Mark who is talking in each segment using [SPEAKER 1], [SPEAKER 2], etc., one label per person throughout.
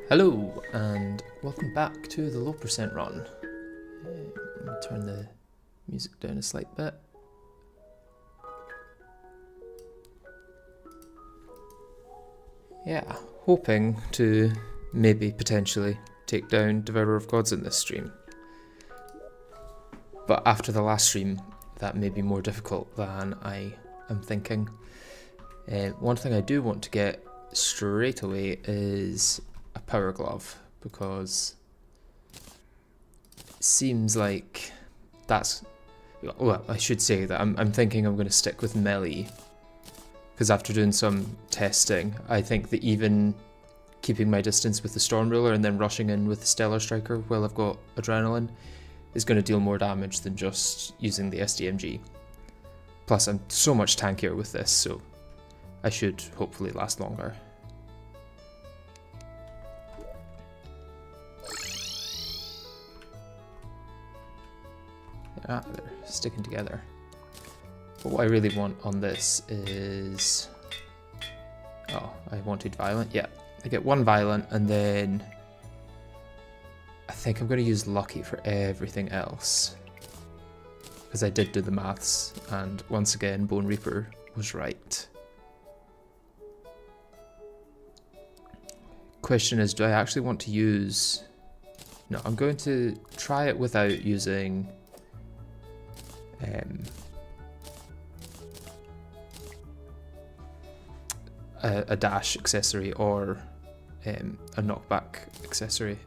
[SPEAKER 1] Hello and welcome back to the low percent run. Let me turn the music down a slight bit. Yeah, hoping to maybe potentially take down Devourer of Gods in this stream. But after the last stream, that may be more difficult than I am thinking. One thing I do want to get straight away is a power glove, because it seems like that's, well, I should say that I'm thinking I'm going to stick with melee, because after doing some testing, I think that even keeping my distance with the Storm Ruler and then rushing in with the Stellar Striker while I've got Adrenaline is going to deal more damage than just using the SDMG. Plus I'm so much tankier with this, so I should hopefully last longer. Ah, they're sticking together. But what I really want on this is... Oh, I wanted Violent. Yeah, I get one Violent, and then I think I'm going to use Lucky for everything else, because I did do the maths, and once again, Bone Reaper was right. Question is, do I actually want to use... No, I'm going to try it without using... a dash accessory or a knockback accessory.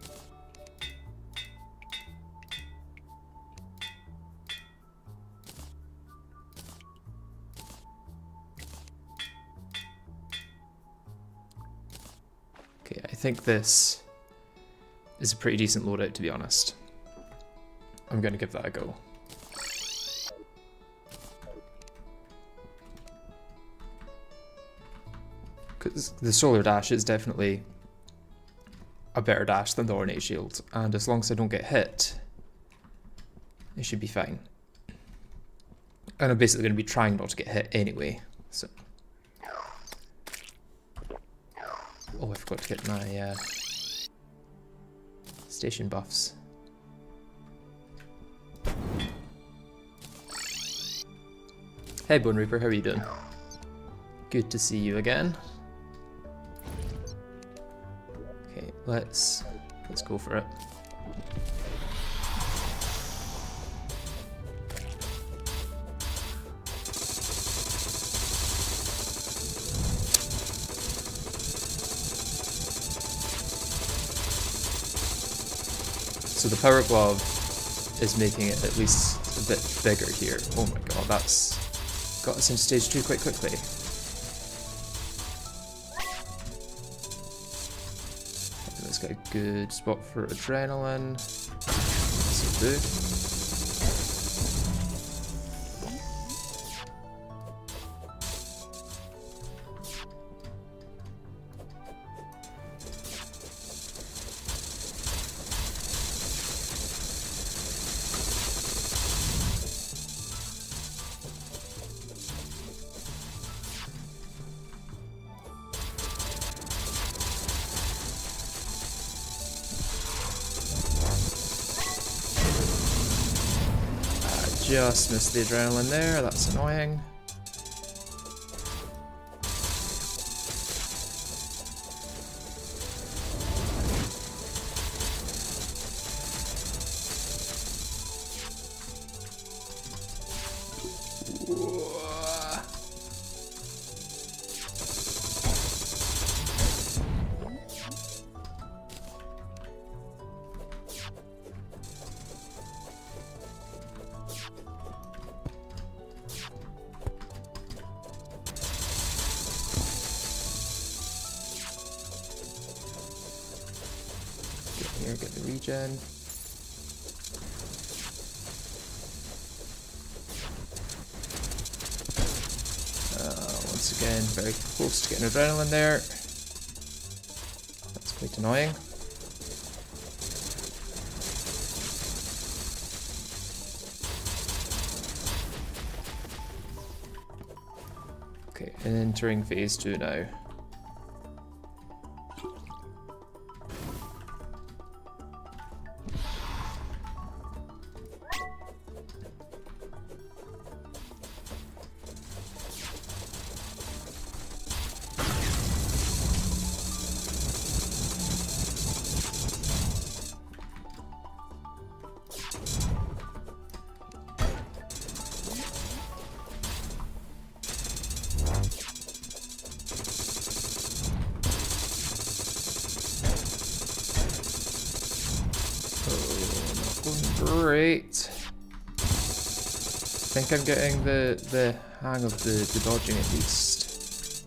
[SPEAKER 1] Okay, I think this is a pretty decent loadout, to be honest. I'm going to give that a go. Because the Solar Dash is definitely a better dash than the Ornate Shield, and as long as I don't get hit, it should be fine. And I'm basically going to be trying not to get hit anyway, so... Oh, I forgot to get my station buffs. Hey Bone Reaper, how are you doing? Good to see you again. Okay, let's go for it. So the power glove is making it at least a bit bigger here. Oh my god, that's got us into stage 2 quite quickly. Let's get a good spot for adrenaline. So do. Just missed the adrenaline there, that's annoying. Here, get the regen. Once again, very close to getting adrenaline there. That's quite annoying. Okay, entering phase 2 now. Great. I think I'm getting the hang of the dodging at least.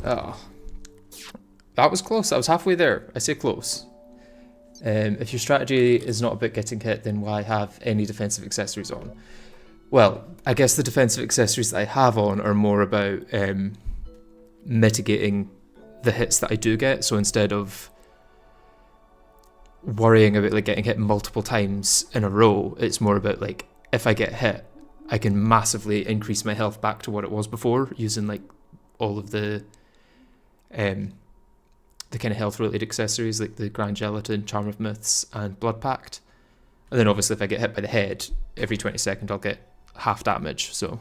[SPEAKER 1] Oh. That was close. I was halfway there. I say close. If your strategy is not about getting hit, then why have any defensive accessories on? Well, I guess the defensive accessories that I have on are more about mitigating the hits that I do get. So instead of worrying about like getting hit multiple times in a row, it's more about like if I get hit, I can massively increase my health back to what it was before using like all of the kind of health related accessories like the Grand Gelatin, Charm of Myths and Blood Pact. And then obviously if I get hit by the head, every 20 seconds I'll get half damage. So,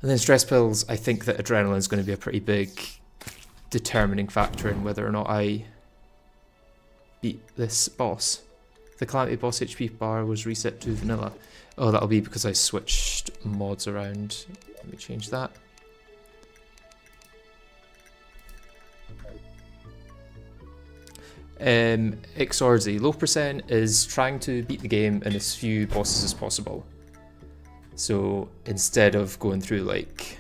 [SPEAKER 1] and then stress pills, I think that adrenaline is going to be a pretty big determining factor in whether or not I beat this boss. The Calamity boss HP bar was reset to vanilla. Oh, that'll be because I switched mods around. Let me change that. Xorzi, low percent is trying to beat the game in as few bosses as possible. So instead of going through like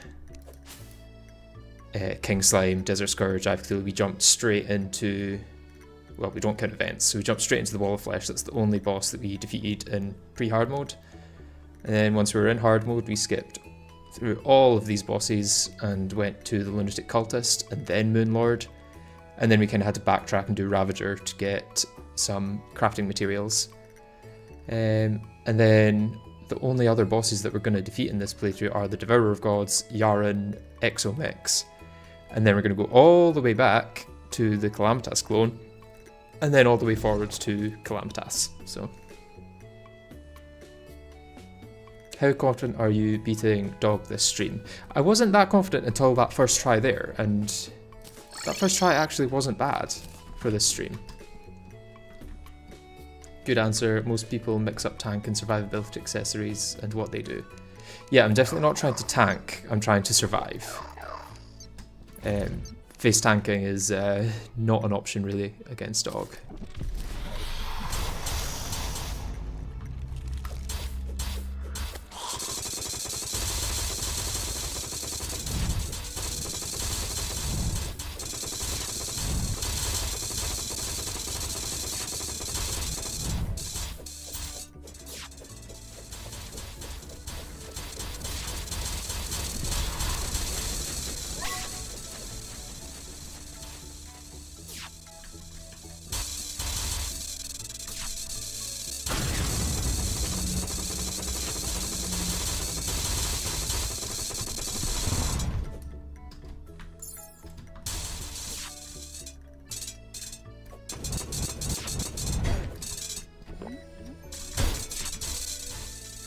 [SPEAKER 1] King Slime, Desert Scourge, we jumped straight into, well, we don't count events, so we jumped straight into the Wall of Flesh. That's the only boss that we defeated in pre-hard mode. And then once we were in hard mode, we skipped through all of these bosses and went to the Lunatic Cultist and then Moonlord. And then we kind of had to backtrack and do Ravager to get some crafting materials. And then the only other bosses that we're going to defeat in this playthrough are the Devourer of Gods, Yharon, Exomix. And then we're going to go all the way back to the Calamitas clone, and then all the way forward to Calamitas. So, how confident are you beating DoG this stream? I wasn't that confident until that first try there, and that first try actually wasn't bad for this stream. Good answer. Most people mix up tank and survivability accessories and what they do. Yeah, I'm definitely not trying to tank. I'm trying to survive. face tanking is not an option really against DoG.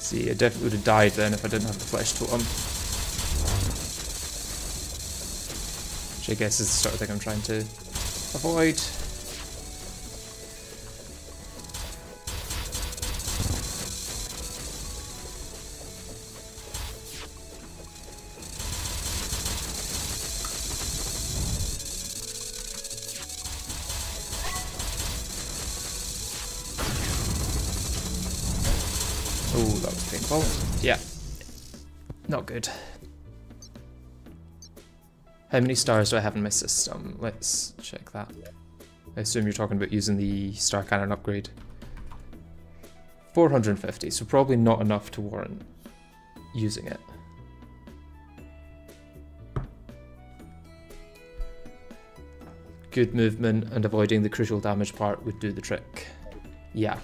[SPEAKER 1] See, I definitely would have died then if I didn't have the flesh totem. Which I guess is the sort of thing I'm trying to avoid. Oh, that was painful. Yeah. Not good. How many stars do I have in my system? Let's check that. I assume you're talking about using the star cannon upgrade. 450, so probably not enough to warrant using it. Good movement and avoiding the crucial damage part would do the trick. Yeah,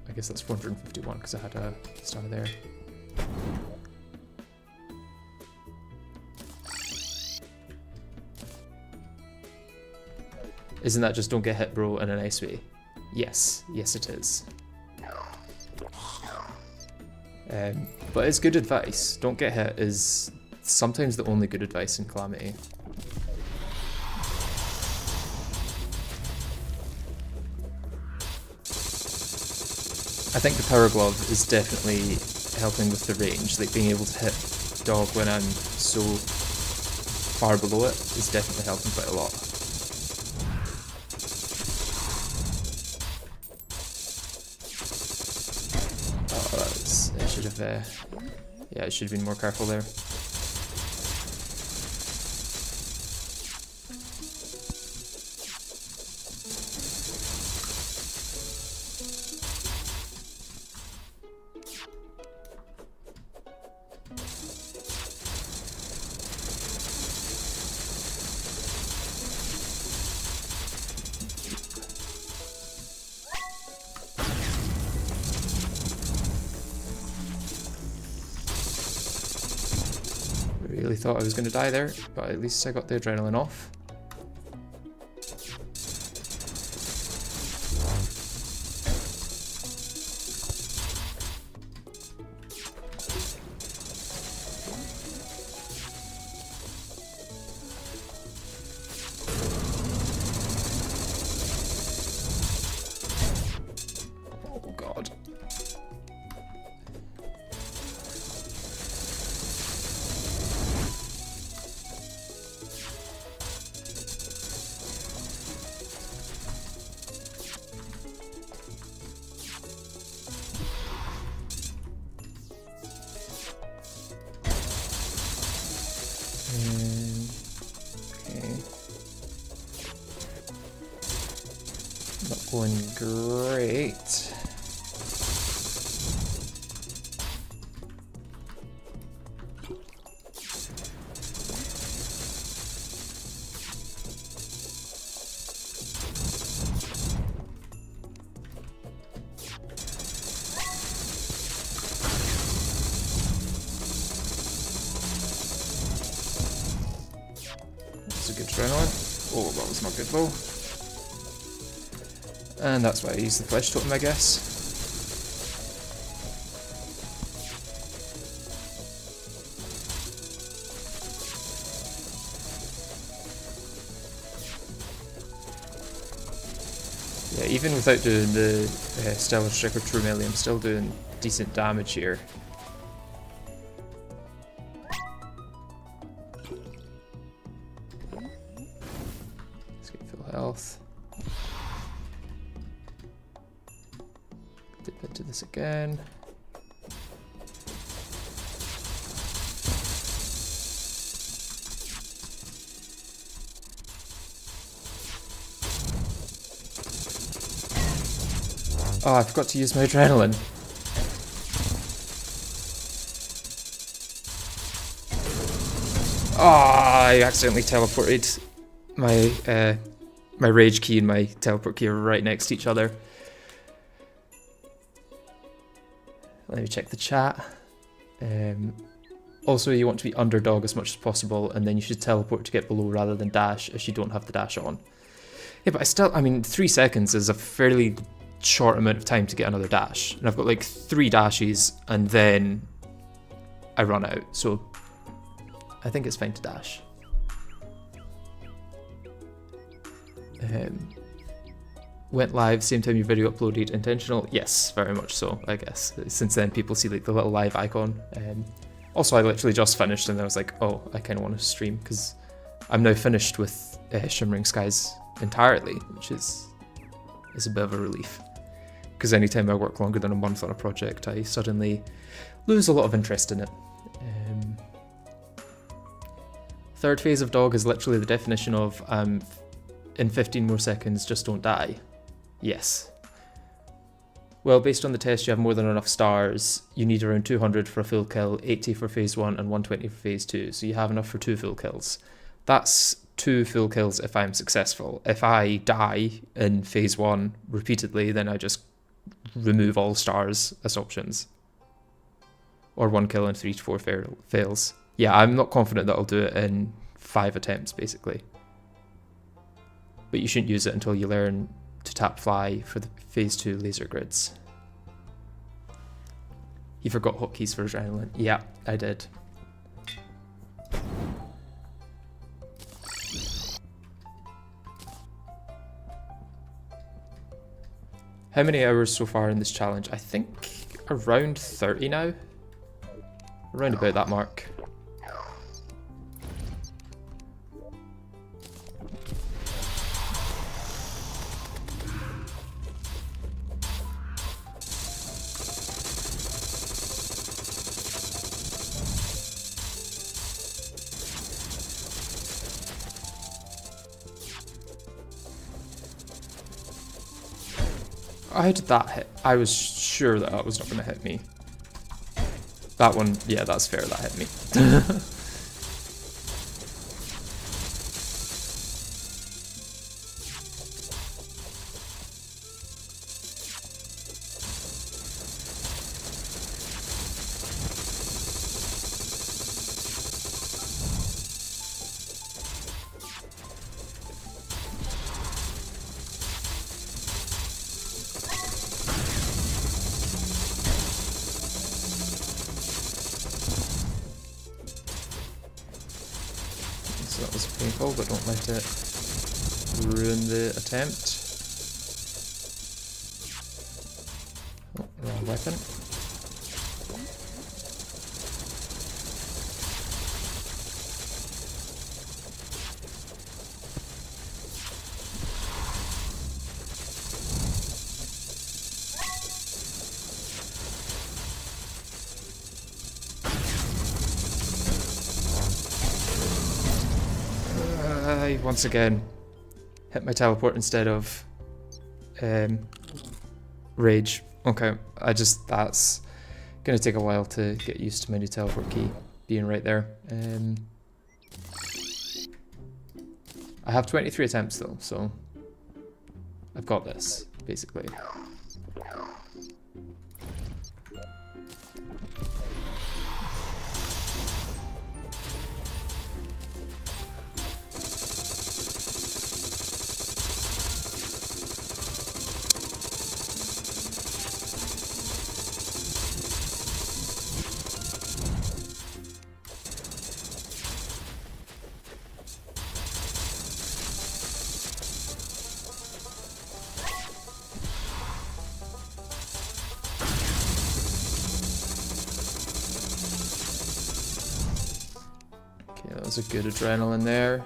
[SPEAKER 1] I guess that's 451 because I had a star there. Isn't that just don't get hit, bro, in a nice way? Yes, yes it is. But it's good advice. Don't get hit is sometimes the only good advice in Calamity. I think the Power Glove is definitely helping with the range, like being able to hit DoG when I'm so far below it is definitely helping quite a lot. Oh, I should have, yeah, I should have been more careful there. Really thought I was going to die there, but at least I got the adrenaline off. Oh god. Okay. Not going great. That's a good adrenaline. Oh, that was not good though. And that's why I use the flesh totem, I guess. Yeah, even without doing the Stellar Strike or True Melee, I'm still doing decent damage here. health. Dip into this again. Oh, I forgot to use my adrenaline. Oh, I accidentally teleported. My rage key and my teleport key are right next to each other. Let me check the chat. Also, you want to be under DoG as much as possible, and then you should teleport to get below rather than dash, as you don't have the dash on. Yeah, but I mean, 3 seconds is a fairly short amount of time to get another dash. And I've got like 3 dashes, and then I run out. So I think it's fine to dash. Went live same time your video uploaded. Intentional? Yes, very much so, I guess. Since then, people see like the little live icon. Also, I literally just finished, and I was like, oh, I kind of want to stream because I'm now finished with Shimmering Skies entirely, which is a bit of a relief. Because anytime I work longer than a month on a project, I suddenly lose a lot of interest in it. Third phase of DoG is literally the definition of in 15 more seconds, just don't die. Yes. Well, based on the test, you have more than enough stars. You need around 200 for a full kill, 80 for phase 1 and 120 for phase 2. So you have enough for 2 full kills. That's 2 full kills if I'm successful. If I die in phase 1 repeatedly, then I just remove all stars as options. Or 1 kill and 3 to 4 fails. Yeah, I'm not confident that I'll do it in 5 attempts, basically. But you shouldn't use it until you learn to tap fly for the phase 2 laser grids. You forgot hotkeys for adrenaline. Yeah, I did. How many hours so far in this challenge? I think around 30 now. Around about that mark. How did that hit? I was sure that that was not going to hit me. That one, yeah, that's fair, that hit me. So that was painful, but don't let it ruin the attempt. Oh, wrong weapon. Once again, hit my teleport instead of rage. Okay, that's gonna take a while to get used to my new teleport key being right there. I have 23 attempts though, so I've got this, basically. That was a good adrenaline there.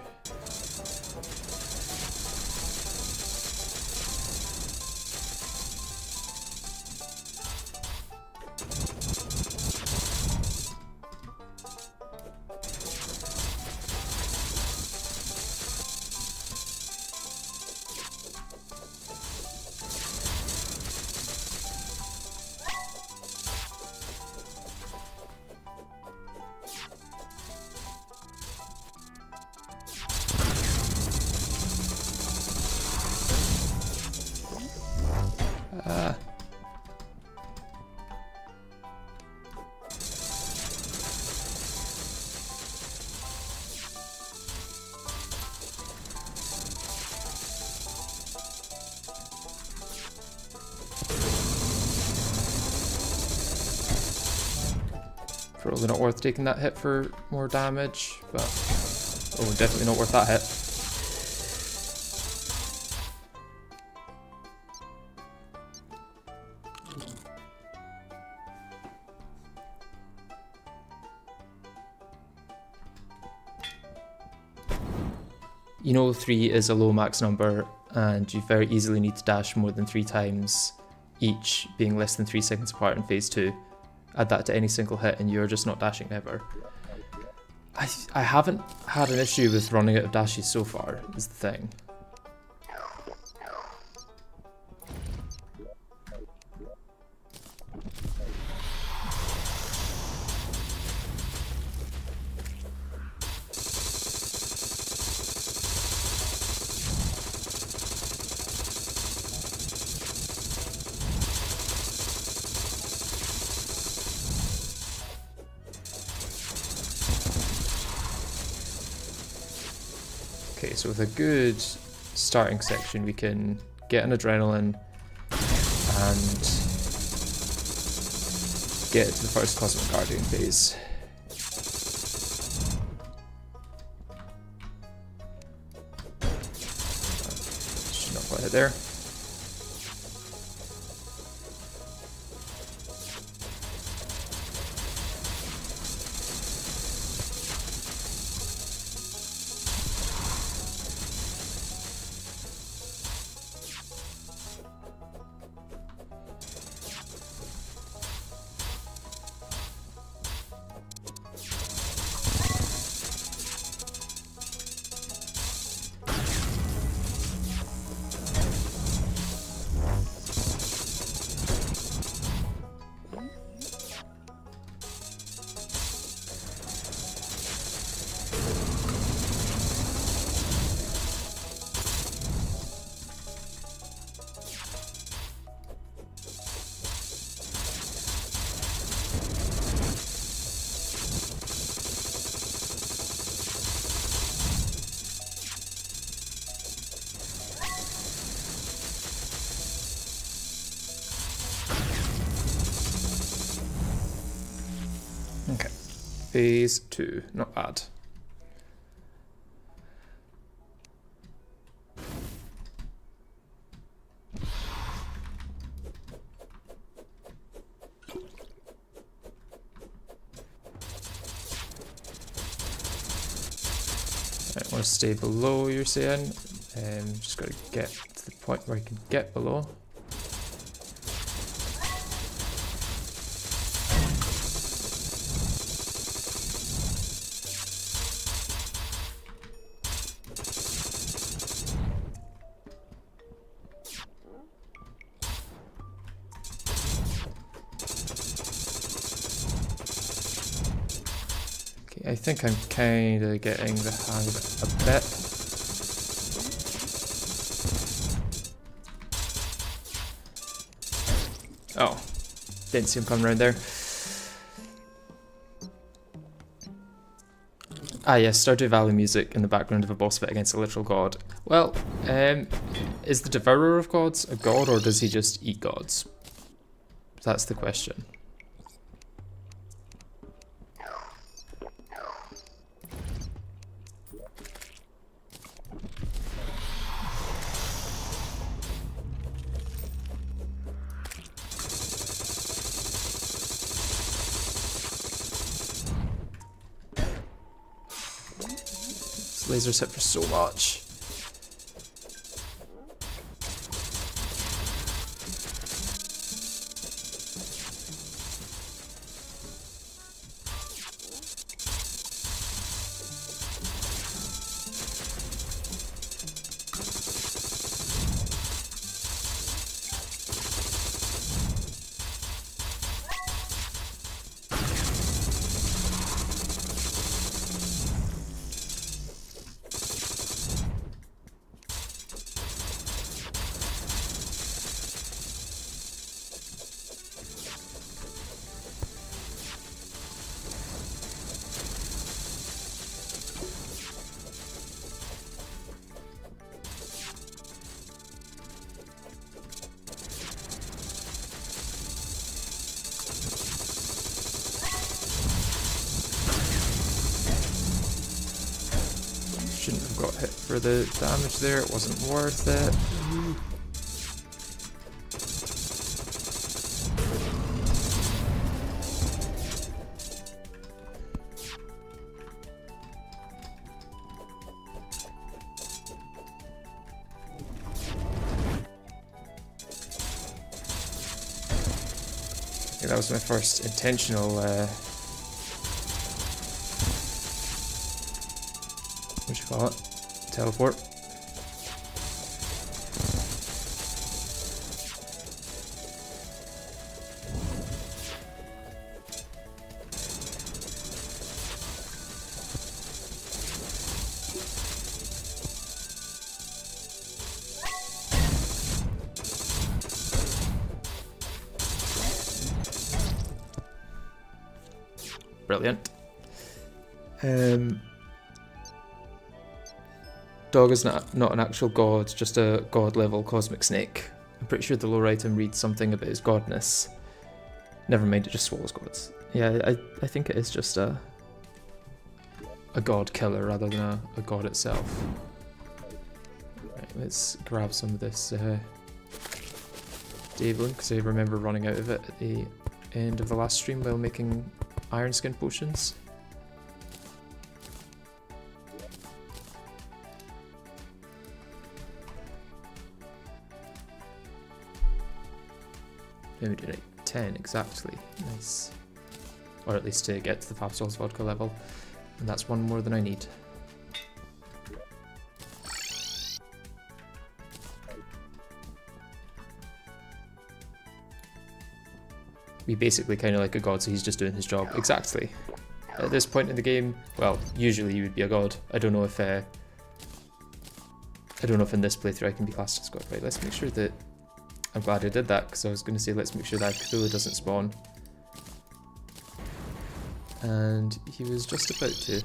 [SPEAKER 1] Probably not worth taking that hit for more damage, but oh, definitely not worth that hit. You know 3 is a low max number, and you very easily need to dash more than 3 times, each being less than 3 seconds apart in phase 2. Add that to any single hit and you're just not dashing ever. I haven't had an issue with running out of dashes so far, is the thing. Okay, so with a good starting section we can get an adrenaline and get to the first Cosmic Guardian phase. Should not quite hit there. Okay, phase 2, not bad. I want to stay below, you're saying. Just got to get to the point where I can get below. I think I'm kind of getting the hang of it a bit. Oh, didn't see him coming around there. Ah yes, Stardew Valley music in the background of a boss fight against a literal god. Well, is the Devourer of Gods a god or does he just eat gods? That's the question. Lasers hit for so much. Shouldn't have got hit for the damage there, it wasn't worth it. That was my first intentional what you call it? Teleport. Brilliant. DoG is not an actual god, just a god-level cosmic snake. I'm pretty sure the lower item reads something about his godness. Never mind, it just swallows gods. Yeah, I think it is just a god killer rather than a god itself. Right, let's grab some of this Davelin, because I remember running out of it at the end of the last stream while making iron skin potions. Maybe do like 10 exactly. Nice. Or at least to get to the Fabsols vodka level. And that's one more than I need. Be basically kind of like a god, so he's just doing his job. Exactly. At this point in the game, well, usually you would be a god. I don't know if in this playthrough I can be classed as god. Right, let's make sure that... I'm glad I did that, because I was going to say let's make sure that Cthulhu doesn't spawn. And he was just about to.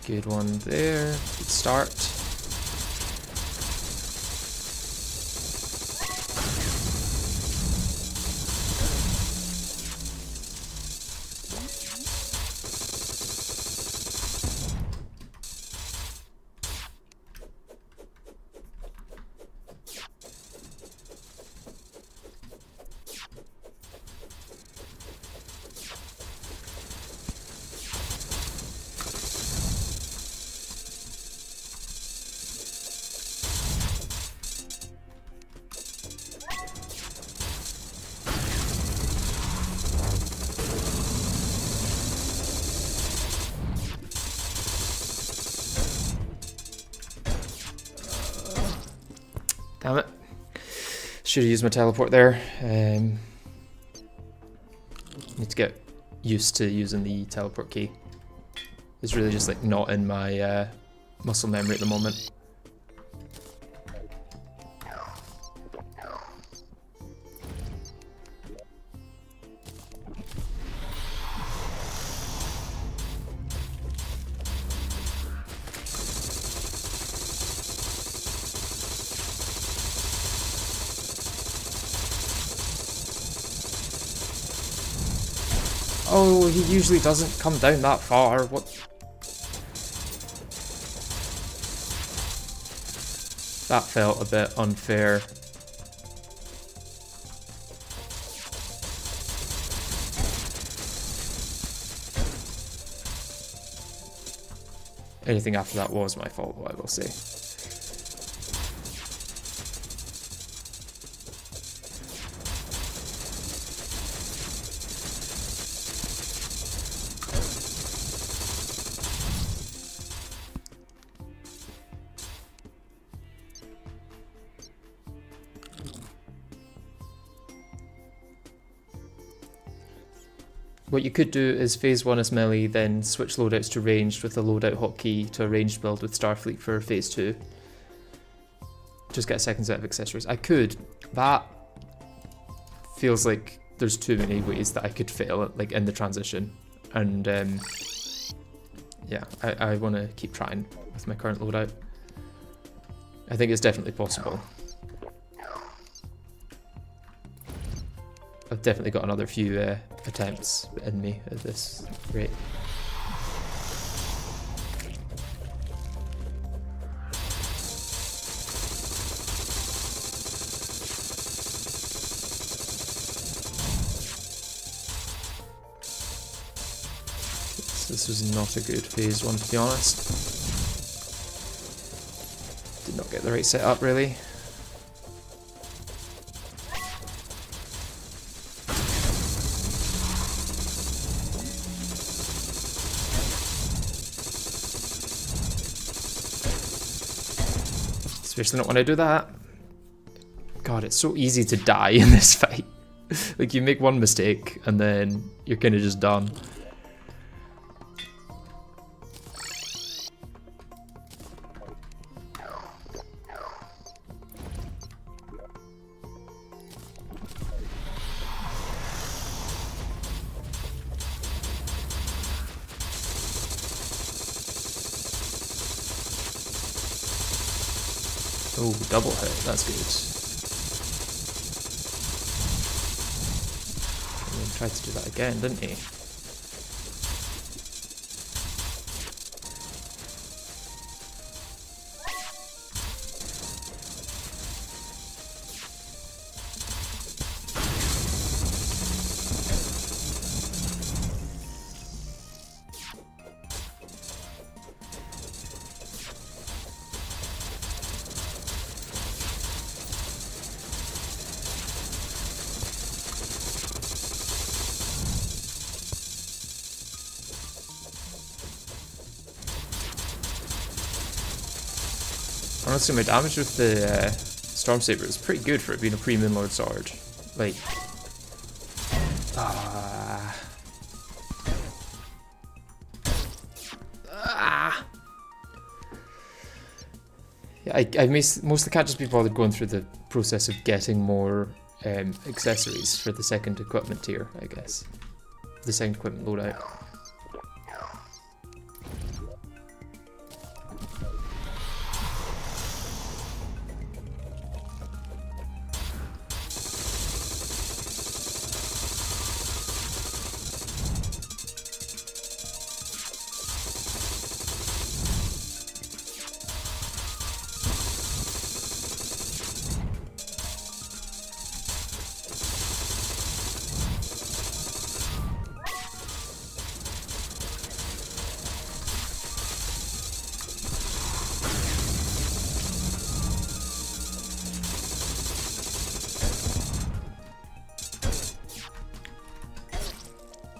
[SPEAKER 1] Good one there. Good start. Damn it. Should have used my teleport there. Need to get used to using the teleport key. It's really just like not in my muscle memory at the moment. Oh, he usually doesn't come down that far. What? That felt a bit unfair. Anything after that was my fault, I will say. What you could do is phase 1 as melee, then switch loadouts to ranged with the loadout hotkey to a ranged build with Starfleet for phase 2. just get a second set of accessories. I could. That feels like there's too many ways that I could fail at, like in the transition. And yeah, I want to keep trying with my current loadout. I think it's definitely possible. I've definitely got another few attempts in me at this rate. This was not a good phase one, to be honest. Did not get the right setup, really. Especially not when I do that. God, it's so easy to die in this fight. Like, you make one mistake and then you're kind of just done. Oh, double hit, that's good. And he tried to do that again, didn't he? Honestly, my damage with the Storm Saber is pretty good for it being a pre-Moonlord sword. Like, yeah, I mostly can't just be bothered going through the process of getting more accessories for the second equipment tier, I guess. The second equipment loadout.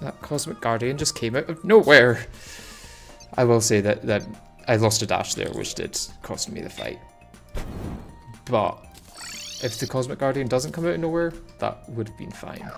[SPEAKER 1] That Cosmic Guardian just came out of nowhere. I will say that I lost a dash there, which did cost me the fight. But if the Cosmic Guardian doesn't come out of nowhere, that would have been fine.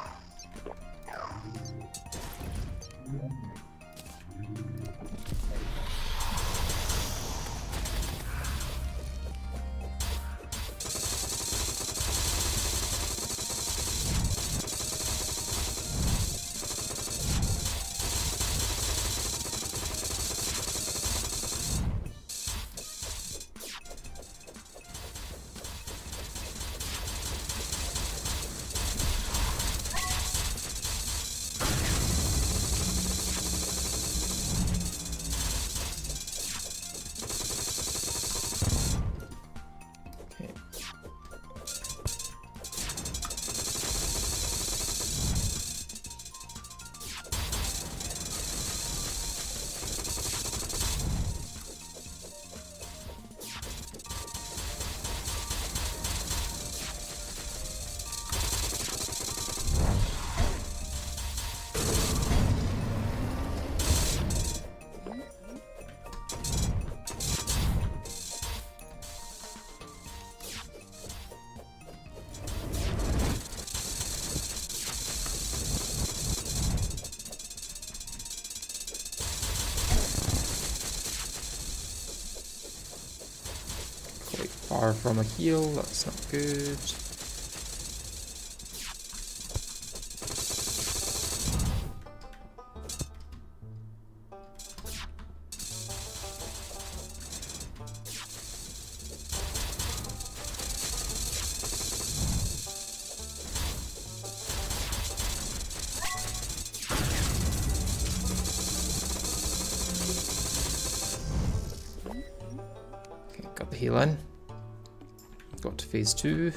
[SPEAKER 1] far from a heal, that's not good. Okay, got the heal in. Got to phase 2.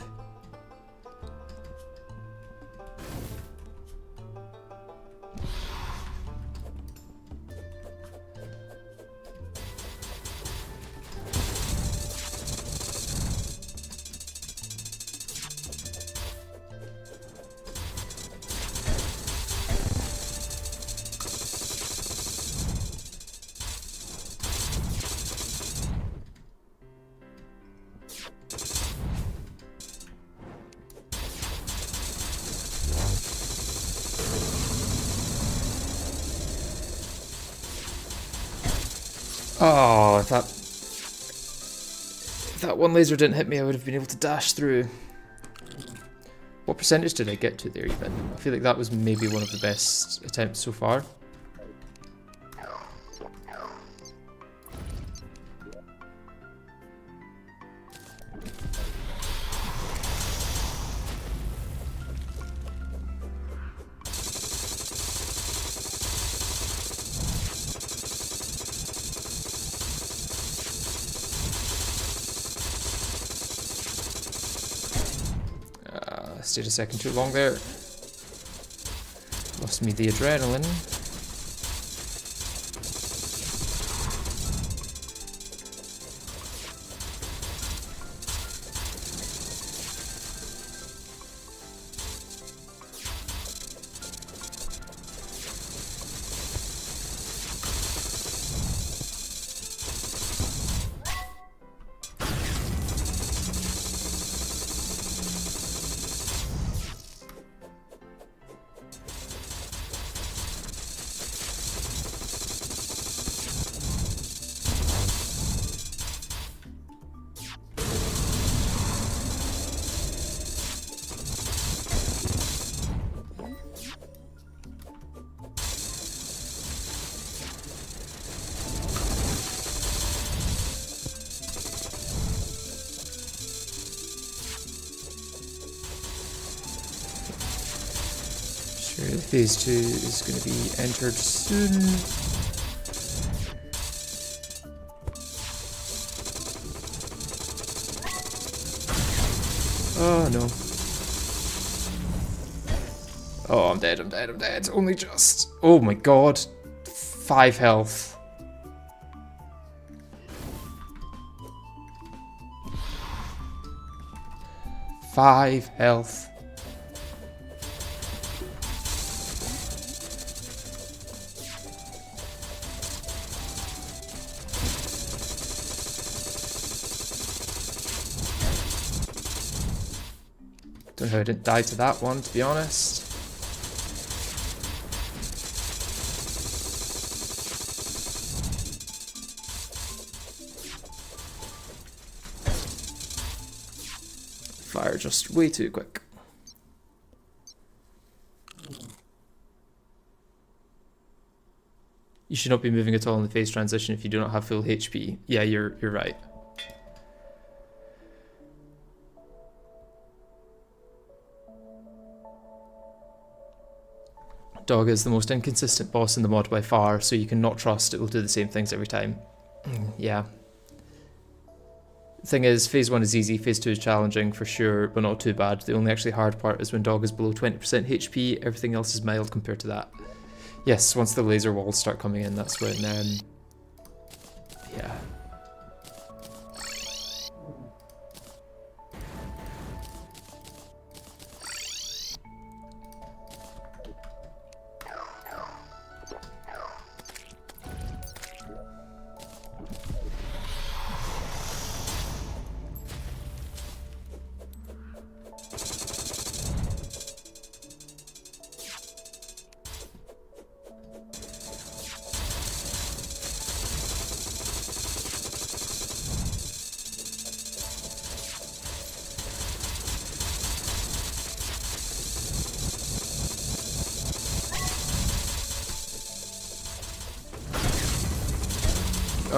[SPEAKER 1] Oh, if that one laser didn't hit me, I would have been able to dash through. What percentage did I get to there even? I feel like that was maybe one of the best attempts so far. Stayed a second too long there. Lost me the adrenaline. Phase 2 is going to be entered soon. Oh no. Oh, I'm dead, I'm dead, I'm dead. Only just. Oh my god. 5 health. Five health. Don't know how I didn't die to that one, to be honest. Fire just way too quick. You should not be moving at all in the phase transition if you do not have full HP. Yeah, you're right. DoG is the most inconsistent boss in the mod by far, so you cannot trust it will do the same things every time. Yeah. Thing is, phase 1 is easy, phase 2 is challenging for sure, but not too bad. The only actually hard part is when DoG is below 20% HP, everything else is mild compared to that. Yes, once the laser walls start coming in, that's when, yeah.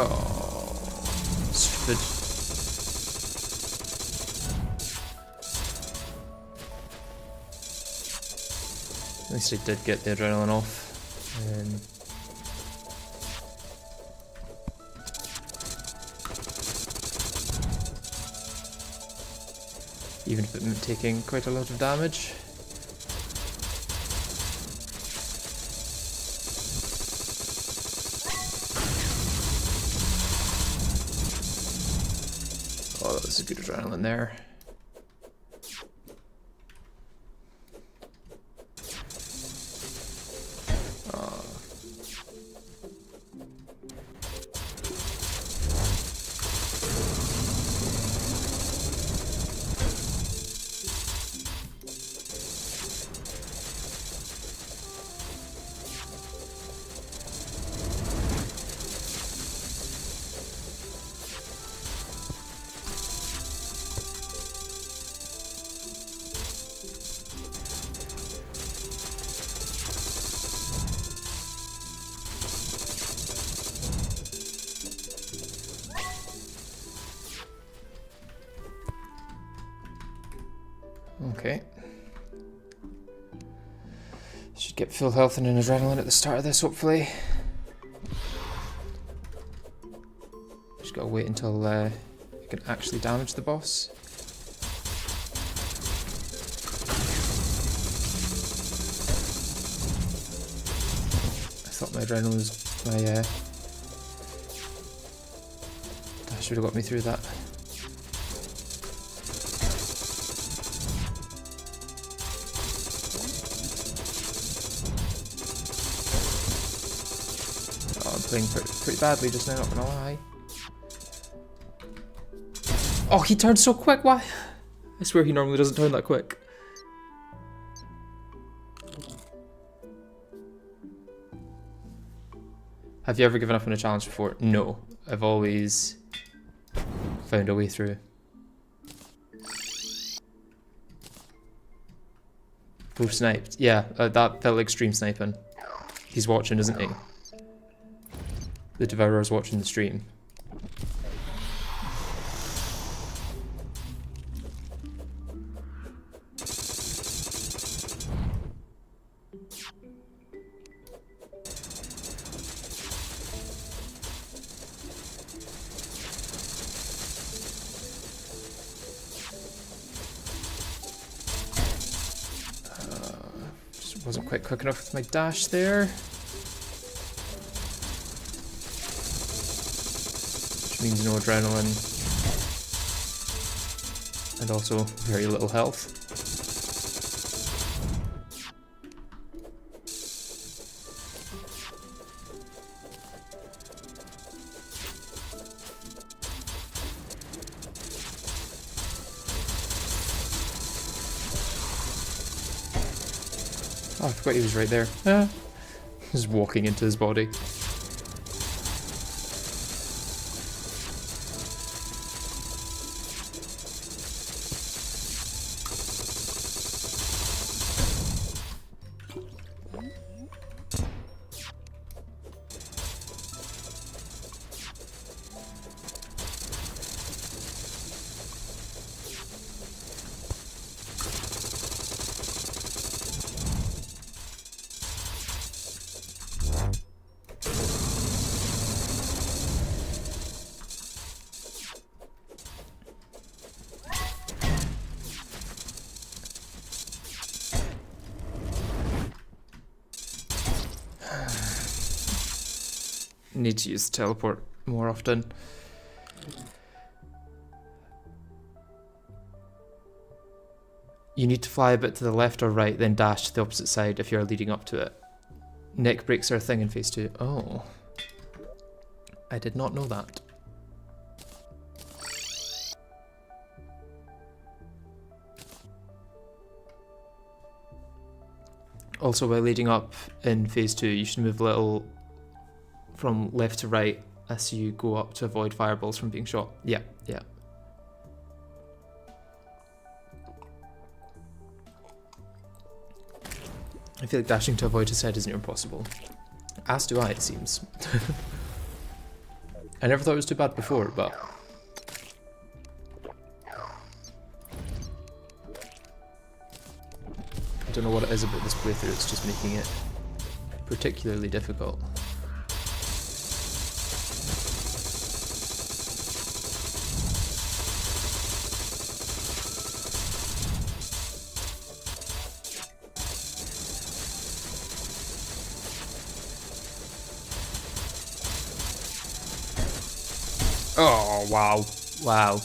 [SPEAKER 1] Oh, stupid. At least I did get the adrenaline off. Even if it meant taking quite a lot of damage. Oh, that was a good adrenaline there. Okay. Should get full health and an adrenaline at the start of this, hopefully. Just gotta wait until I can actually damage the boss. I thought my adrenaline was... my dash would have got me through that. Playing pretty badly just now, not gonna lie. Oh, he turned so quick, why? I swear he normally doesn't turn that quick. Have you ever given up on a challenge before? No. I've always found a way through. Both sniped. Yeah, that felt like stream sniping. He's watching, isn't he? The Devourer's watching the stream. Just wasn't quite quick enough with my dash there. Means no adrenaline and also very little health. Oh, I forgot he was right there. Just walking into his body. Need to use teleport more often. You need to fly a bit to the left or right, then dash to the opposite side if you're leading up to it. Neck breaks are a thing in phase 2. Oh. I did not know that. Also, while leading up in phase 2, you should move a little from left to right as you go up to avoid fireballs from being shot. Yeah, yeah. I feel like dashing to avoid his head is near impossible. As do I, it seems. I never thought it was too bad before, but I don't know what it is about this playthrough, it's just making it particularly difficult. Oh, wow. Wow.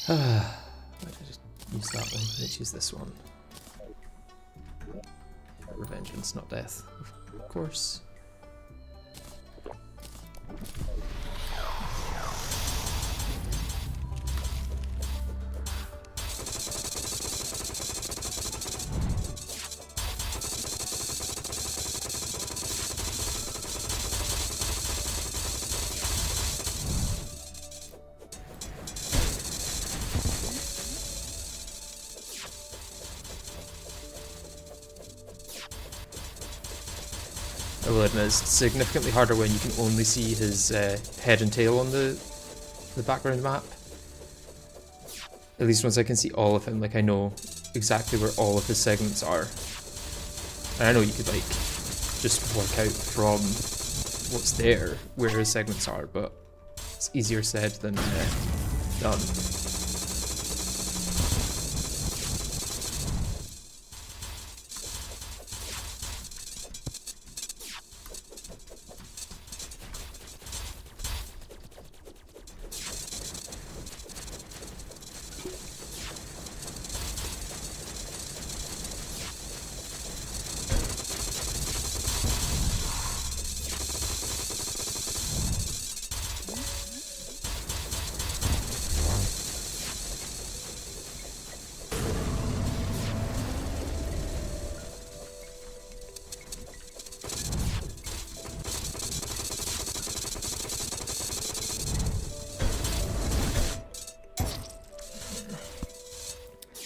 [SPEAKER 1] Why did I just use that one? Let's use this one. Revengeance, not death, of course. I will admit, it's significantly harder when you can only see his head and tail on the background map. At least once I can see all of him, like I know exactly where all of his segments are. And I know you could like just work out from what's there where his segments are, but it's easier said than done.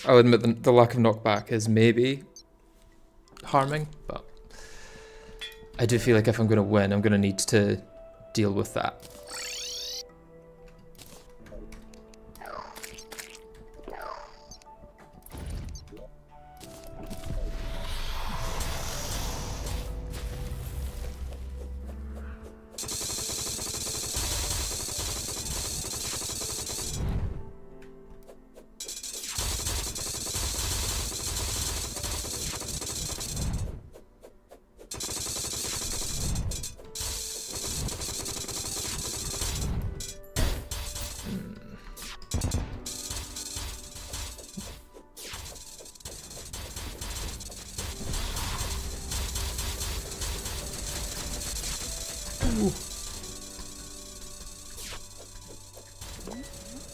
[SPEAKER 1] I'll admit the lack of knockback is maybe harming, but I do feel like if I'm going to win, I'm going to need to deal with that.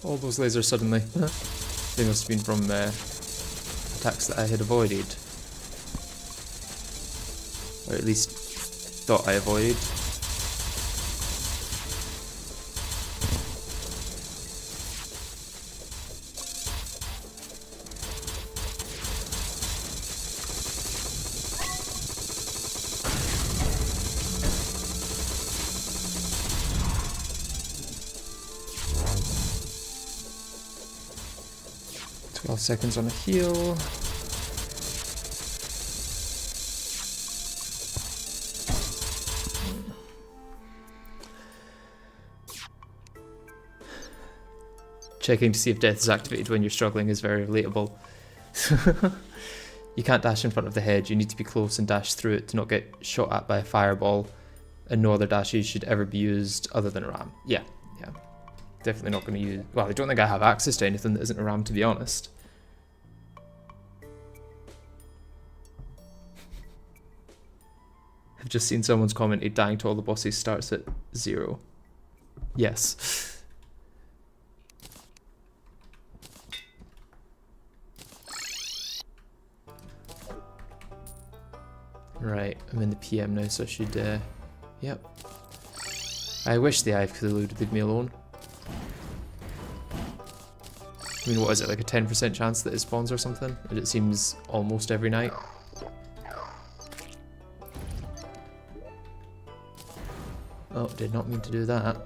[SPEAKER 1] All those lasers suddenly. They must have been from attacks that I had avoided. Or at least thought I avoided. Seconds on a heal. Checking to see if death is activated when you're struggling is very relatable. You can't dash in front of the hedge, you need to be close and dash through it to not get shot at by a fireball, and no other dashes should ever be used other than a ram. Yeah. Definitely not going to use... Well, I don't think I have access to anything that isn't a ram, to be honest. I've just seen someone's commented dying to all the bosses starts at 0. Yes. Right, I'm in the PM now, so I should, yep. I wish the Eye could have eluded me alone. I mean, what is it, like a 10% chance that it spawns or something? And it seems almost every night. Oh, did not mean to do that.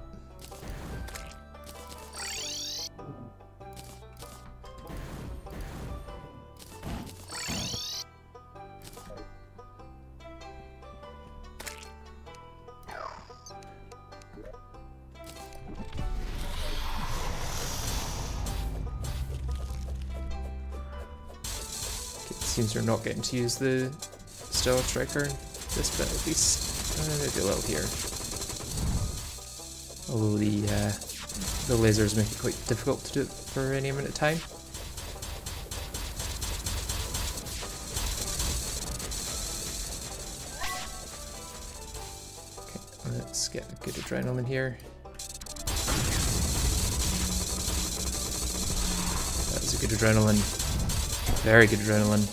[SPEAKER 1] Seems we're not getting to use the stealth striker this bit at least. Maybe a little here. Although the lasers make it quite difficult to do it for any amount of time. Okay, let's get a good adrenaline here. That was a good adrenaline. Very good adrenaline.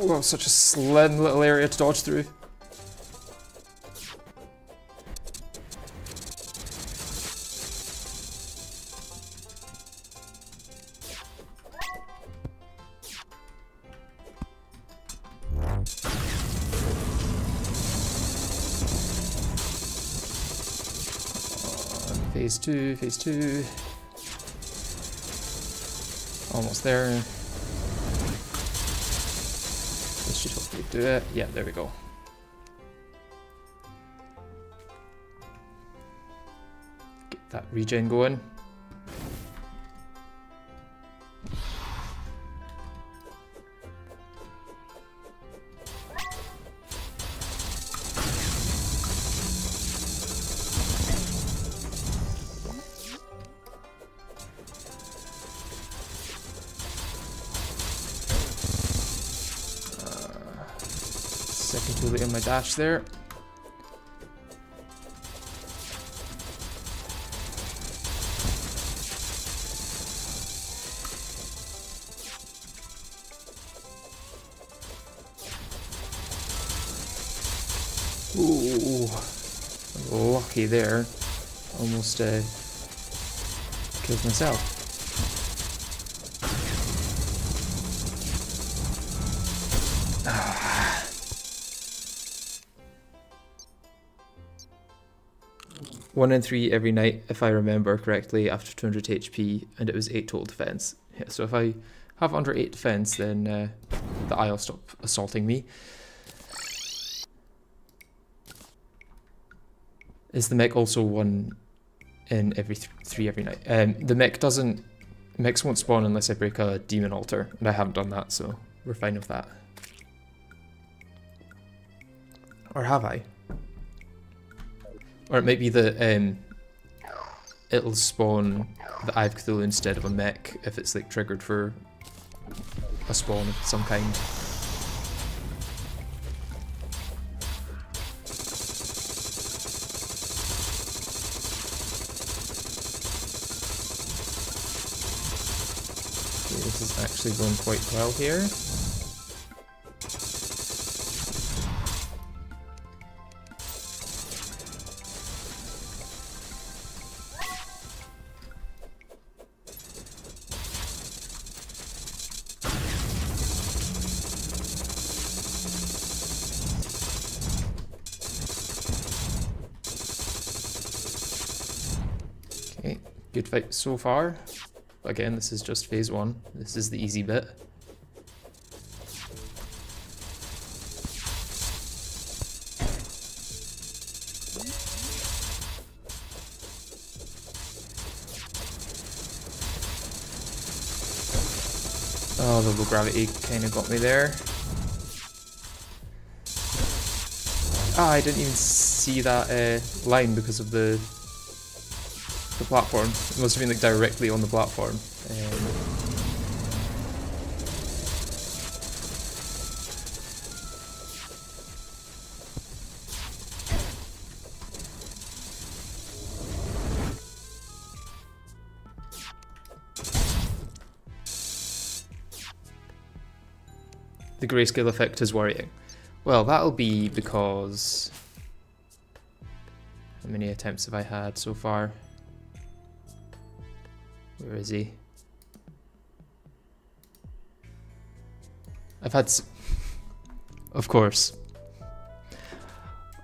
[SPEAKER 1] Oh, such a slim little area to dodge through. Phase two. Almost there. This should hopefully do it. Yeah, there we go. Get that regen going. Second bullet in my dash there. Ooh, lucky there. Almost killed myself. One in 3 every night, if I remember correctly, after 200 HP, and it was 8 total defense. Yeah, so if I have under 8 defense, then the eye will stop assaulting me. Is the mech also 1 in every 3 every night? The mechs won't spawn unless I break a demon altar, and I haven't done that, so we're fine with that. Or have I? Or it might be that it'll spawn the Eye of Cthulhu instead of a mech if it's like triggered for a spawn of some kind. Okay, this is actually going quite well here. Okay, good fight so far. Again, this is just phase 1. This is the easy bit. Oh, the low gravity kind of got me there. Ah, I didn't even see that line because of the platform. It must have been like directly on the platform. The grayscale effect is worrying. Well, that'll be because... How many attempts have I had so far? Where is he? I've had... Of course.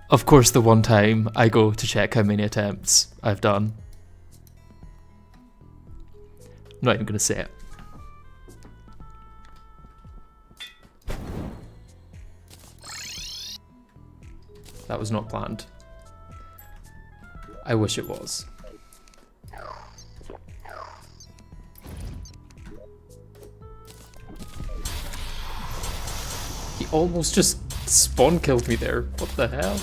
[SPEAKER 1] Of course, the one time I go to check how many attempts I've done. I'm not even going to say it. That was not planned. I wish it was. He almost just spawn killed me there. What the hell?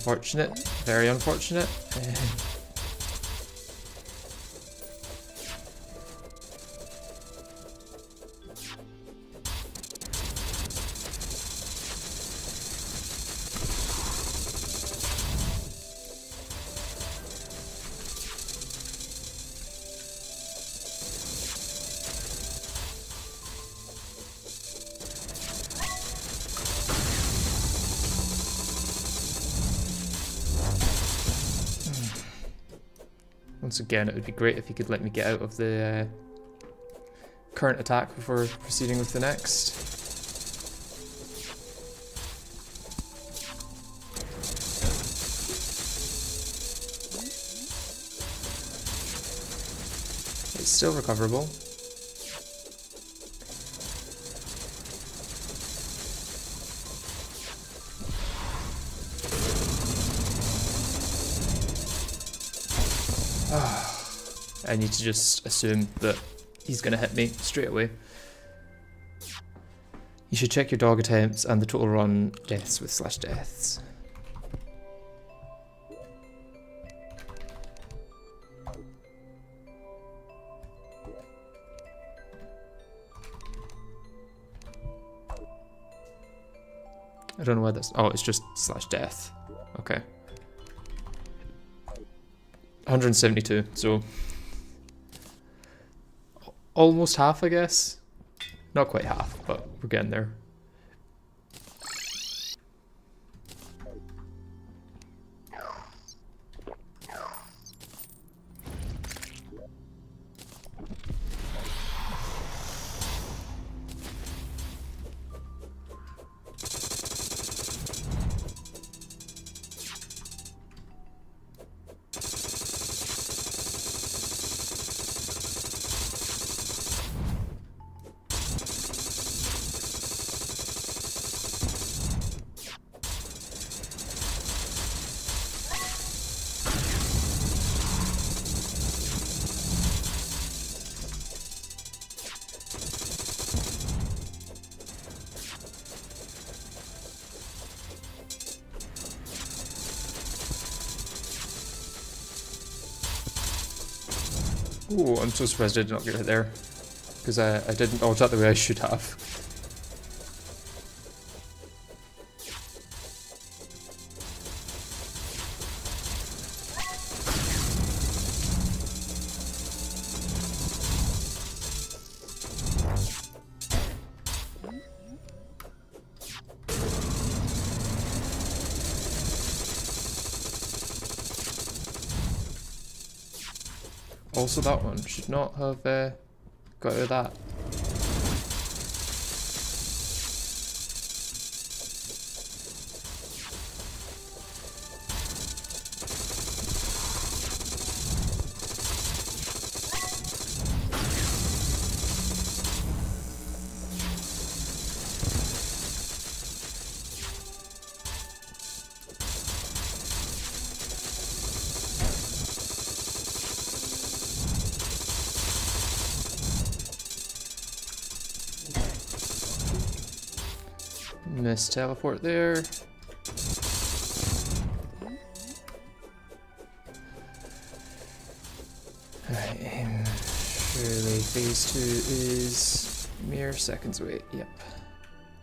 [SPEAKER 1] Unfortunate, very unfortunate. Once again, it would be great if you could let me get out of the current attack before proceeding with the next. It's still recoverable. I need to just assume that he's going to hit me straight away. You should check your dog attempts and the total run deaths with /deaths. I don't know why that's... Oh, it's just /death. Okay. 172, so... almost half, I guess. Not quite half, but we're getting there. Ooh, I'm so surprised I did not get hit there. Because I didn't ult that the way I should have. Also, that one should not have got out of that. Miss teleport there. Alright, surely phase 2 is mere seconds away. Yep.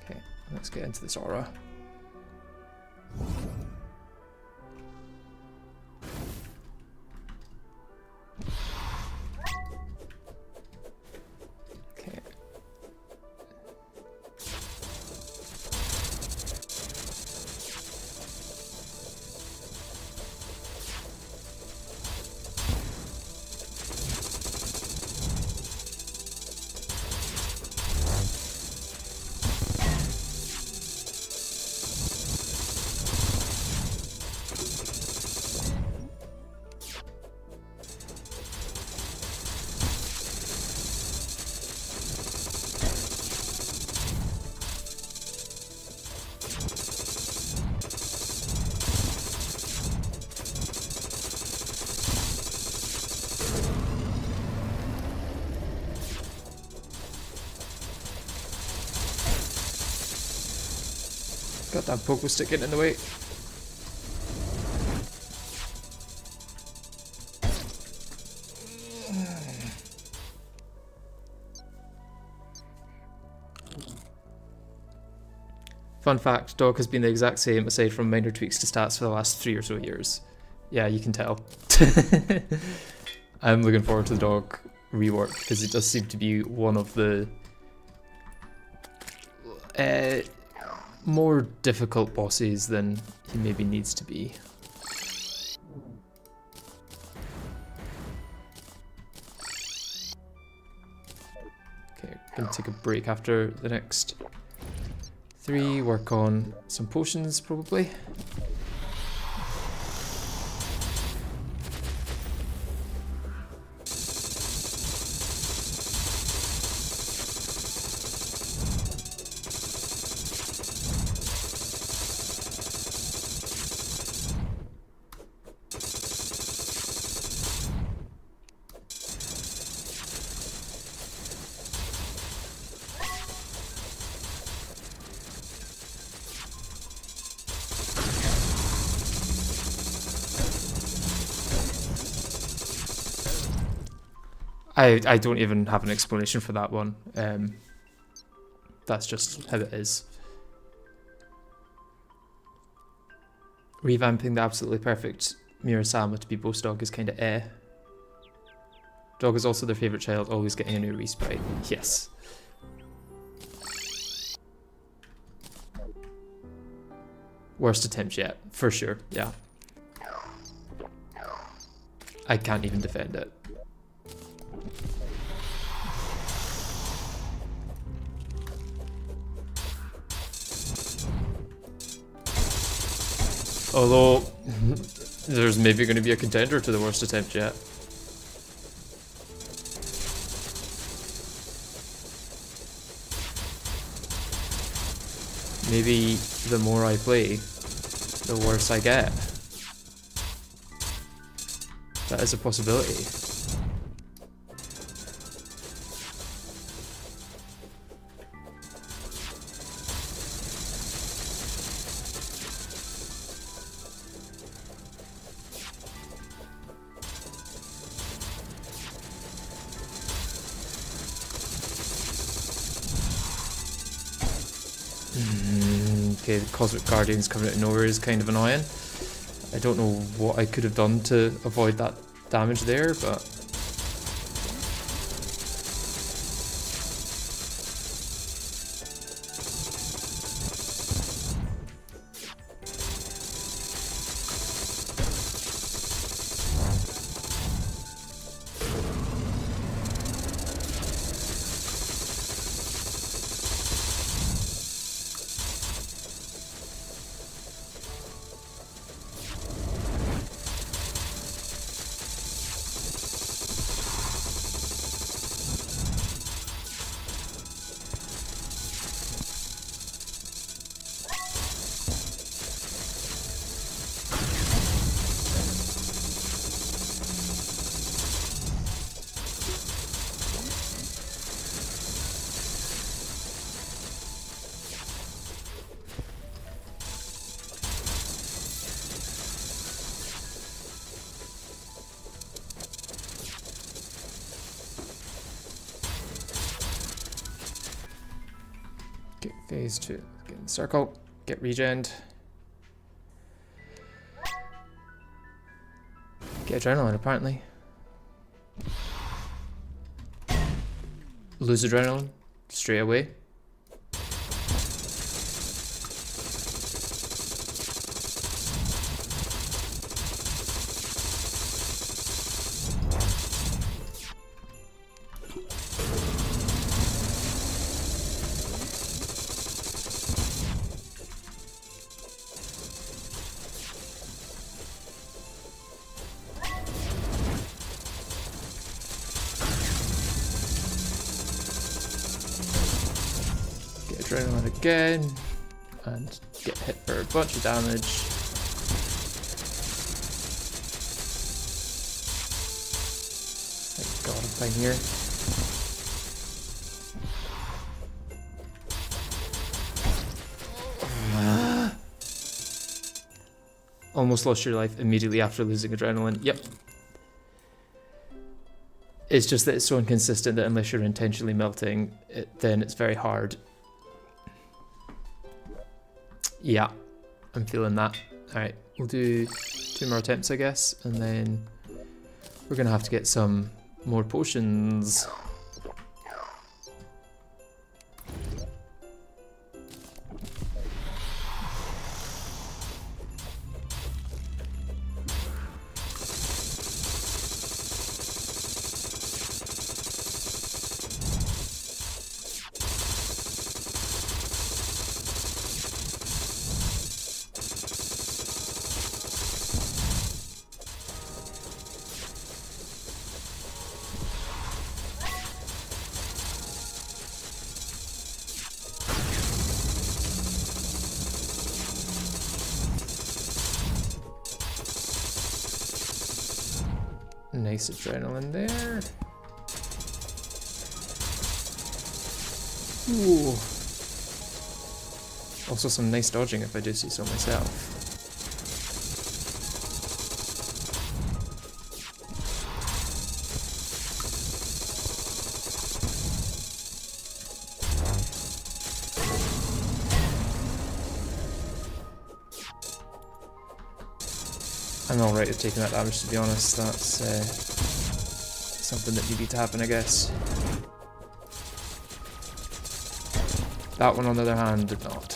[SPEAKER 1] Okay, let's get into this aura. Okay. Got that poke was sticking in the way. Fun fact, DoG has been the exact same aside from minor tweaks to stats for the last 3 or so years. Yeah, you can tell. I'm looking forward to the DoG rework because it does seem to be one of the more difficult bosses than he maybe needs to be. Okay, gonna take a break after the next 3, work on some potions probably. I don't even have an explanation for that one. That's just how it is. Revamping the absolutely perfect Mirasama to be boss DoG is kinda eh. DoG is also their favourite child, always getting a new resprite. Yes. Worst attempt yet, for sure, yeah. I can't even defend it. Although, there's maybe going to be a contender to the worst attempt yet. Maybe the more I play, the worse I get. That is a possibility. Okay, the Cosmic Guardians coming out of nowhere is kind of annoying. I don't know what I could have done to avoid that damage there, but... Get phase 2. Get in the circle. Get regened. Get adrenaline, apparently. Lose adrenaline straight away. Adrenaline again, and get hit for a bunch of damage. Thank God I'm fine here. Almost lost your life immediately after losing adrenaline. Yep. It's just that it's so inconsistent that unless you're intentionally melting it, then it's very hard. Yeah, I'm feeling that. Alright, we'll do 2 more attempts, I guess, and then we're gonna have to get some more potions. Nice adrenaline there. Ooh. Also some nice dodging if I do see so myself. I'm alright with taking that damage, to be honest. That's something that needed to happen, I guess. That one, on the other hand, did not.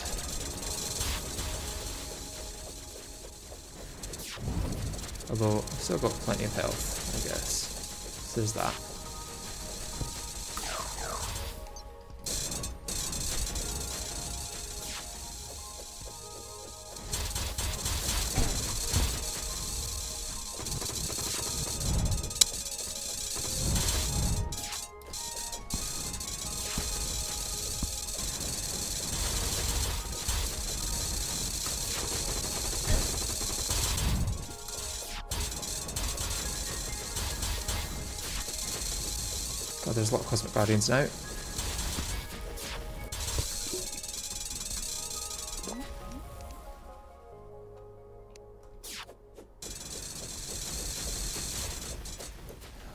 [SPEAKER 1] Although, I've still got plenty of health, I guess. So there's that. God, there's a lot of Cosmic Guardians now.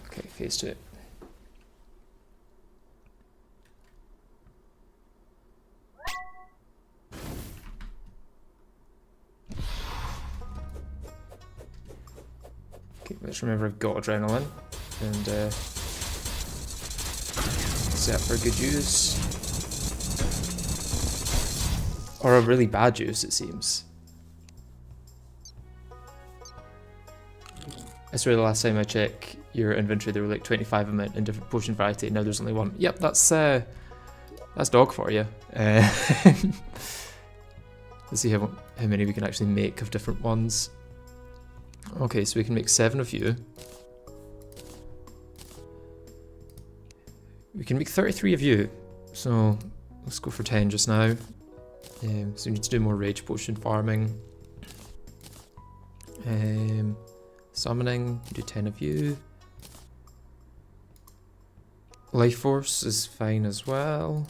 [SPEAKER 1] Okay, phase 2. Okay, let's remember I've got adrenaline and set for a good use. Or a really bad use, it seems. I swear the last time I checked your inventory there were like 25 of them in different potion variety, and now there's only one. Yep, that's DoG for you. Let's see how many we can actually make of different ones. Okay, so we can make 7 of you. We can make 33 of you, so let's go for 10 just now. So we need to do more rage potion farming. Summoning, do 10 of you. Life force is fine as well.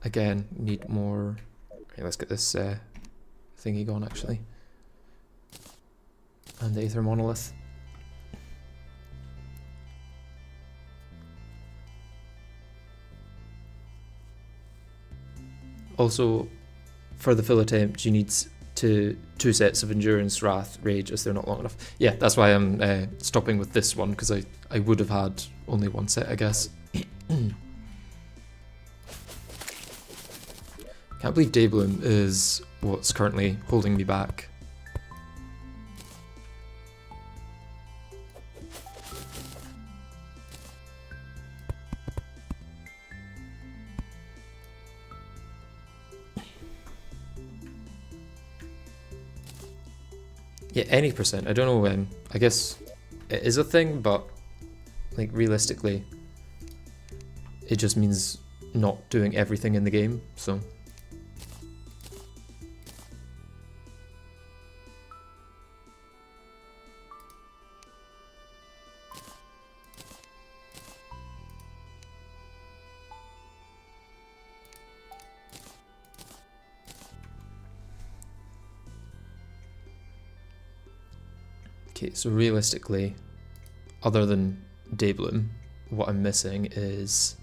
[SPEAKER 1] Again, need more. Okay, let's get this thingy going actually. And the Aether Monolith. Also, for the full attempt, you need two sets of Endurance, Wrath, Rage, as they're not long enough. Yeah, that's why I'm stopping with this one, because I would have had only one set, I guess. Can't believe Daybloom is what's currently holding me back. Yeah, any percent. I don't know when. I guess it is a thing, but like realistically, it just means not doing everything in the game, so. Okay, so realistically, other than Daybloom, what I'm missing is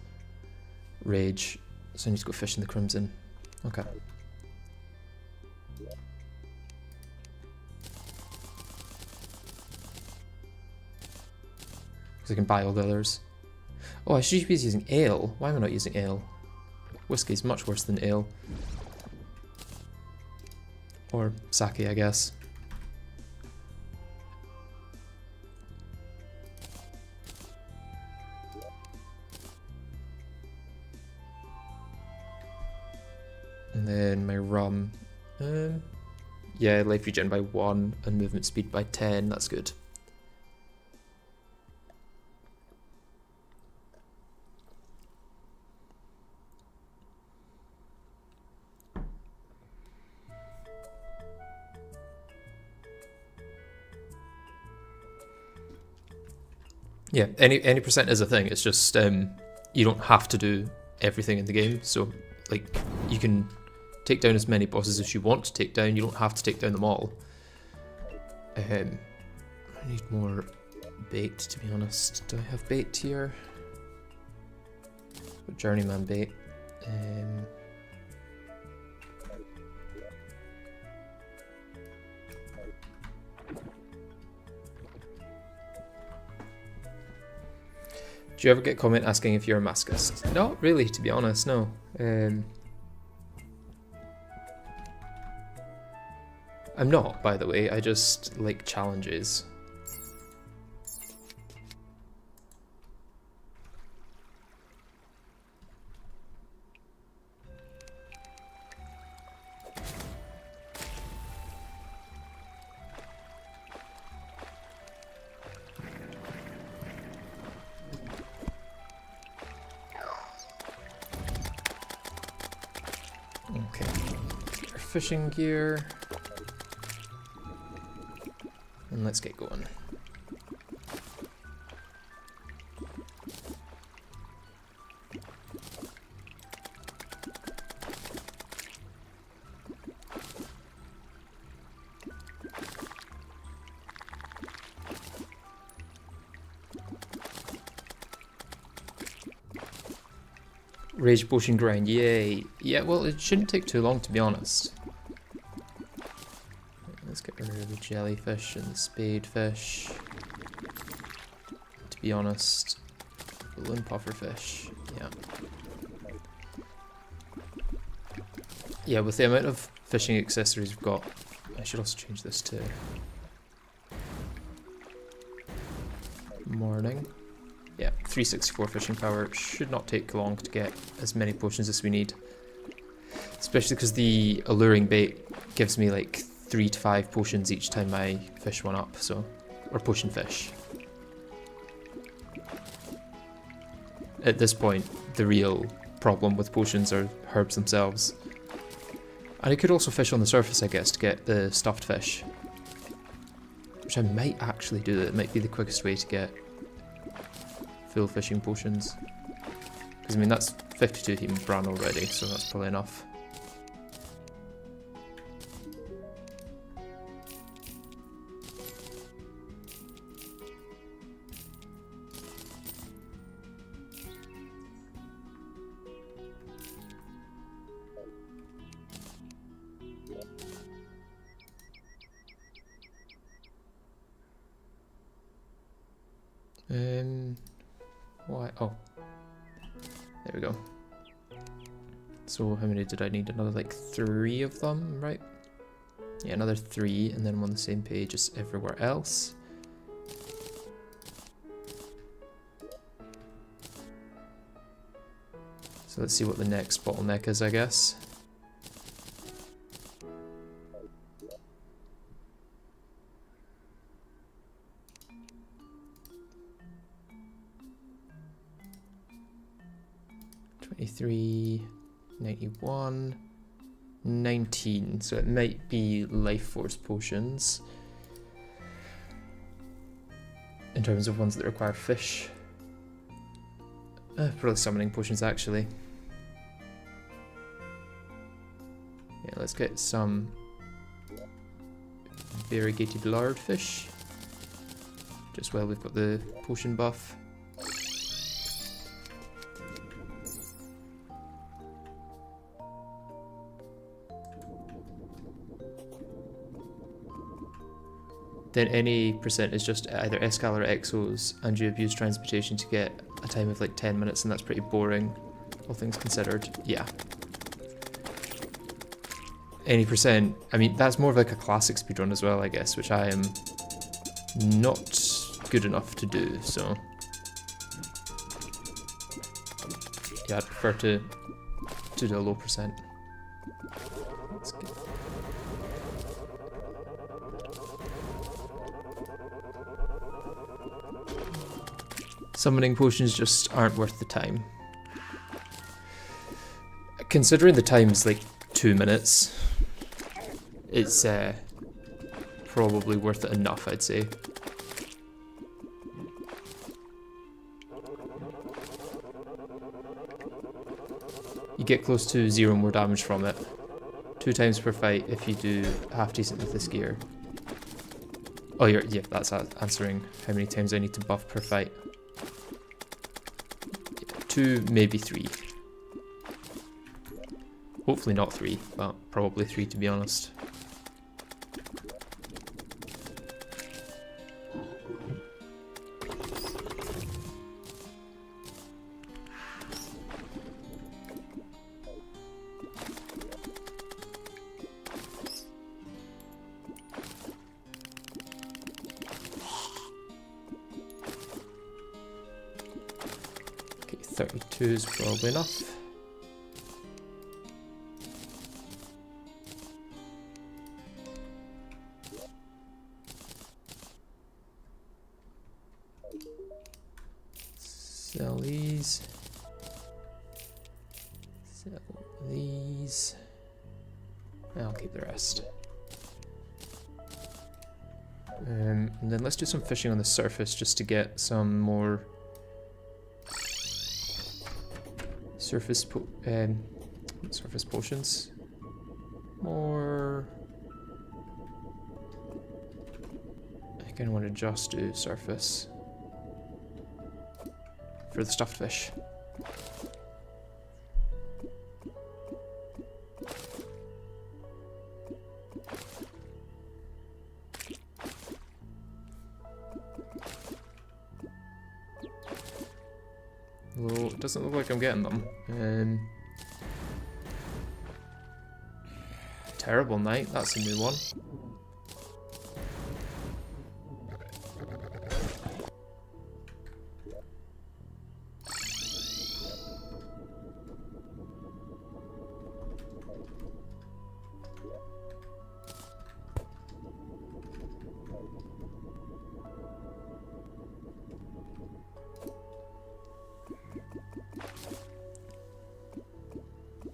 [SPEAKER 1] Rage, so I need to go fish in the Crimson. Okay. Because I can buy all the others. Oh, I should be using ale. Why am I not using ale? Whiskey is much worse than ale. Or sake, I guess. And then my rum. Yeah, life regen by 1 and movement speed by 10. That's good. Yeah, any percent is a thing. It's just you don't have to do everything in the game. So like you can take down as many bosses as you want to take down. You don't have to take down them all. I need more bait, to be honest. Do I have bait here? Journeyman bait. Do you ever get a comment asking if you're a masochist? Not really, to be honest, no. I'm not, by the way, I just like challenges. Okay, our fishing gear. And let's get going. Rage potion grind, yay. Yeah, well, it shouldn't take too long, to be honest. Let's get rid of the jellyfish and the spadefish. To be honest, balloon pufferfish, yeah. Yeah, with the amount of fishing accessories we've got, I should also change this to morning. Yeah, 364 fishing power. Should not take long to get as many potions as we need. Especially because the alluring bait gives me like 3 to 5 potions each time I fish one up, so, or potion fish. At this point, the real problem with potions are herbs themselves. And I could also fish on the surface, I guess, to get the stuffed fish. Which I might actually do. That might be the quickest way to get full fishing potions. Because, I mean, that's 52 human bran already, so that's probably enough. Why? Oh, there we go. So how many did I need? Another like 3 of them, right? Yeah, another 3, and then I'm on the same page as everywhere else. So let's see what the next bottleneck is, I guess. $23, 91, 19. So it might be life force potions in terms of ones that require fish. Probably summoning potions actually. Yeah, let's get some variegated lardfish. Just while we've got the potion buff. Then any percent is just either Escal or Exos, and you abuse transportation to get a time of like 10 minutes, and that's pretty boring, all things considered. Yeah. Any percent, I mean, that's more of like a classic speedrun as well, I guess, which I am not good enough to do, so. Yeah, I'd prefer to do a low percent. Let's get summoning potions just aren't worth the time. Considering the time's like 2 minutes, it's probably worth it enough, I'd say. You get close to 0 more damage from it. 2 times per fight if you do half decent with this gear. Oh, yeah, that's answering how many times I need to buff per fight. 2, maybe 3. Hopefully not 3, but probably 3 to be honest. Okay, 32 is probably enough. Sell these. Sell these. I'll keep the rest. And then let's do some fishing on the surface just to get some more surface potions. More. I kind of want to just do surface for the stuffed fish. Well, it doesn't look like I'm getting them. Terrible night, that's a new one.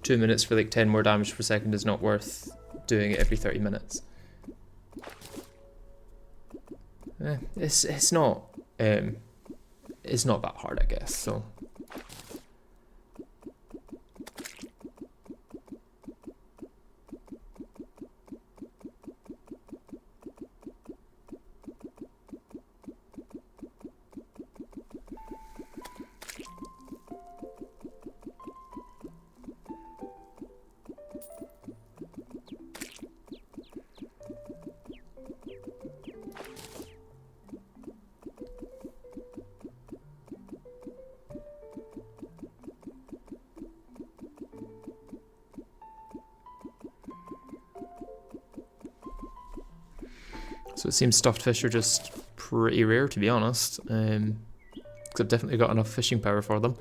[SPEAKER 1] Two minutes for like 10 more damage per second is not worth doing it every 30 minutes. It's not that hard, I guess. So. So it seems stuffed fish are just pretty rare, to be honest. Because I've definitely got enough fishing power for them.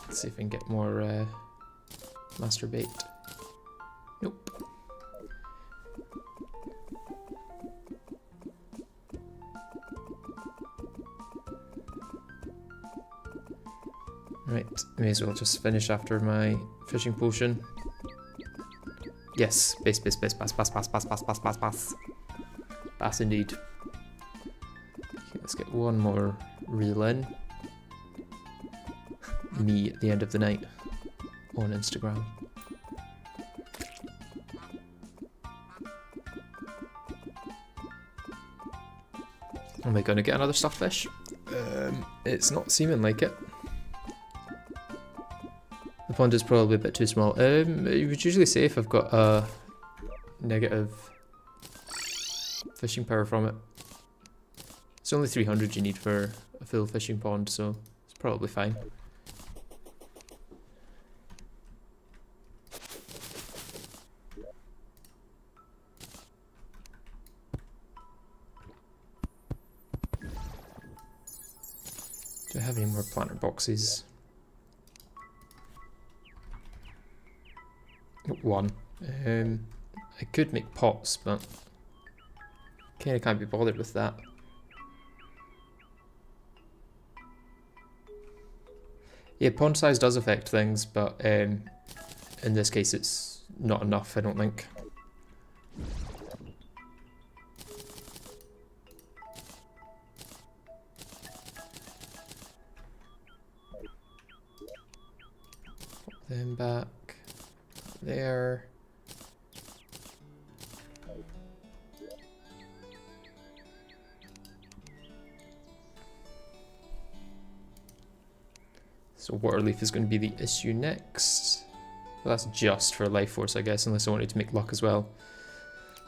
[SPEAKER 1] Let's see if I can get more master bait. Nope. Right, may as well just finish after my fishing potion. Yes, bass, bass, bass, bass, bass, bass, bass, bass, bass, bass, bass. Bass indeed. Okay, let's get one more reel in. Me at the end of the night on Instagram. Am I going to get another stuffed fish? It's not seeming like it. The pond is probably a bit too small. I would usually say if I've got a negative fishing power from it. It's only 300 you need for a full fishing pond, so it's probably fine. Do I have any more planter boxes? One. I could make pots, but kinda can't be bothered with that. Yeah, pond size does affect things, but in this case it's not enough, I don't think. Put them back there. So water leaf is going to be the issue next. Well, that's just for life force, I guess, unless I wanted to make luck as well.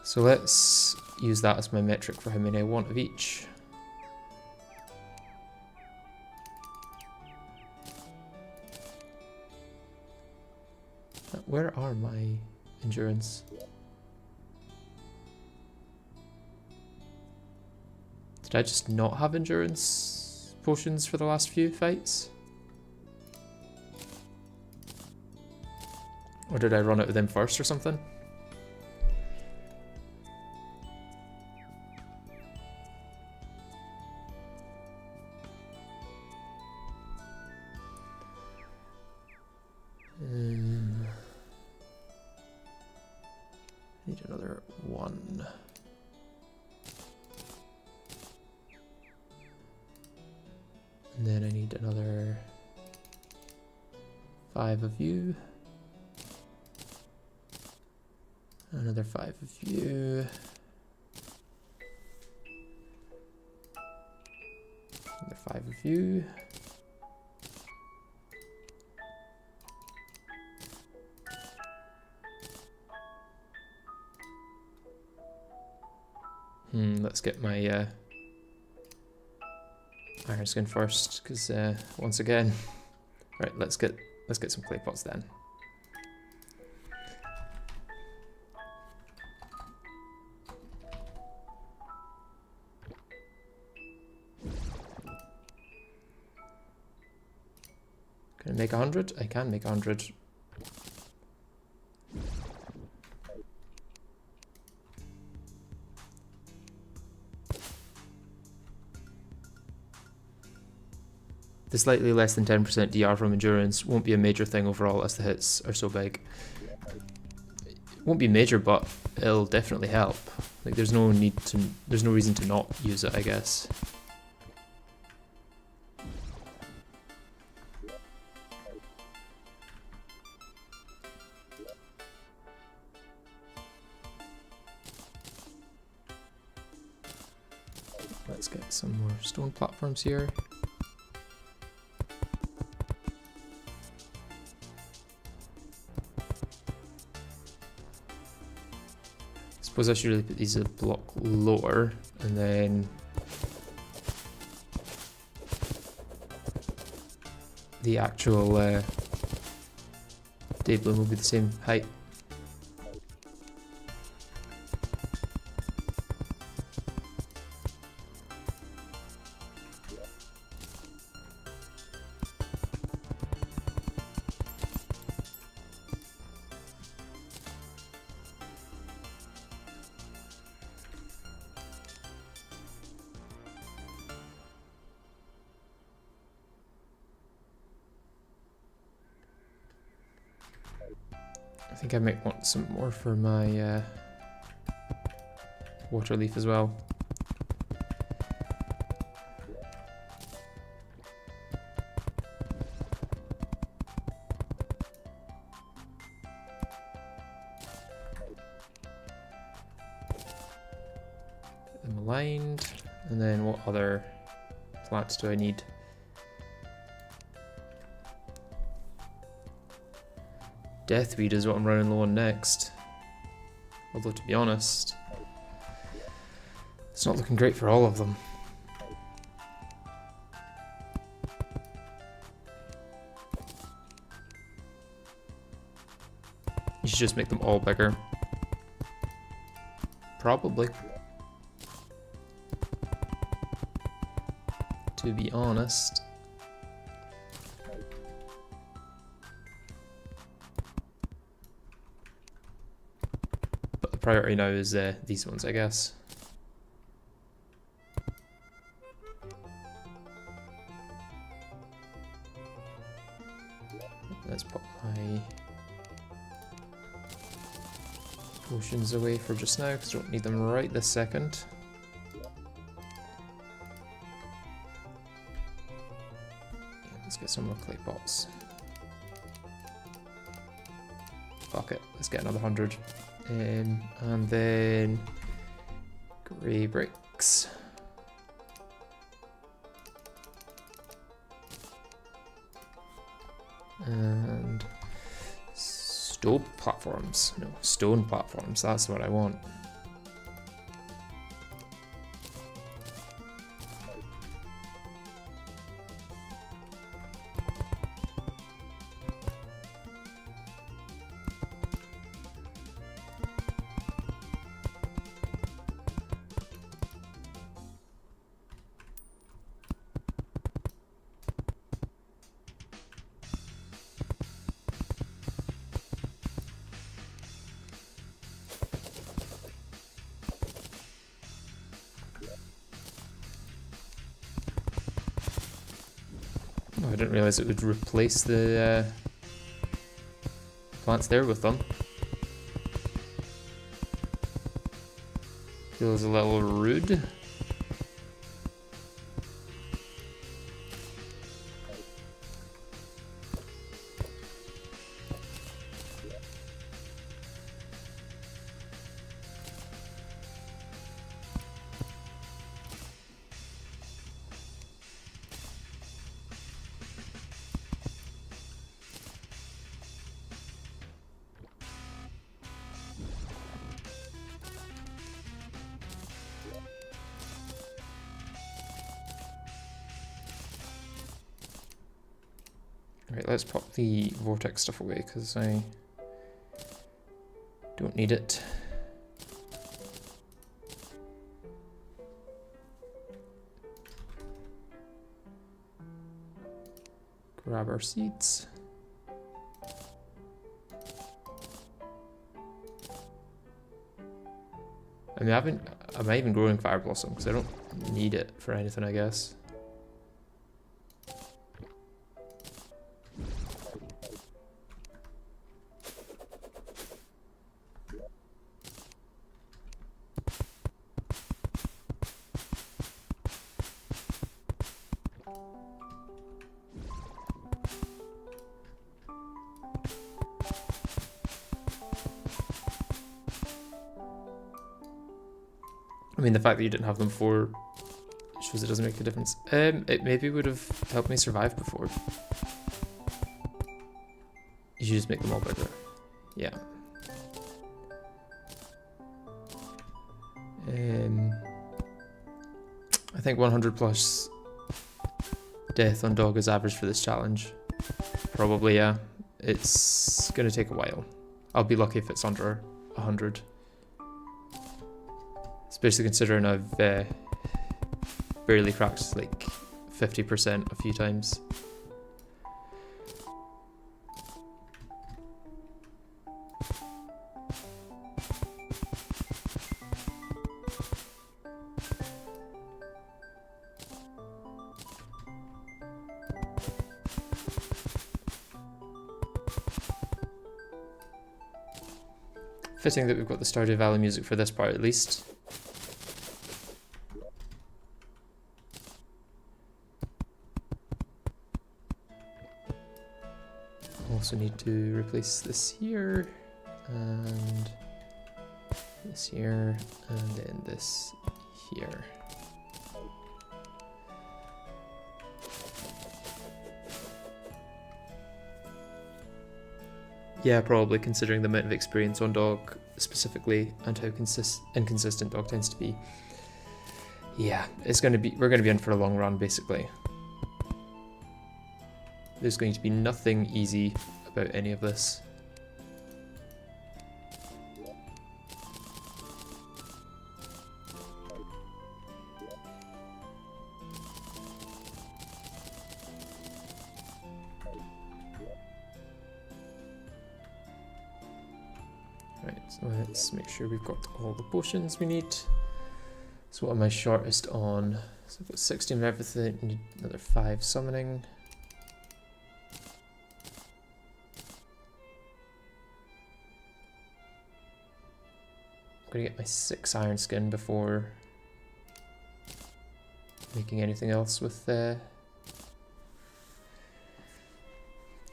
[SPEAKER 1] So let's use that as my metric for how many I want of each. Where are my endurance? Did I just not have endurance potions for the last few fights? Or did I run out of them first or something? Need another one. And then I need another 5 of you. Another 5 of you. Another 5 of you. Let's get my iron skin first, because once again, right. Let's get some clay pots then. Can I make 100? I can make 100. The slightly less than 10% DR from endurance won't be a major thing overall as the hits are so big. It won't be major, but it'll definitely help. Like there's no reason to not use it, I guess. Let's get some more stone platforms here. Suppose I should really put these a block lower, and then the actual day bloom will be the same height. I think I might want some more for my water leaf as well. Get them aligned, and then what other plants do I need? Deathweed is what I'm running low on next. Although, to be honest, it's not looking great for all of them. You should just make them all bigger. Probably. To be honest. Priority now is these ones, I guess. Let's put my potions away for just now because I don't need them right this second. Let's get some more clay pots. Fuck it, let's get another 100. And then grey bricks. And stone platforms. No, stone platforms, that's what I want. Oh, I didn't realize it would replace the plants there with them. Feels a little rude. Right, let's pop the vortex stuff away because I don't need it. Grab our seeds. I mean, am I even growing Fire Blossom? Because I don't need it for anything, I guess. I mean, the fact that you didn't have them for shows it doesn't make a difference. It maybe would have helped me survive before. You should just make them all bigger. Yeah. I think 100 plus death on DoG is average for this challenge. Probably, yeah. It's gonna take a while. I'll be lucky if it's under 100. Especially considering I've barely cracked like 50% a few times. Fitting that we've got the Stardew Valley music for this part at least. Also need to replace this here, and this here, and then this here. Yeah, probably, considering the amount of experience on DoG specifically and how inconsistent DoG tends to be. Yeah, we're gonna be in for a long run basically. There's going to be nothing easy about any of this. Right, so let's make sure we've got all the potions we need. So what am I shortest on? So I've got 16 of everything, need another 5 summoning. I'm gonna get my 6 iron skin before making anything else with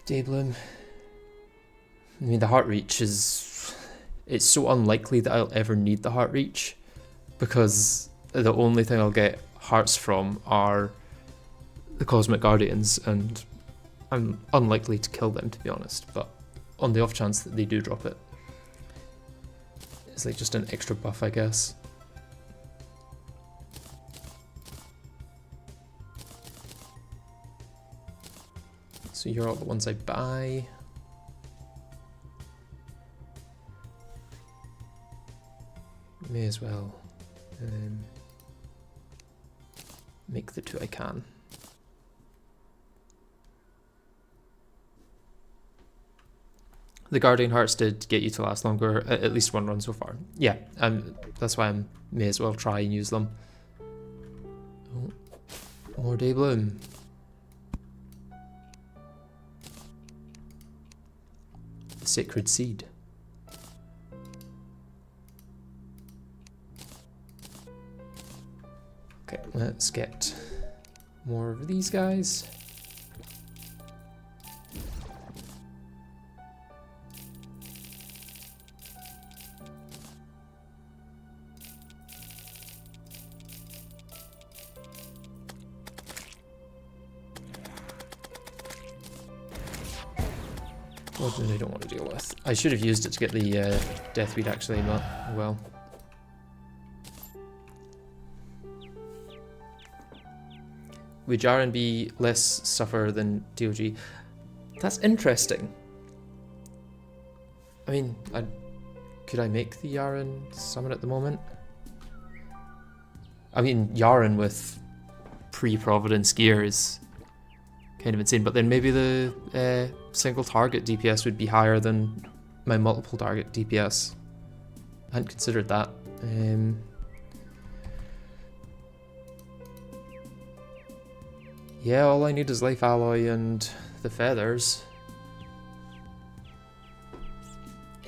[SPEAKER 1] Daybloom. I mean, the heart reach is... It's so unlikely that I'll ever need the heart reach, because the only thing I'll get hearts from are the Cosmic Guardians, and I'm unlikely to kill them, to be honest, but on the off chance that they do drop it. It's like just an extra buff, I guess. So you're all the ones I buy. May as well make the 2 I can. The Guardian Hearts did get you to last longer, at least 1 run so far. Yeah, that's why I may as well try and use them. Oh, more Daybloom. The Sacred Seed. Okay, let's get more of these guys. What do I don't want to deal with? I should have used it to get the Deathweed actually, but well. Would Yharon be less suffer than DoG? That's interesting. I mean, could I make the Yharon summon at the moment? I mean, Yharon with pre-Providence gear is kind of insane, but then maybe the single target DPS would be higher than my multiple target DPS. I hadn't considered that. Yeah, all I need is Life Alloy and the feathers.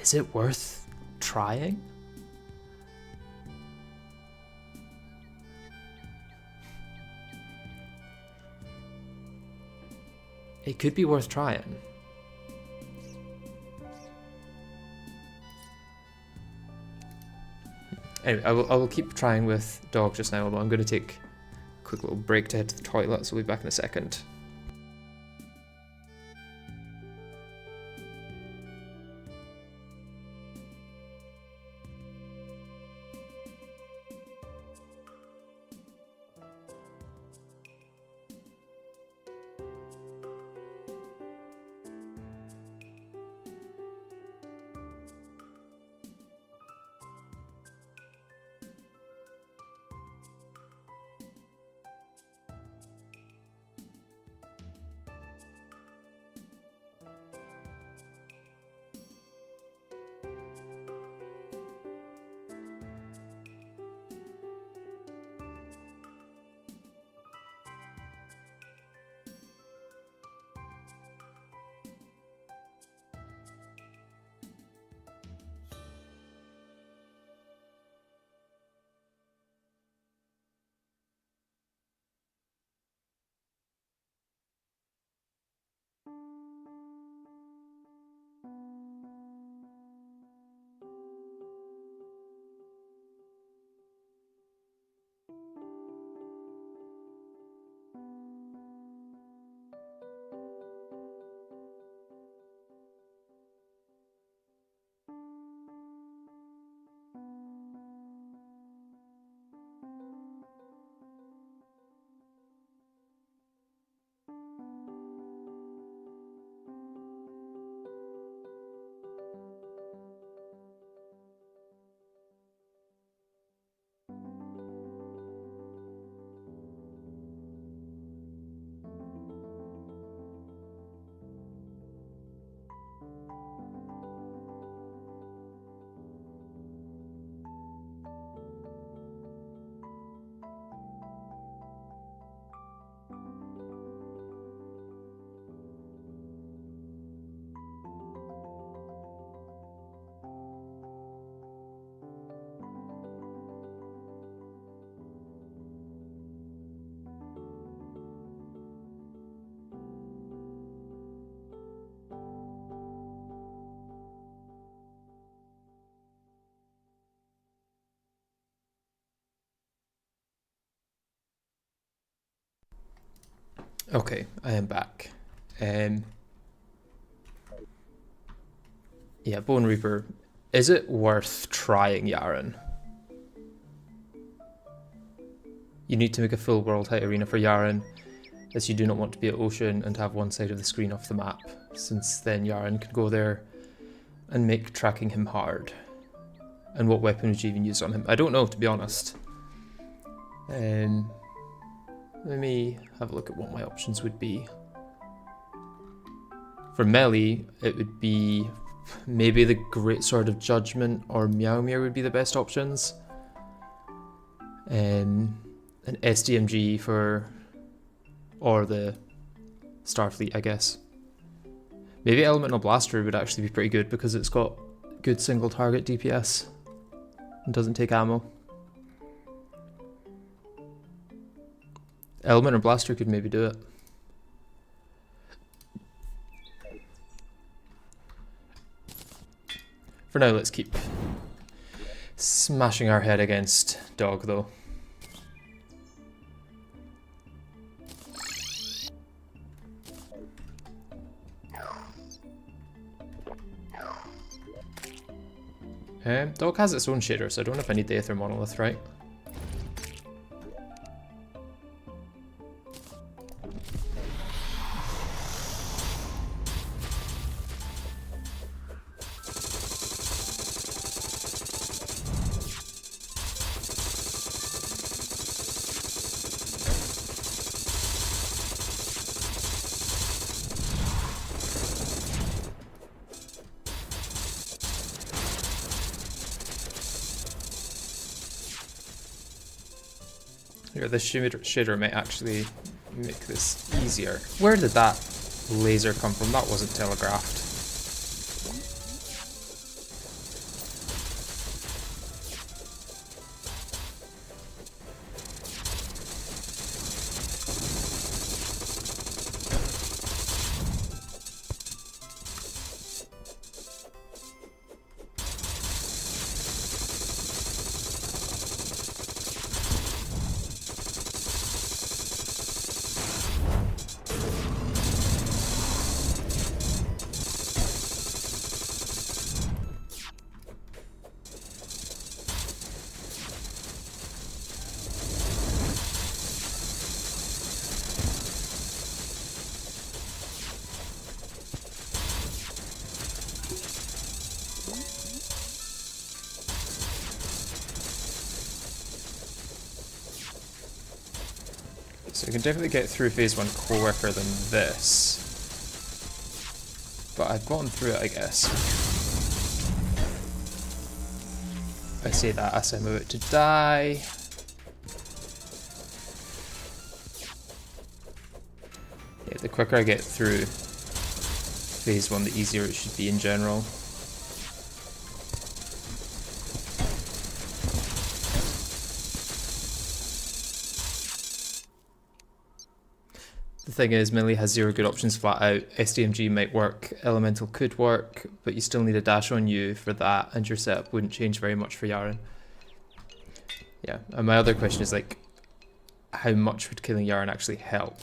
[SPEAKER 1] Is it worth trying? It could be worth trying. Anyway, I will keep trying with DoG just now, although I'm going to take quick little break to head to the toilet, so we'll be back in a second. Okay, I am back. Yeah, Bone Reaper. Is it worth trying Yharon? You need to make a full world height arena for Yharon, as you do not want to be at Ocean and have one side of the screen off the map, since then Yharon can go there and make tracking him hard. And what weapon would you even use on him? I don't know, to be honest. Let me have a look at what my options would be. For melee, it would be maybe the Great Sword of Judgment or Meow Meow would be the best options. An SDMG or the Starfleet, I guess. Maybe Elemental Blaster would actually be pretty good because it's got good single target DPS and doesn't take ammo. Elemental Blaster could maybe do it. For now, let's keep smashing our head against DoG, though. DoG has its own shader, so I don't know if I need the Aether Monolith, right? Here, this shader may actually make this easier. Where did that laser come from? That wasn't telegraphed. So we can definitely get through phase 1 quicker than this. But I've gotten through it, I guess. I say that as I'm about to die. Yeah, the quicker I get through phase 1, the easier it should be in general. The thing is, melee has 0 good options flat out. SDMG might work, Elemental could work, but you still need a dash on you for that, and your setup wouldn't change very much for Yharon. Yeah, and my other question is, like, how much would killing Yharon actually help?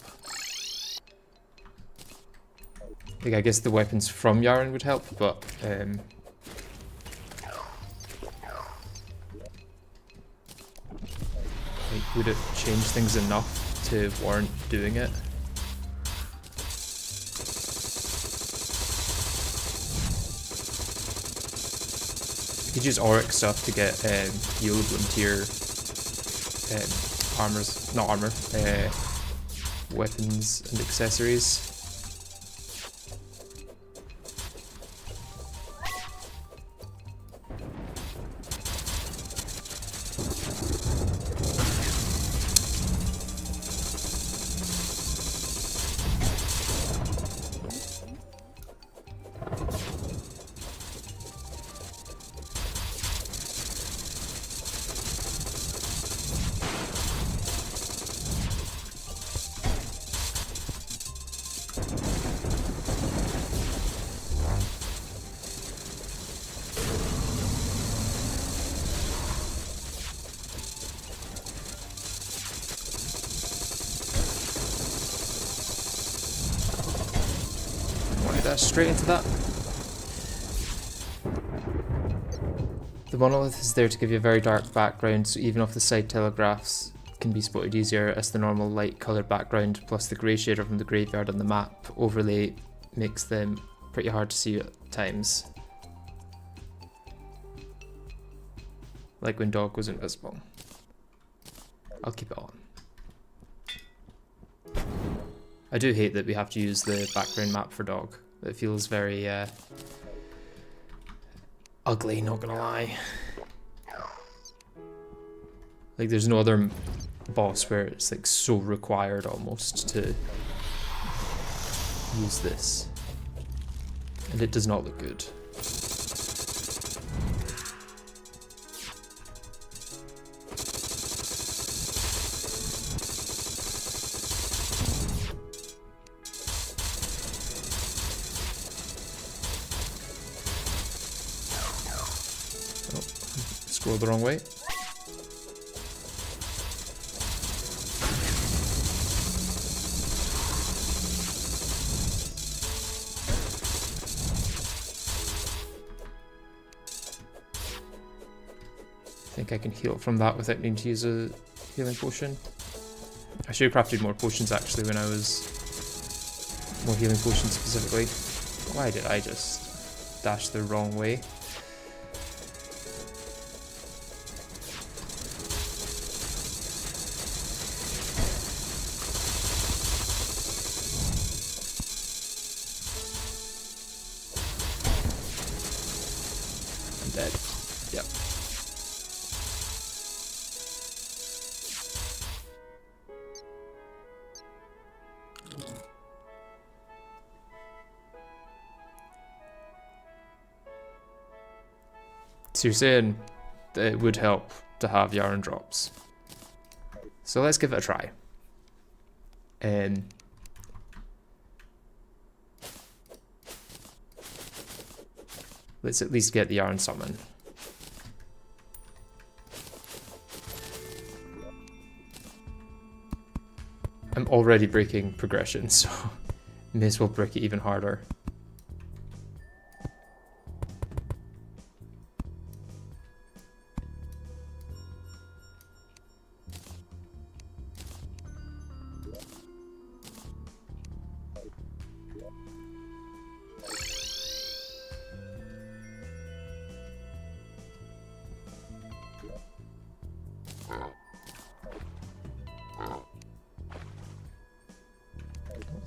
[SPEAKER 1] Like, I guess the weapons from Yharon would help, but like, would it change things enough to warrant doing it? You could use auric stuff to get healed into your weapons and accessories. Straight into that. The monolith is there to give you a very dark background, so even off the side telegraphs can be spotted easier as the normal light coloured background plus the grey shader from the graveyard on the map overlay makes them pretty hard to see at times. Like when DoG was invisible. I'll keep it on. I do hate that we have to use the background map for DoG. It feels very ugly, not gonna lie. Like there's no other boss where it's like so required almost to use this. And it does not look good. Scroll the wrong way. I think I can heal from that without needing to use a healing potion. I should have crafted more potions actually when I was... more healing potions specifically. Why did I just dash the wrong way? Dead. Yep. So you're saying that it would help to have Yharon drops. So let's give it a try. Let's at least get the Yharon summon. I'm already breaking progression, so may as well break it even harder.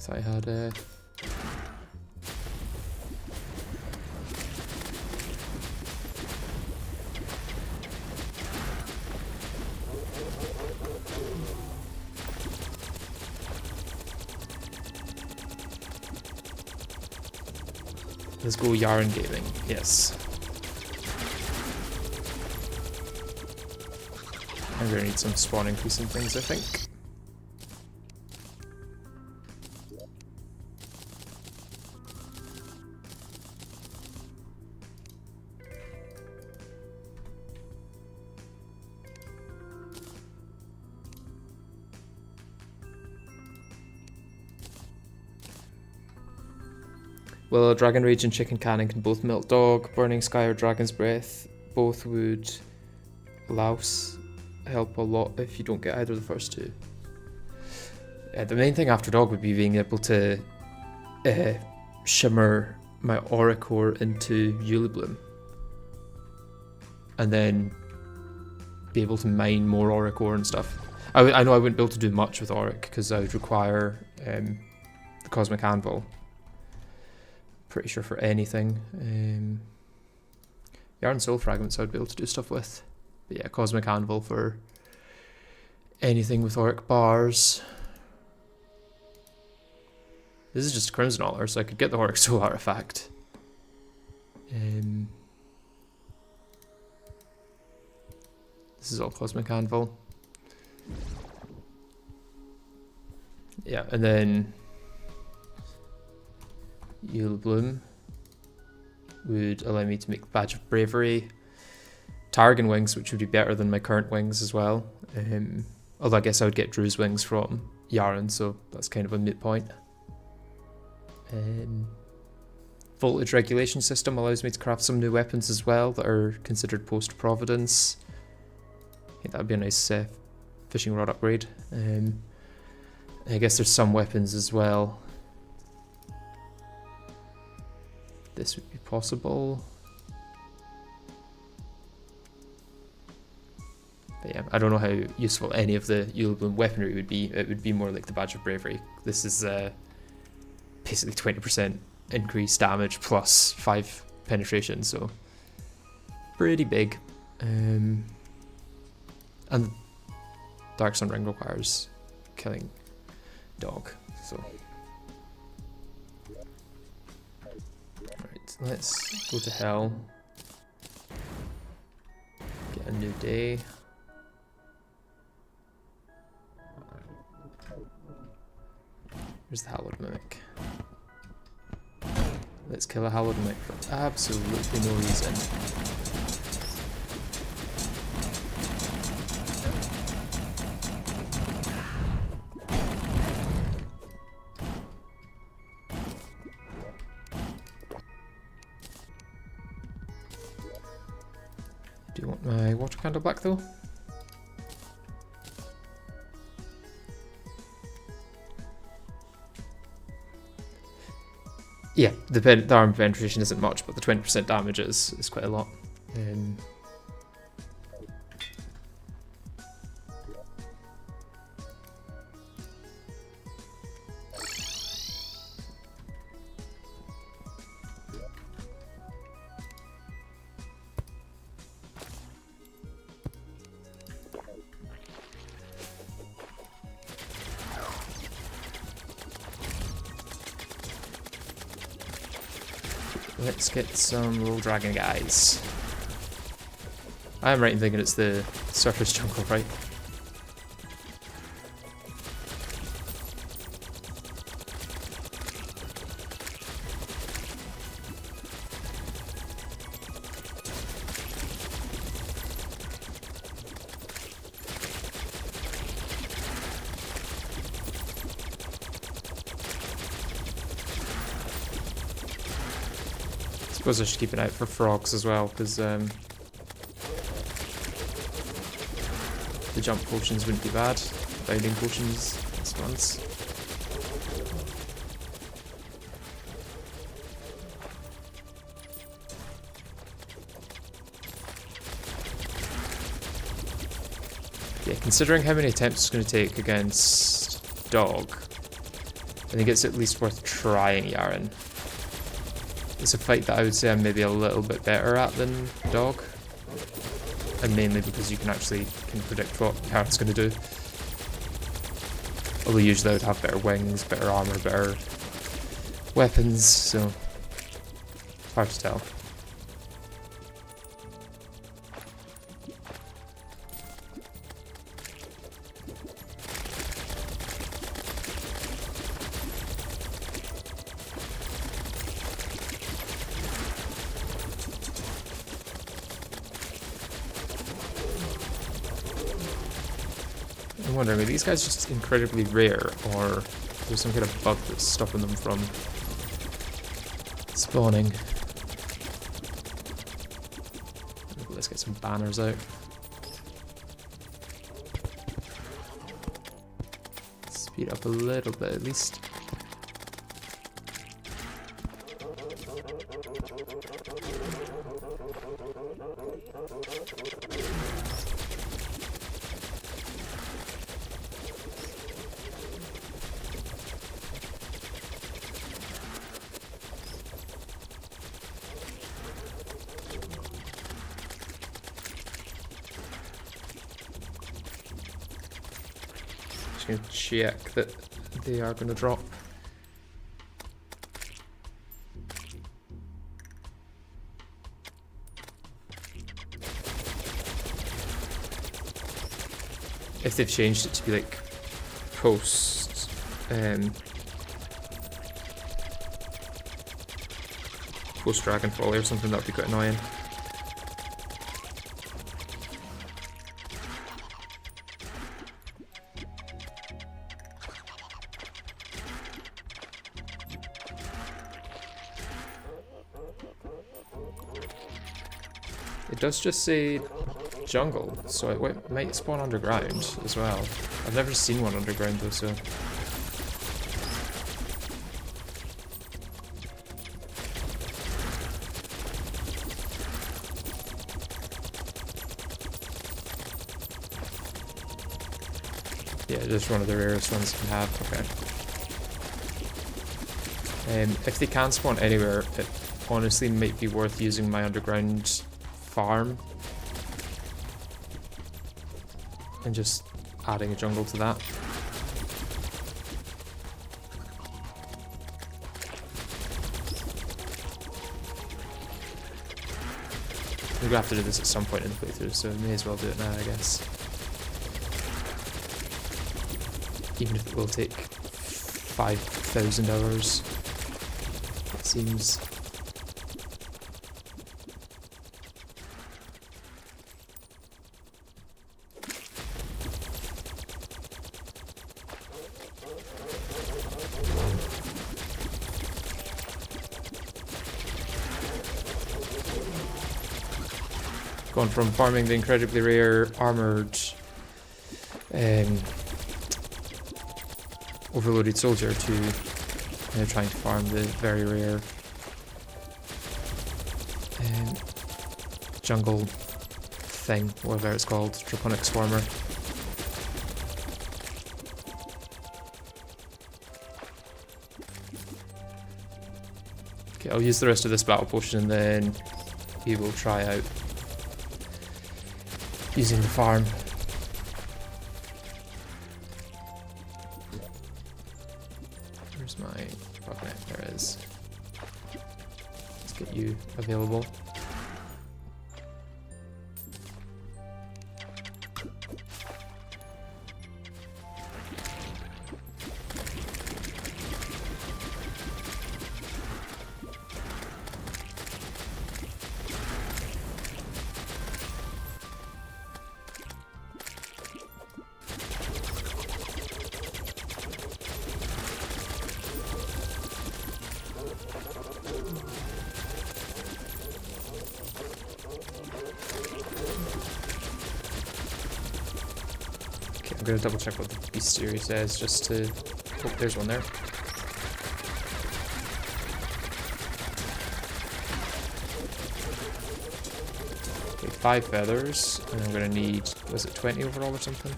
[SPEAKER 1] if I had a... Let's go Yharon Gaming, yes. I'm gonna need some spawn increasing things, I think. Well, Dragon Rage and Chicken Cannon can both melt Dog. Burning Sky or Dragon's Breath both would louse help a lot if you don't get either of the first two. The main thing after Dog would be being able to shimmer my Aura Core into Eulibloom. And then be able to mine more Aura Core and stuff. I know I wouldn't be able to do much with Auric because I would require the Cosmic Anvil. Pretty sure for anything. Yharon Soul Fragments I would be able to do stuff with. But yeah, Cosmic Anvil for anything with Auric bars. This is just a Crimson Altar, so I could get the Auric Soul artifact. This is all Cosmic Anvil. Yeah, and then Eulibloom would allow me to make Badge of Bravery. Targon Wings, which would be better than my current wings as well. Although I guess I would get Drew's wings from Yharon, so that's kind of a moot point. Voltage regulation system allows me to craft some new weapons as well that are considered post-Providence. I think that would be a nice fishing rod upgrade. I guess there's some weapons as well. This would be possible. But yeah, I don't know how useful any of the Eulibloom weaponry would be. It would be more like the Badge of Bravery. This is basically 20% increased damage plus 5 penetration, so pretty big. And Dark Sun Ring requires killing Dog, so... Alright, let's go to Hell. Get a new day. Here's the Hallowed Mimic. Let's kill a Hallowed Mimic for absolutely no reason. Do you want my water candle back though? Yeah, the armor penetration isn't much, but the 20% damage is quite a lot. Let's get some Roll Dragon guys. I am right in thinking it's the surface jungle, right? I suppose I should keep an eye out for frogs as well, because the jump potions wouldn't be bad. Bounding potions, this one's. Yeah, considering how many attempts it's going to take against Dog, I think it's at least worth trying Yharon. It's a fight that I would say I'm maybe a little bit better at than DoG. And mainly because you can predict what Yharon's going to do. Although usually I would have better wings, better armor, better weapons, so it's hard to tell. I'm wondering, are these guys just incredibly rare, or there's some kind of bug that's stopping them from spawning? Let's get some banners out. Speed up a little bit at least. Going to check that they are going to drop. If they've changed it to be like post post Dragonfall or something, that would be quite annoying. It does just say jungle, so it might spawn underground as well. I've never seen one underground though, so... yeah, just one of the rarest ones you can have, okay. If they can spawn anywhere, it honestly might be worth using my underground farm and just adding a jungle to that. We're gonna have to do this at some point in the playthrough, so we may as well do it now, I guess. Even if it will take 5,000 hours, it seems. Going from farming the incredibly rare armored overloaded soldier to trying to farm the very rare jungle thing, whatever it's called, Draconic Swarmer. Okay, I'll use the rest of this battle potion and then we will try out using the farm. Where's my... okay, there it is. Let's get you available. I'm gonna double check what the bestiary says just to... oh, there's one there. Okay, 5 feathers, and I'm gonna need, was it 20 overall or something?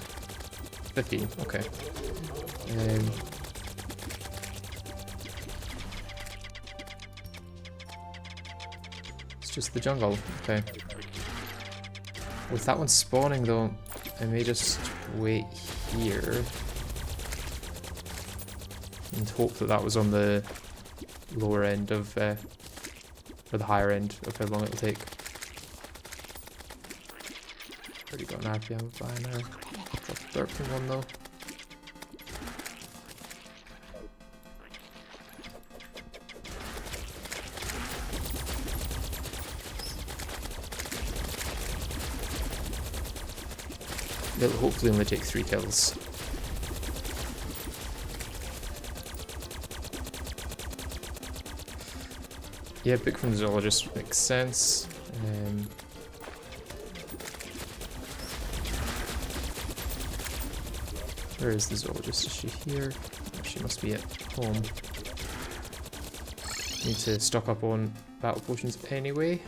[SPEAKER 1] 15, okay. It's just the jungle. Okay. With that one spawning though, I may just wait here and hope that that was on the lower end of, or the higher end of how long it'll take. Already got an RPM by now. Drop a derping one though. It'll hopefully only take 3 kills. Yeah, pick from the zoologist makes sense. Where is the zoologist? Is she here? Oh, she must be at home. Need to stock up on battle potions anyway.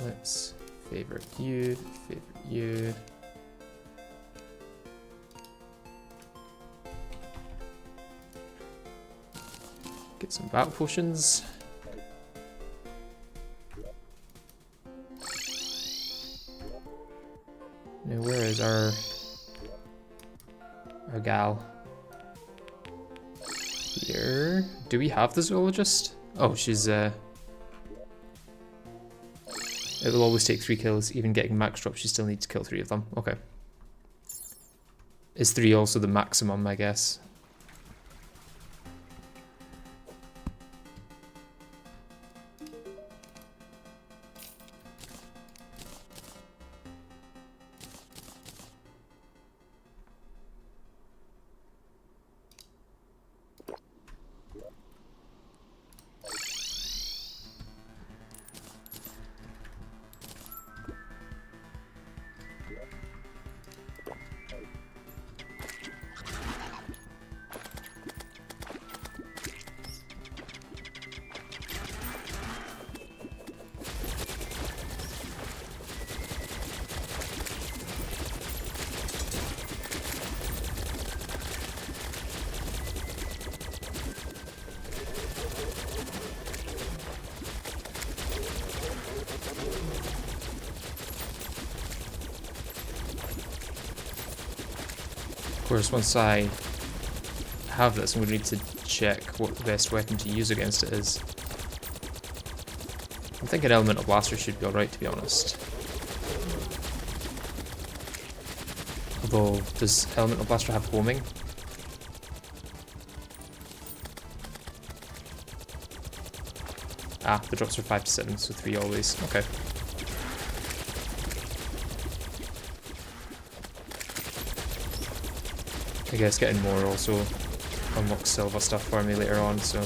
[SPEAKER 1] Let's favorite you, favorite you. Get some battle potions. Now where is our gal? Here. Do we have the zoologist? Oh, she's it will always take 3 kills, even getting max drop, she still needs to kill 3 of them. Okay. Is 3 also the maximum, I guess? Of course, once I have this, I'm going to need to check what the best weapon to use against it is. I'm thinking Elemental Blaster should be alright, to be honest. Although, does Elemental Blaster have homing? Ah, the drops are 5 to 7, so 3 always. Okay. I guess getting more also unlocks silver stuff for me later on, so.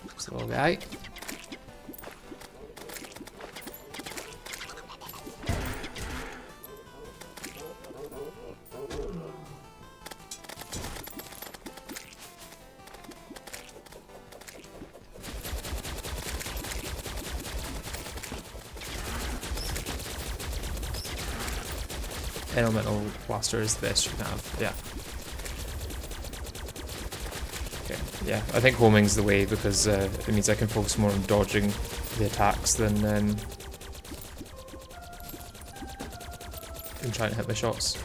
[SPEAKER 1] There's the little guy. Elemental Blaster is the best you can have, yeah. Okay, yeah, I think homing's the way because it means I can focus more on dodging the attacks than trying to hit my shots.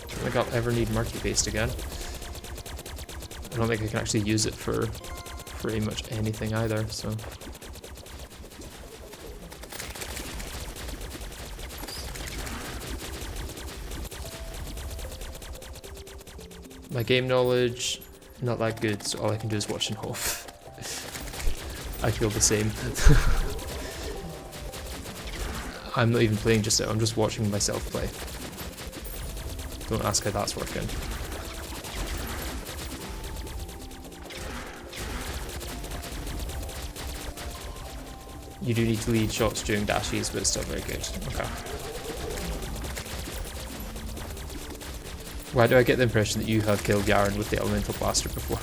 [SPEAKER 1] I don't think I'll ever need Murky Paste again. I don't think I can actually use it for pretty much anything either, so. My game knowledge, not that good, so all I can do is watch and hope. I feel the same. I'm not even playing just now, I'm just watching myself play. Don't ask how that's working. You do need to lead shots during dashes, but it's still very good. Okay. Why do I get the impression that you have killed Yharon with the elemental blaster before?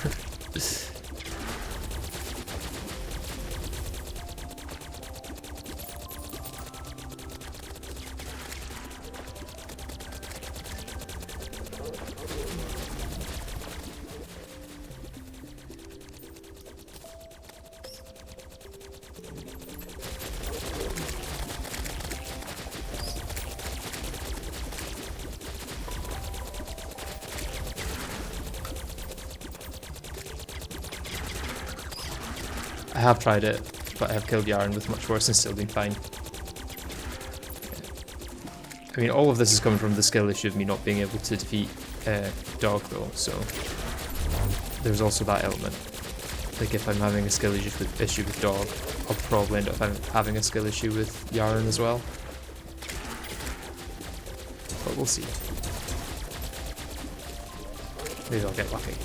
[SPEAKER 1] I have tried it, but I have killed Yharon with much worse and still been fine. I mean, all of this is coming from the skill issue of me not being able to defeat DoG though, so there's also that element. Like if I'm having a skill issue with DoG, I'll probably end up having a skill issue with Yharon as well. But we'll see. Maybe I'll get lucky.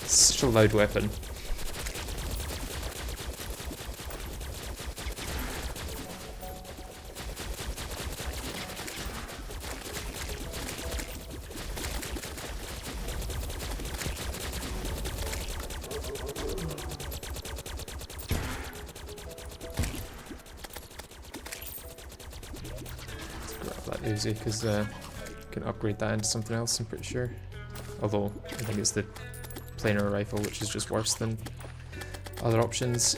[SPEAKER 1] Such a loud weapon. Let's grab that Uzi because I can upgrade that into something else, I'm pretty sure. Although I think it's the planar rifle, which is just worse than other options.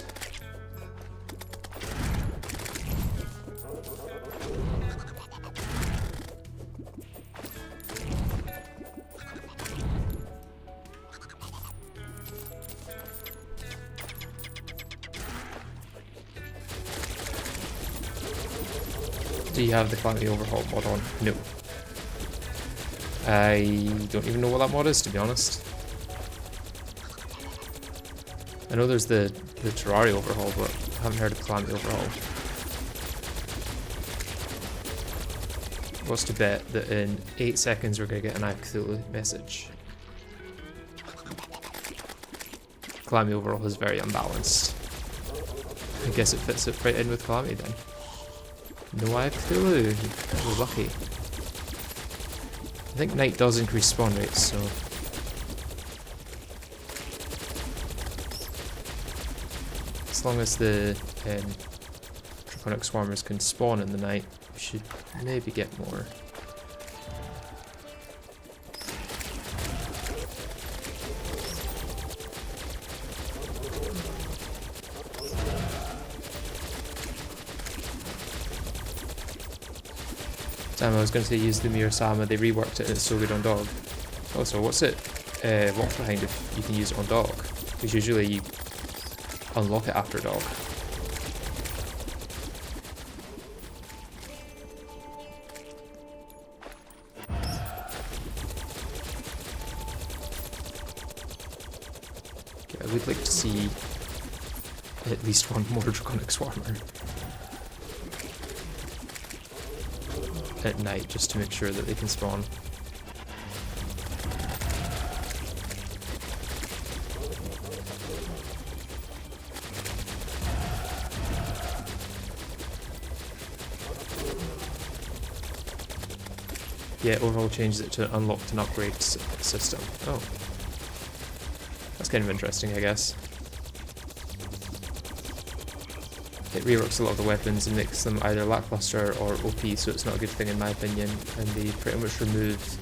[SPEAKER 1] Do you have the Calamity Overhaul mod on? No. I don't even know what that mod is, to be honest. I know there's the Terraria overhaul, but I haven't heard of Calamity Overhaul. What's to bet that in 8 seconds we're going to get an Cthulhu message? Calamity Overhaul is very unbalanced. I guess it fits it right in with Calamity then. No Cthulhu. We're lucky. I think night does increase spawn rates, so... As long as the Draconic Swarmers can spawn in the night, we should maybe get more. Damn, I was going to say use the Mirasama, they reworked it and it's so good on DoG. Also, what's it locked behind if you can use it on DoG? Because usually you unlock it after DoG. Okay, I would like to see at least one more Draconic Swarmer at night, just to make sure that they can spawn. Yeah, overall changes it to an unlocked and upgrade system. Oh. That's kind of interesting, I guess. It reworks a lot of the weapons and makes them either lackluster or OP, so it's not a good thing in my opinion. And they pretty much removed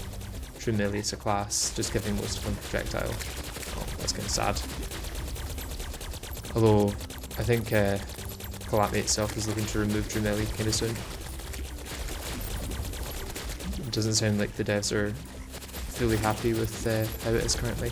[SPEAKER 1] true melee as a class, just giving most of them projectile. Oh, that's kind of sad. Although, I think Calamity itself is looking to remove true melee kind of soon. It doesn't sound like the devs are fully happy with how it is currently.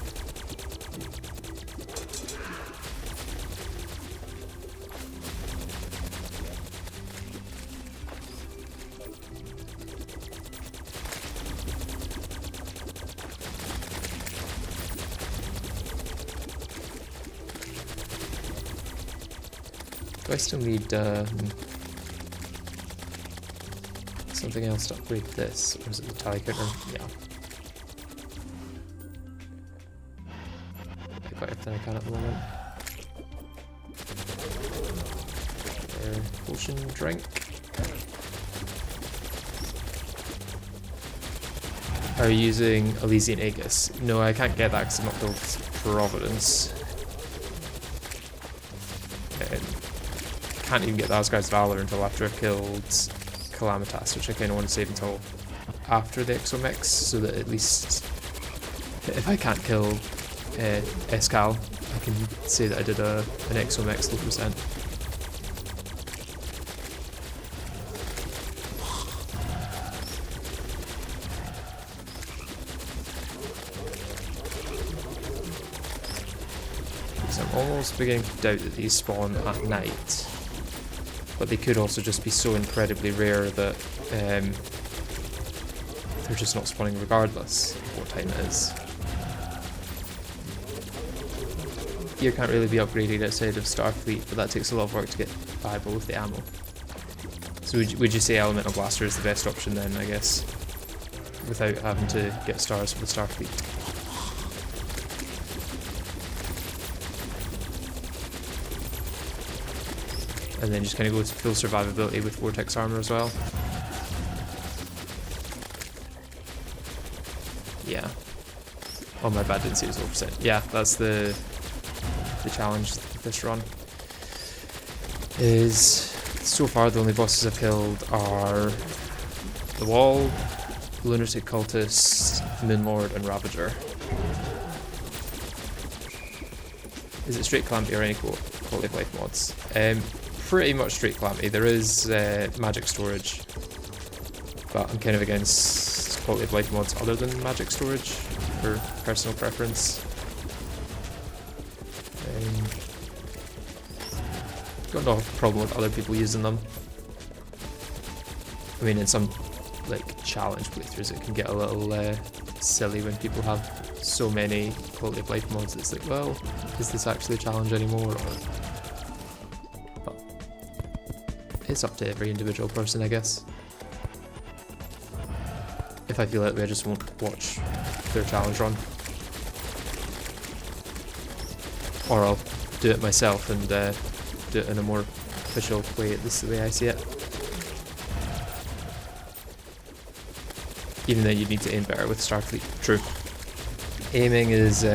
[SPEAKER 1] Do I still need something else to upgrade this? Or is it the tally counter? Yeah. I've got everything I can at the moment. Potion drink. Are you using Elysian Aegis? No, I can't get that because I've not built Providence. Can't even get the Asgard's Valor until after I've killed Calamitas, which I kind of want to save until after the Exomix, so that at least if I can't kill Escal, I can say that I did an Exomix low percent. So I'm almost beginning to doubt that these spawn at night. But they could also just be so incredibly rare that they're just not spawning regardless of what time it is. Gear can't really be upgraded outside of Starfleet, but that takes a lot of work to get viable with the ammo. So would you say Elemental Blaster is the best option then, I guess? Without having to get stars for the Starfleet. And then just kind of go to full survivability with Vortex Armor as well. Yeah. Oh my bad, didn't see it was 0%. Yeah, that's the challenge with this run. Is so far the only bosses I've killed are the Wall, Lunatic Cultist, Moonlord, and Ravager. Is it straight Calamity or any quality of life mods? Pretty much straight Calamity. There is magic storage, but I'm kind of against quality of life mods other than magic storage for personal preference. Got no problem with other people using them. I mean, in some like challenge playthroughs, it can get a little silly when people have so many quality of life mods. It's like, well, is this actually a challenge anymore? But it's up to every individual person, I guess. If I feel that way, I just won't watch their challenge run, or I'll do it myself and do it in a more official way. This is the way I see it. Even though you need to aim better with Starfleet. True. Aiming is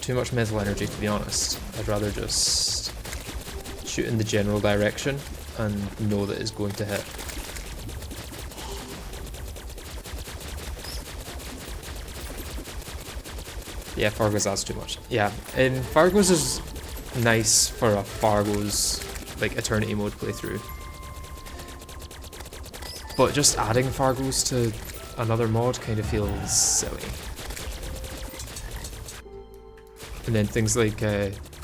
[SPEAKER 1] too much mental energy, to be honest. I'd rather just shoot in the general direction and know that it's going to hit. Yeah, Fargo's that's too much. Yeah, and Fargo's is nice for a Fargo's like Eternity mode playthrough. But just adding Fargo's to another mod kind of feels silly. And then things like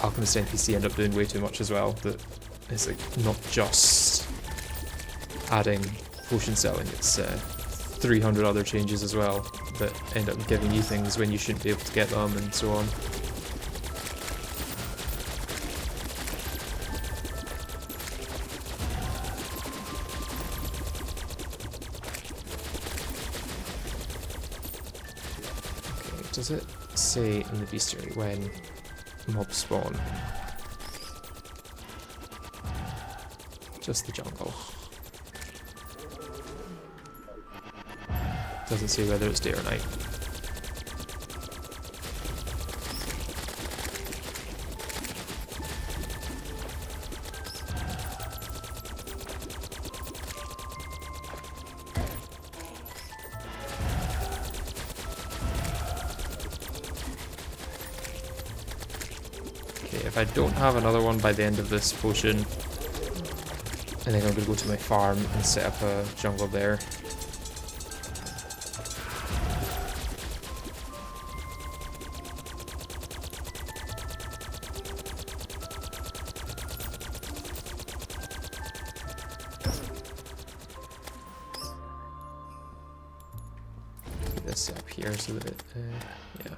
[SPEAKER 1] Alchemist NPC end up doing way too much as well. That it's like not just adding potion selling, it's 300 other changes as well that end up giving you things when you shouldn't be able to get them and so on. Okay, does it say in the bestiary when mobs spawn? Just the jungle. Doesn't say whether it's day or night. Okay, if I don't have another one by the end of this potion, I think I'm going to go to my farm and set up a jungle there. This up here so that it, yeah.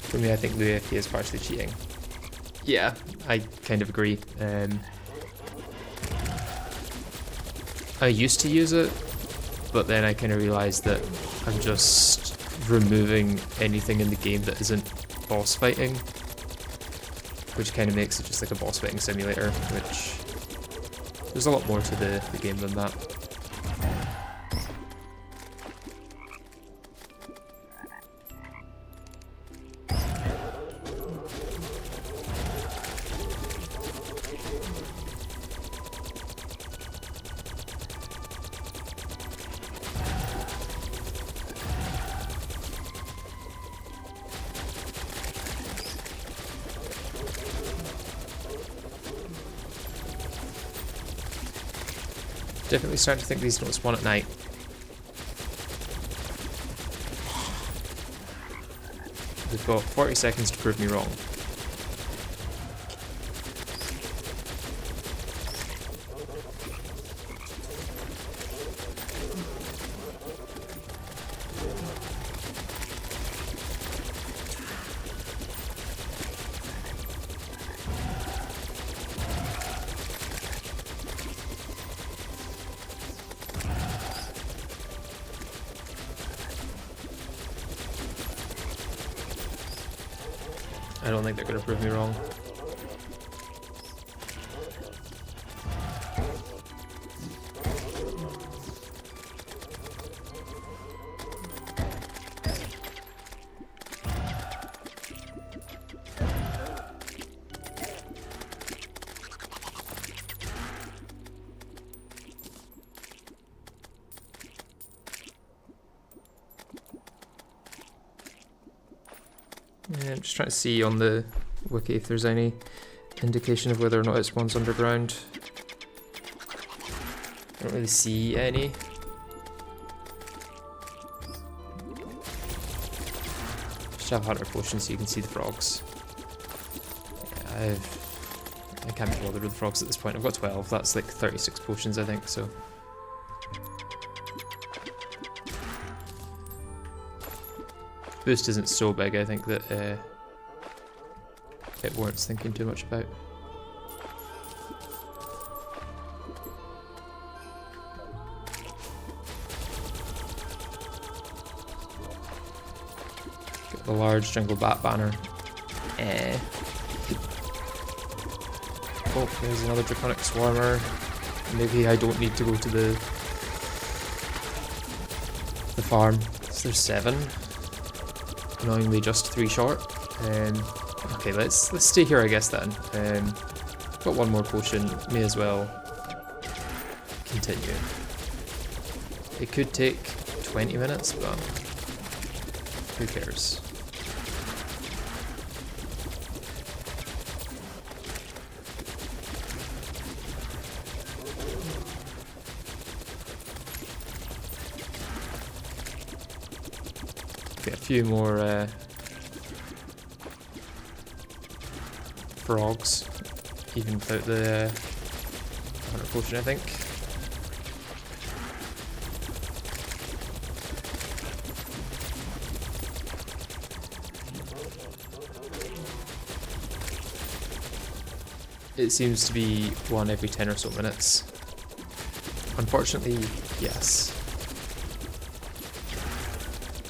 [SPEAKER 1] For me, I think the AFK is partially cheating. Yeah, I kind of agree. I used to use it, but then I kind of realised that I'm just removing anything in the game that isn't boss fighting, which kind of makes it just like a boss fighting simulator, which there's a lot more to the game than that. Definitely starting to think these don't spawn at night. They've got 40 seconds to prove me wrong. I don't think they're going to prove me wrong. Yeah, I'm just trying to see on the wiki if there's any indication of whether or not it spawns underground. I don't really see any. Just have hunter potions so you can see the frogs. Yeah, I can't be bothered with the frogs at this point. I've got 12. That's like 36 potions, I think. So. Boost isn't so big, I think that it warrants thinking too much about. Got the large jungle bat banner. Oh, there's another draconic swarmer. Maybe I don't need to go to the farm. So there's 7. Annoyingly just 3 short. Okay, let's stay here I guess then. Got 1 more potion, may as well continue. It could take 20 minutes, but who cares? Get a few more frogs, even without the 100 potion, I think. It seems to be 1 every 10 or so minutes. Unfortunately, yes.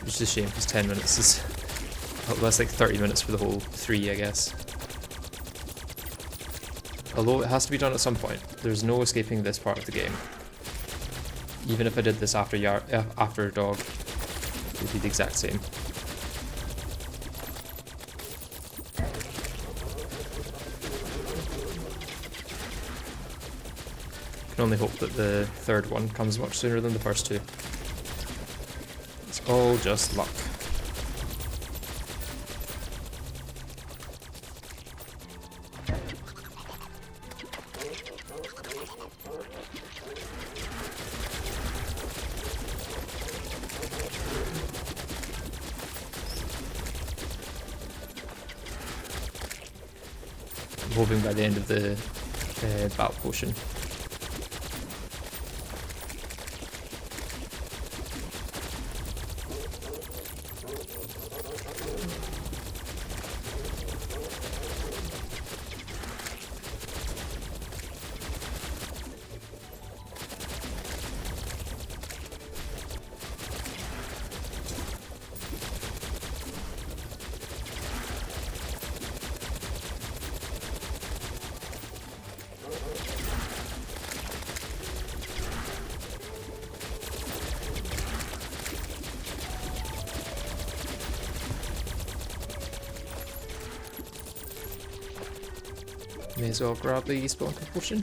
[SPEAKER 1] Which is a shame because 10 minutes is, well, that's like 30 minutes for the whole 3, I guess. Although it has to be done at some point. There's no escaping this part of the game. Even if I did this after DoG, it would be the exact same. Can only hope that the 3rd one comes much sooner than the first 2. It's all just luck. I'm hoping by the end of the battle potion. May as well grab the spawn potion.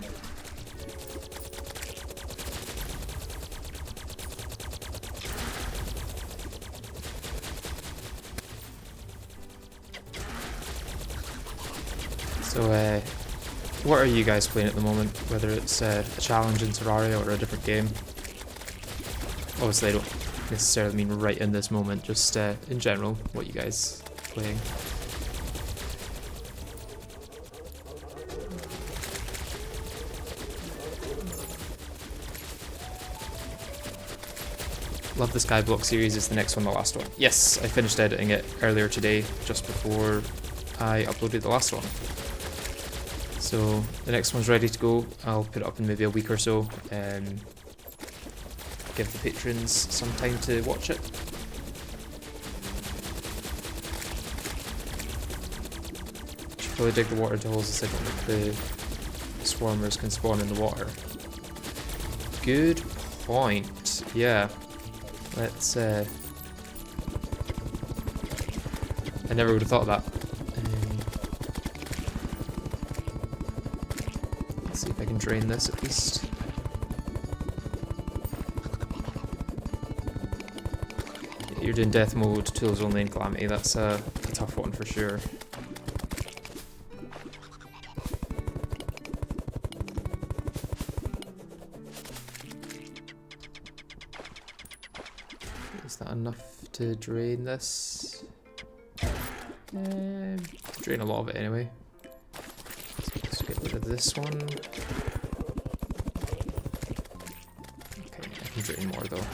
[SPEAKER 1] So, what are you guys playing at the moment? Whether it's a challenge in Terraria or a different game? Obviously, I don't necessarily mean right in this moment, just in general, what you guys are playing. Love the Skyblock series. Is the next one the last one? Yes, I finished editing it earlier today, just before I uploaded the last one. So the next one's ready to go. I'll put it up in maybe a week or so. Give the patrons some time to watch it. Should probably dig the water to holes so that the swarmers can spawn in the water. Good point. Yeah. Let's I never would have thought of that. Let's see if I can drain this at least. You're doing death mode, tools only in Calamity. That's a tough one for sure. Is that enough to drain this? Drain a lot of it anyway. Let's get rid of this one. Okay, I can drain more though.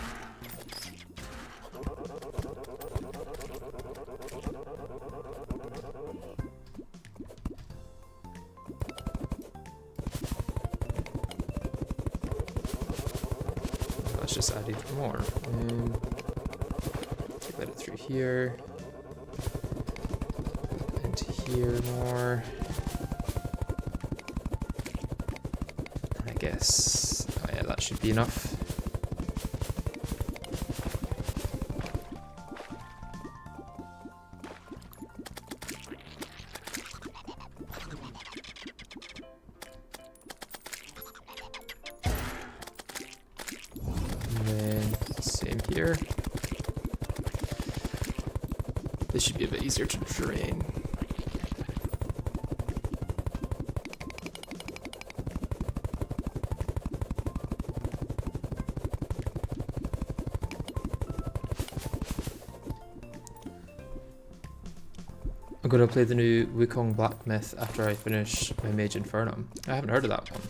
[SPEAKER 1] Let's just add even more. Let it through here. Into here more. And I guess, oh yeah, that should be enough. And then same here. This should be a bit easier to drain. I'm going to play the new Wukong Black Myth after I finish my Mage Infernum. I haven't heard of that one.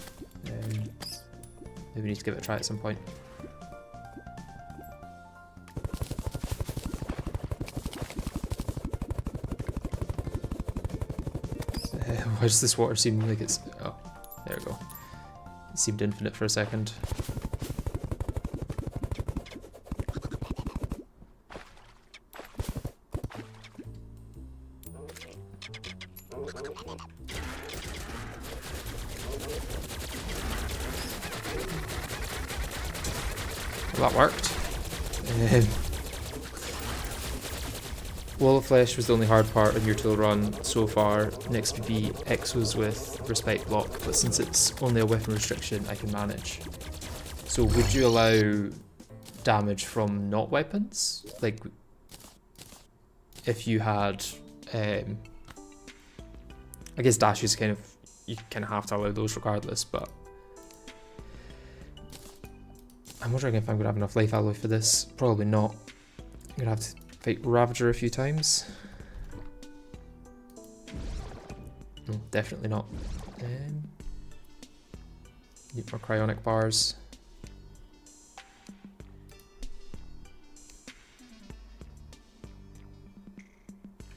[SPEAKER 1] Maybe we need to give it a try at some point. Why does this water seem like it's... Oh, there we go. It seemed infinite for a second. Well, that worked. Wall of Flesh was the only hard part of your tool run so far. Next would be Exos with Respect Block, but since it's only a weapon restriction, I can manage. So would you allow damage from not weapons? Like, if you had, I guess dash is kind of, you kind of have to allow those regardless, but I'm wondering if I'm going to have enough life alloy for this. Probably not. I'm going to have to fight Ravager a few times. No, definitely not. Need more cryonic bars.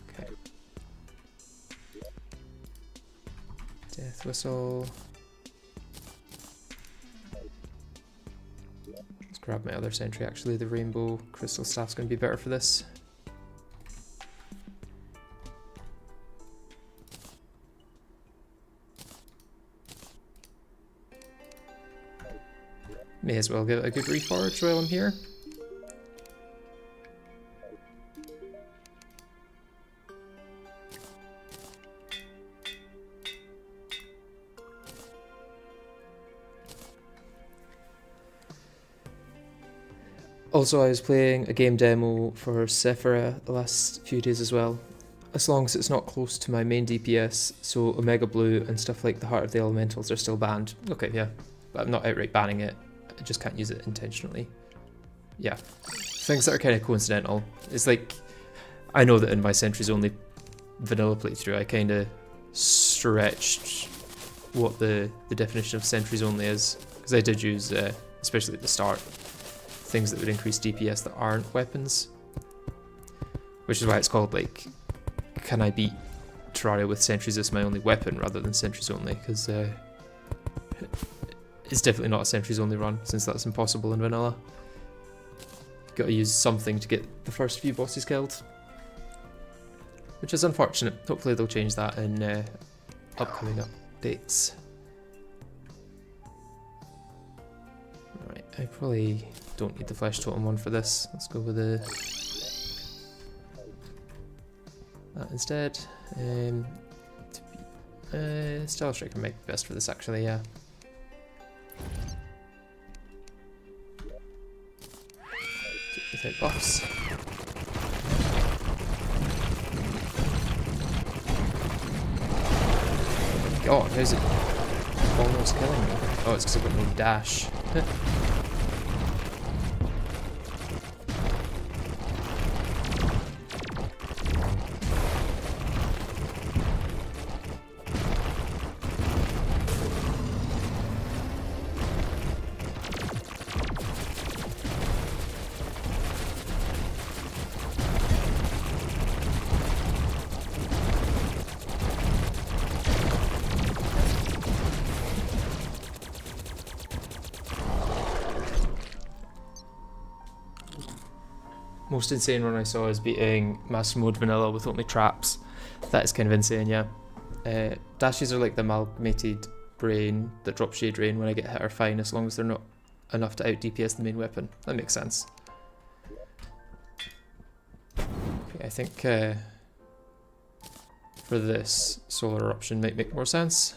[SPEAKER 1] Okay. Death Whistle. Let's grab my other sentry actually. The Rainbow Crystal Staff's going to be better for this. May as well give it a good reforge while I'm here. Also, I was playing a game demo for Sephira the last few days as well. As long as it's not close to my main DPS, so Omega Blue and stuff like the Heart of the Elementals are still banned. Okay, yeah, but I'm not outright banning it. I just can't use it intentionally. Yeah, things that are kind of coincidental. It's like, I know that in my Sentries Only vanilla playthrough, I kind of stretched what the definition of Sentries Only is, because I did use, especially at the start, things that would increase DPS that aren't weapons, which is why it's called, like, can I beat Terraria with Sentries as my only weapon rather than Sentries Only, because it's definitely not a Sentries Only run, since that's impossible in vanilla. Gotta use something to get the first few bosses killed, which is unfortunate. Hopefully they'll change that in upcoming updates. Right, I probably don't need the Flesh Totem one for this. Let's go with that instead. Style Striker might be best for this actually, yeah. Without buffs. God, how's it almost killing me? Oh, it's because I've got no dash. Most insane run I saw is beating Master Mode Vanilla with only traps. That is kind of insane, yeah. Dashes are like the amalgamated brain that drops Shade Rain when I get hit are fine as long as they're not enough to out DPS the main weapon. That makes sense. Okay, I think for this, Solar Eruption might make more sense.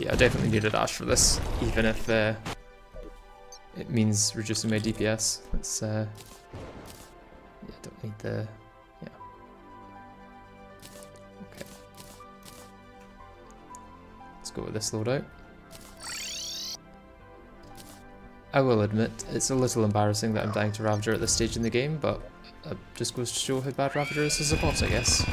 [SPEAKER 1] I definitely need a dash for this, even if it means reducing my DPS. It's yeah, don't need the yeah. Okay, let's go with this loadout. I will admit it's a little embarrassing that I'm dying to Ravager at this stage in the game, but it just goes to show how bad Ravager is as a boss, I guess.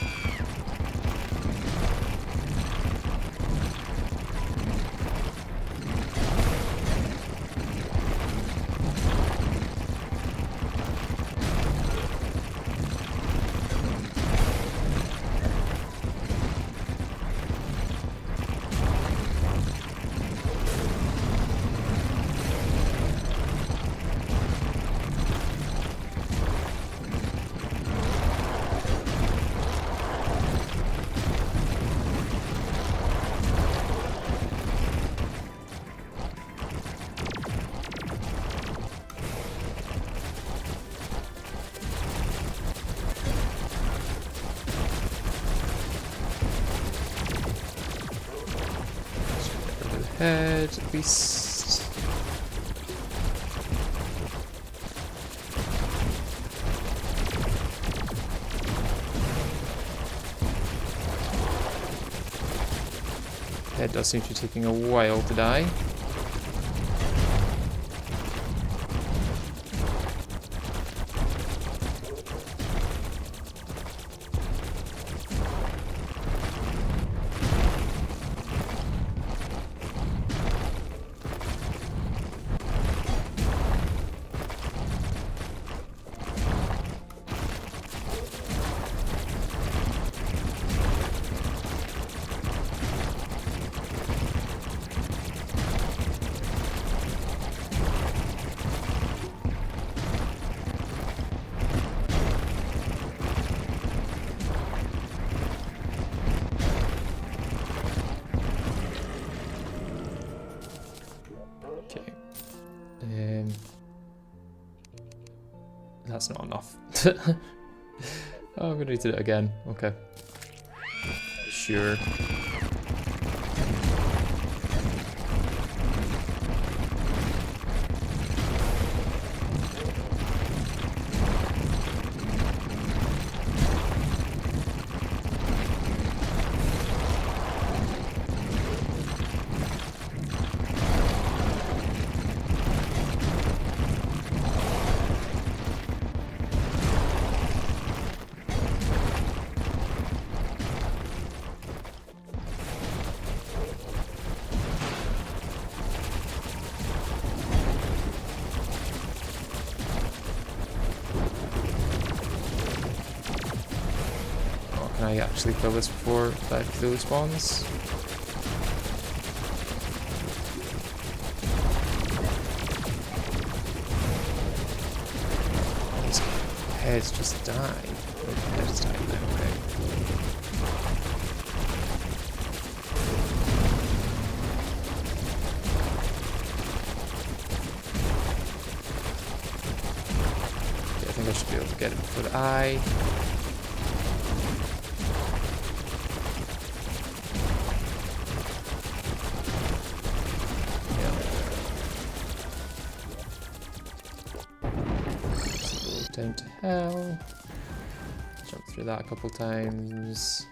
[SPEAKER 1] Head, at least. Head does seem to be taking a while to die. That's not enough. Oh, I'm gonna need to do it again. Okay. Sure. Can I actually kill this before that Cthulhu spawns? These heads just die. Oh, they're just dying now, okay. Okay, I think I should be able to get it before the eye. Down to hell. Jump through that a couple times.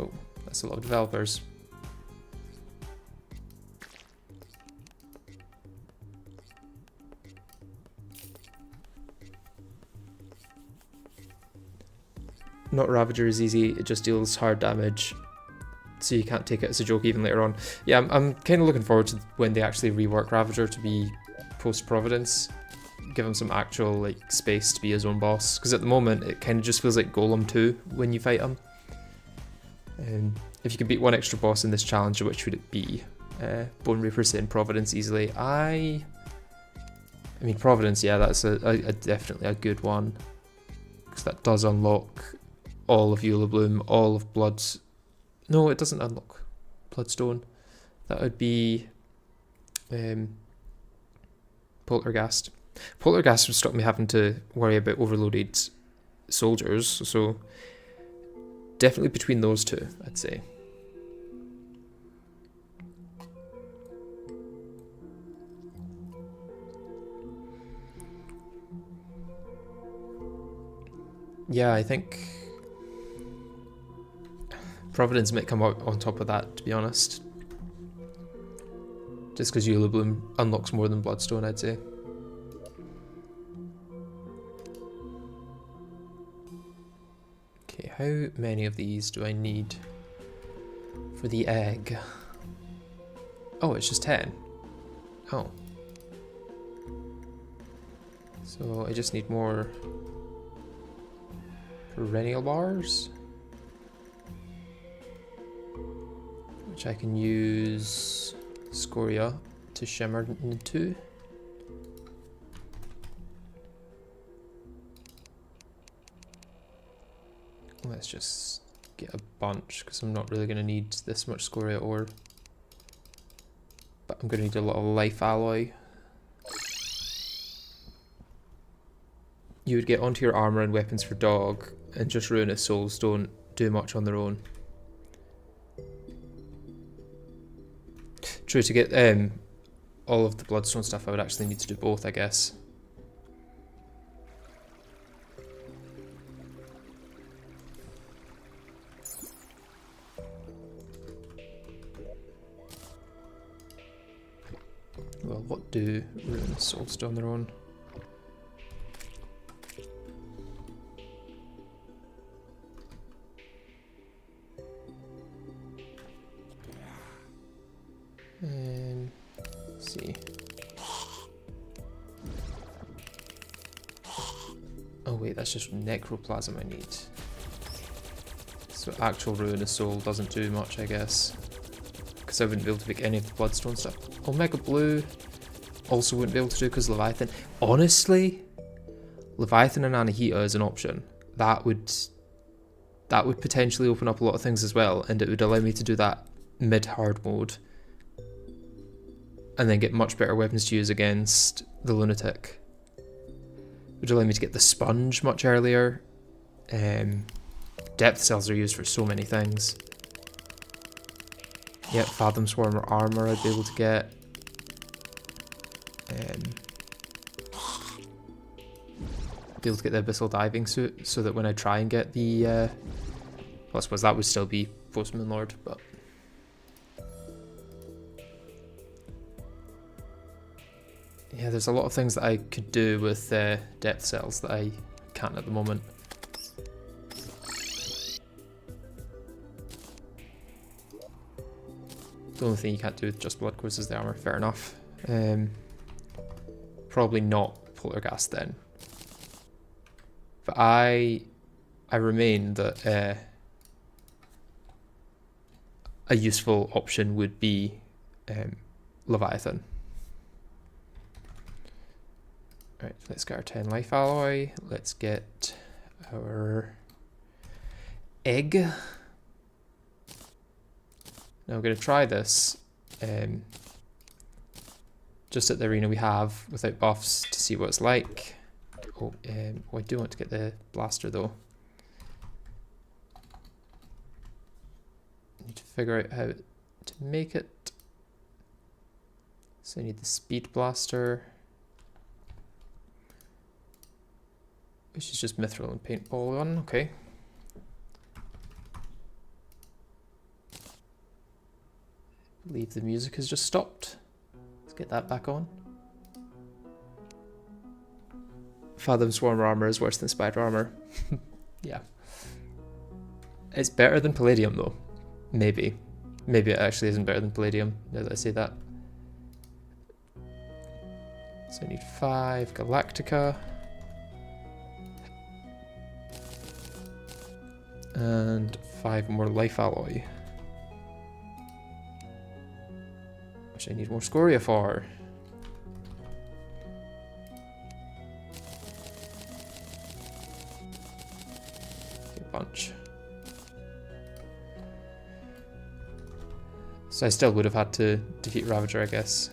[SPEAKER 1] Oh, that's a lot of developers. Not Ravager is easy, it just deals hard damage, so you can't take it as a joke even later on. Yeah, I'm kind of looking forward to when they actually rework Ravager to be post-Providence. Give him some actual like space to be his own boss, because at the moment it kind of just feels like Golem 2 when you fight him. If you could beat one extra boss in this challenge, which would it be? Bone Reaper's in Providence easily. I mean Providence, yeah, that's a definitely a good one, because that does unlock all of Eula Bloom, all of Blood's... No, it doesn't unlock Bloodstone. That would be Poltergeist. Poltergeist would stop me having to worry about overloaded soldiers, so definitely between those two, I'd say. Yeah, I think Providence might come out on top of that, to be honest. Just because Eula Bloom unlocks more than Bloodstone, I'd say. Okay, how many of these do I need for the egg? Oh, it's just 10. Oh. So I just need more perennial bars, which I can use Scoria to shimmer into. Let's just get a bunch, because I'm not really going to need this much Scoria ore, but I'm going to need a lot of life alloy. You would get onto your armor and weapons for DoG, and just Ruinous Souls don't do much on their own. True, to get all of the Bloodstone stuff I would actually need to do both, I guess. Well, what do Ruinous Souls do on their own? Let's see. Oh wait, that's just Necroplasm I need. So actual Ruinous Soul doesn't do much, I guess, because I wouldn't be able to pick any of the Bloodstone stuff. Omega Blue also wouldn't be able to do because Leviathan. Honestly, Leviathan and Anahita is an option. That would potentially open up a lot of things as well, and it would allow me to do that mid-hard mode and then get much better weapons to use against the Lunatic. Would allow me to get the Sponge much earlier. Depth cells are used for so many things. Yep, Fathom Swarmer armor I'd be able to get. Be able to get the Abyssal Diving Suit so that when I try and get the... well, I suppose that would still be Post-Moon Lord, but... yeah, there's a lot of things that I could do with depth cells that I can't at the moment. The only thing you can't do with just Blood Quiz is the armor, fair enough. Probably not Poltergast then. But I remain that a useful option would be Leviathan. Right, let's get our 10 life alloy. Let's get our egg. Now we're going to try this just at the arena we have without buffs to see what it's like. Oh, I do want to get the blaster though. Need to figure out how to make it. So I need the speed blaster, which is just mithril and paintball gun. Okay. I believe the music has just stopped. Let's get that back on. Fathom Swarmer armor is worse than Spider armor. Yeah. It's better than Palladium though. Maybe. Maybe it actually isn't better than Palladium, now that I say that. So I need 5 Galactica. And 5 more life alloy. Which I need more scoria for. Bunch. So I still would have had to defeat Ravager, I guess.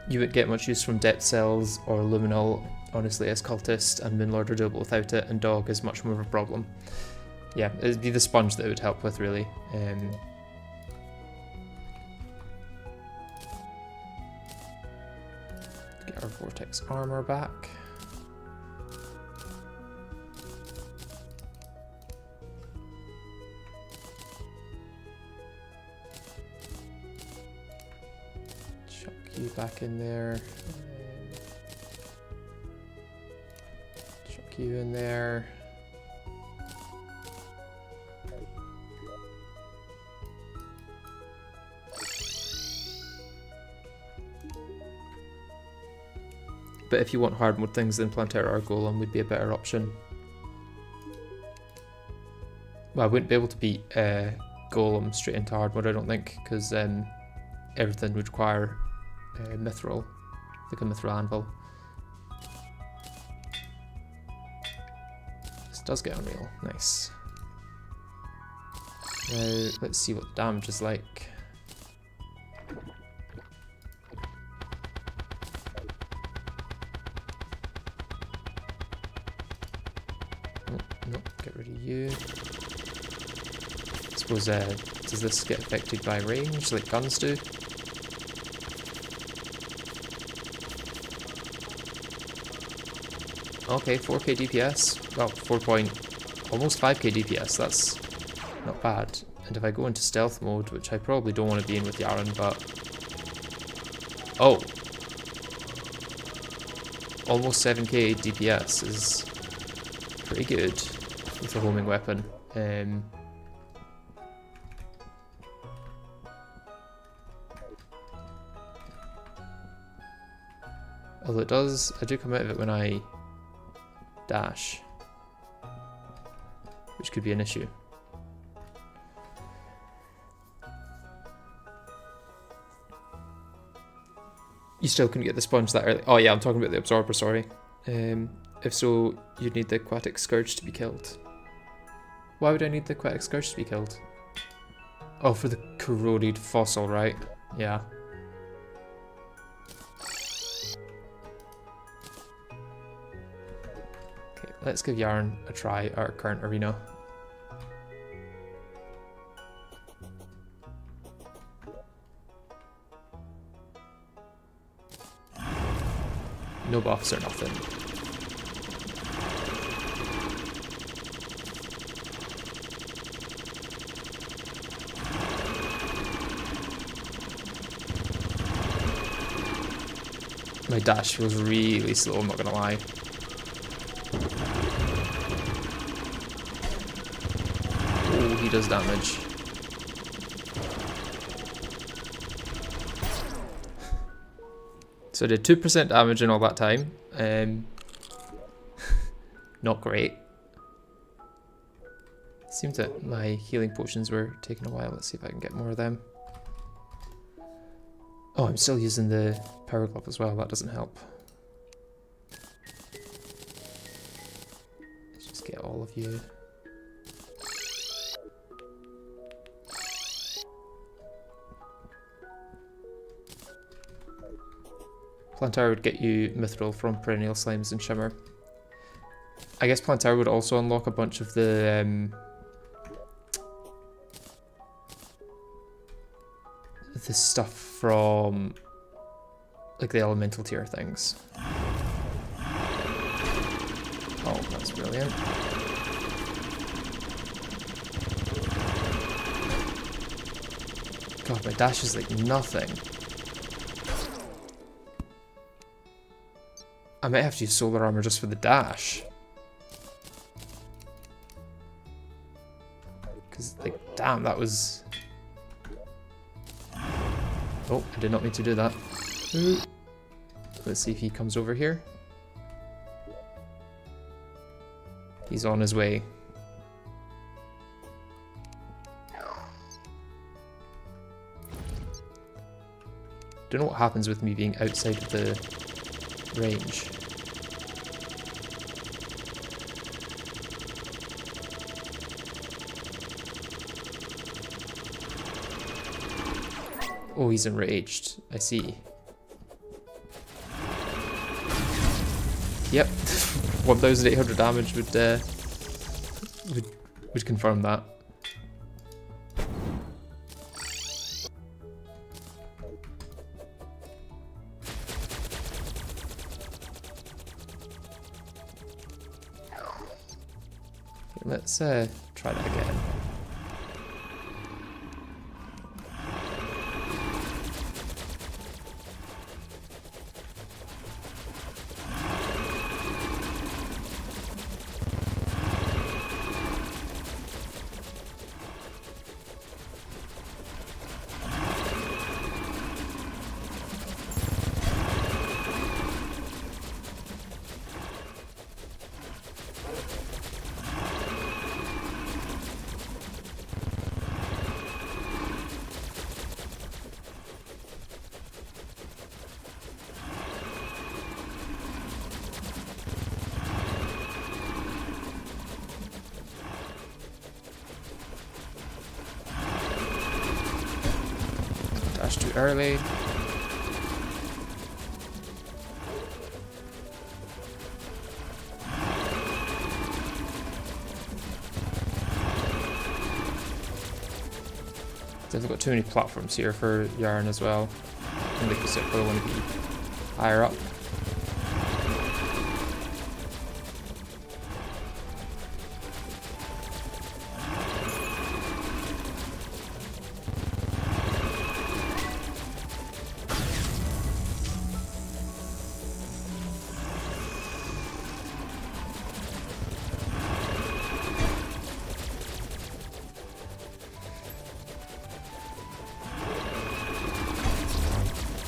[SPEAKER 1] You wouldn't get much use from Depth Cells or Luminol, honestly, as Cultist and Moonlord are doable without it, and DoG is much more of a problem. Yeah, it'd be the Sponge that it would help with, really. Get our Vortex armor back. Chuck you back in there. Chuck you in there. But if you want hard mode things, then Plantera or Golem would be a better option. Well, I wouldn't be able to beat Golem straight into hard mode, I don't think, because everything would require Mithril, like a Mithril Anvil. This does get Unreal, nice. Now, let's see what the damage is like. Get rid of you. I suppose, does this get affected by range like guns do? Okay, 4k DPS. Well, almost 5k DPS, that's not bad. And if I go into stealth mode, which I probably don't want to be in with Yharon, but... oh! Almost 7k DPS is pretty good with a homing weapon. Although it does, I do come out of it when I dash, which could be an issue. You still couldn't get the sponge that early. Oh yeah, I'm talking about the absorber, sorry. If so, you'd need the aquatic scourge to be killed. Why would I need the aquatic scourge to be killed? Oh, for the corroded fossil, right? Yeah. Okay, let's give Yharon a try at our current arena. No buffs or nothing. My dash feels really slow, I'm not gonna lie. Oh, he does damage. So I did 2% damage in all that time. Not great. Seemed that my healing potions were taking a while. Let's see if I can get more of them. Oh, I'm still using the power glove as well. That doesn't help. Let's just get all of you. Plantar would get you Mithril from Perennial Slimes and Shimmer. I guess Plantar would also unlock a bunch of the stuff from like the elemental tier things. Oh, that's brilliant. God, my dash is like nothing. I might have to use solar armor just for the dash. Because, like, damn, that was... Oh, I did not mean to do that. Ooh. Let's see if he comes over here. He's on his way. Don't know what happens with me being outside of the range. Oh, he's enraged. I see. Yep, 1,800 damage would confirm that. Let's try that again. Dash too early. They've got too many platforms here for Yharon as well. I think they probably want to be higher up.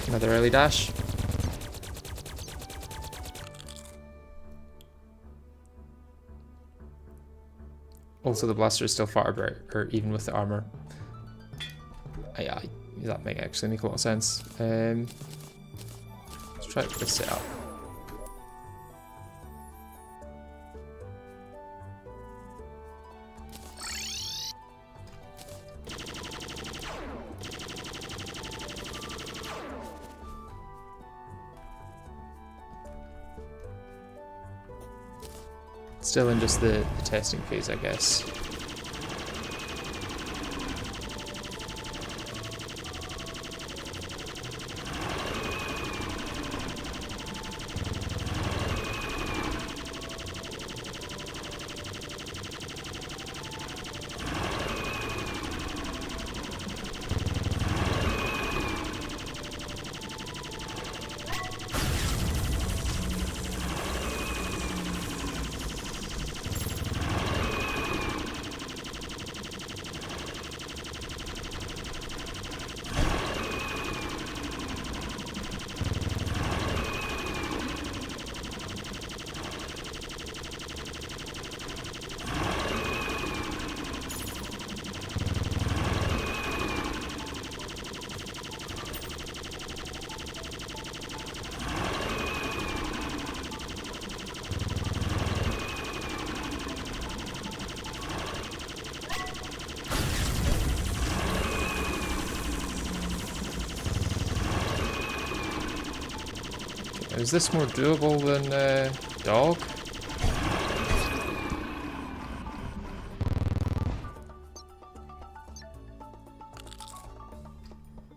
[SPEAKER 1] Another early dash. Also, the blaster is still far better, even with the armor. Yeah, that may actually make a lot of sense. try this setup. Still in just the testing phase, I guess. Is this more doable than DoG?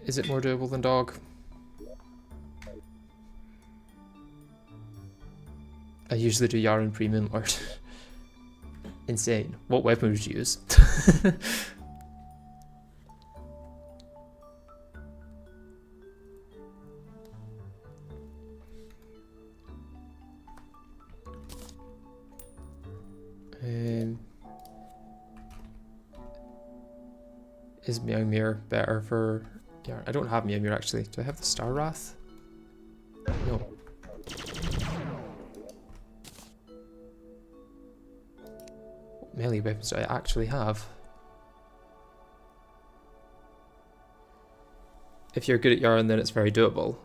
[SPEAKER 1] Is it more doable than DoG? I usually do Yharon Premium Lord. Insane. What weapon would you use? Is Meowmere better for... Yeah, I don't have Meowmere actually. Do I have the Star Wrath? No. What melee weapons do I actually have? If you're good at Yharon, then it's very doable.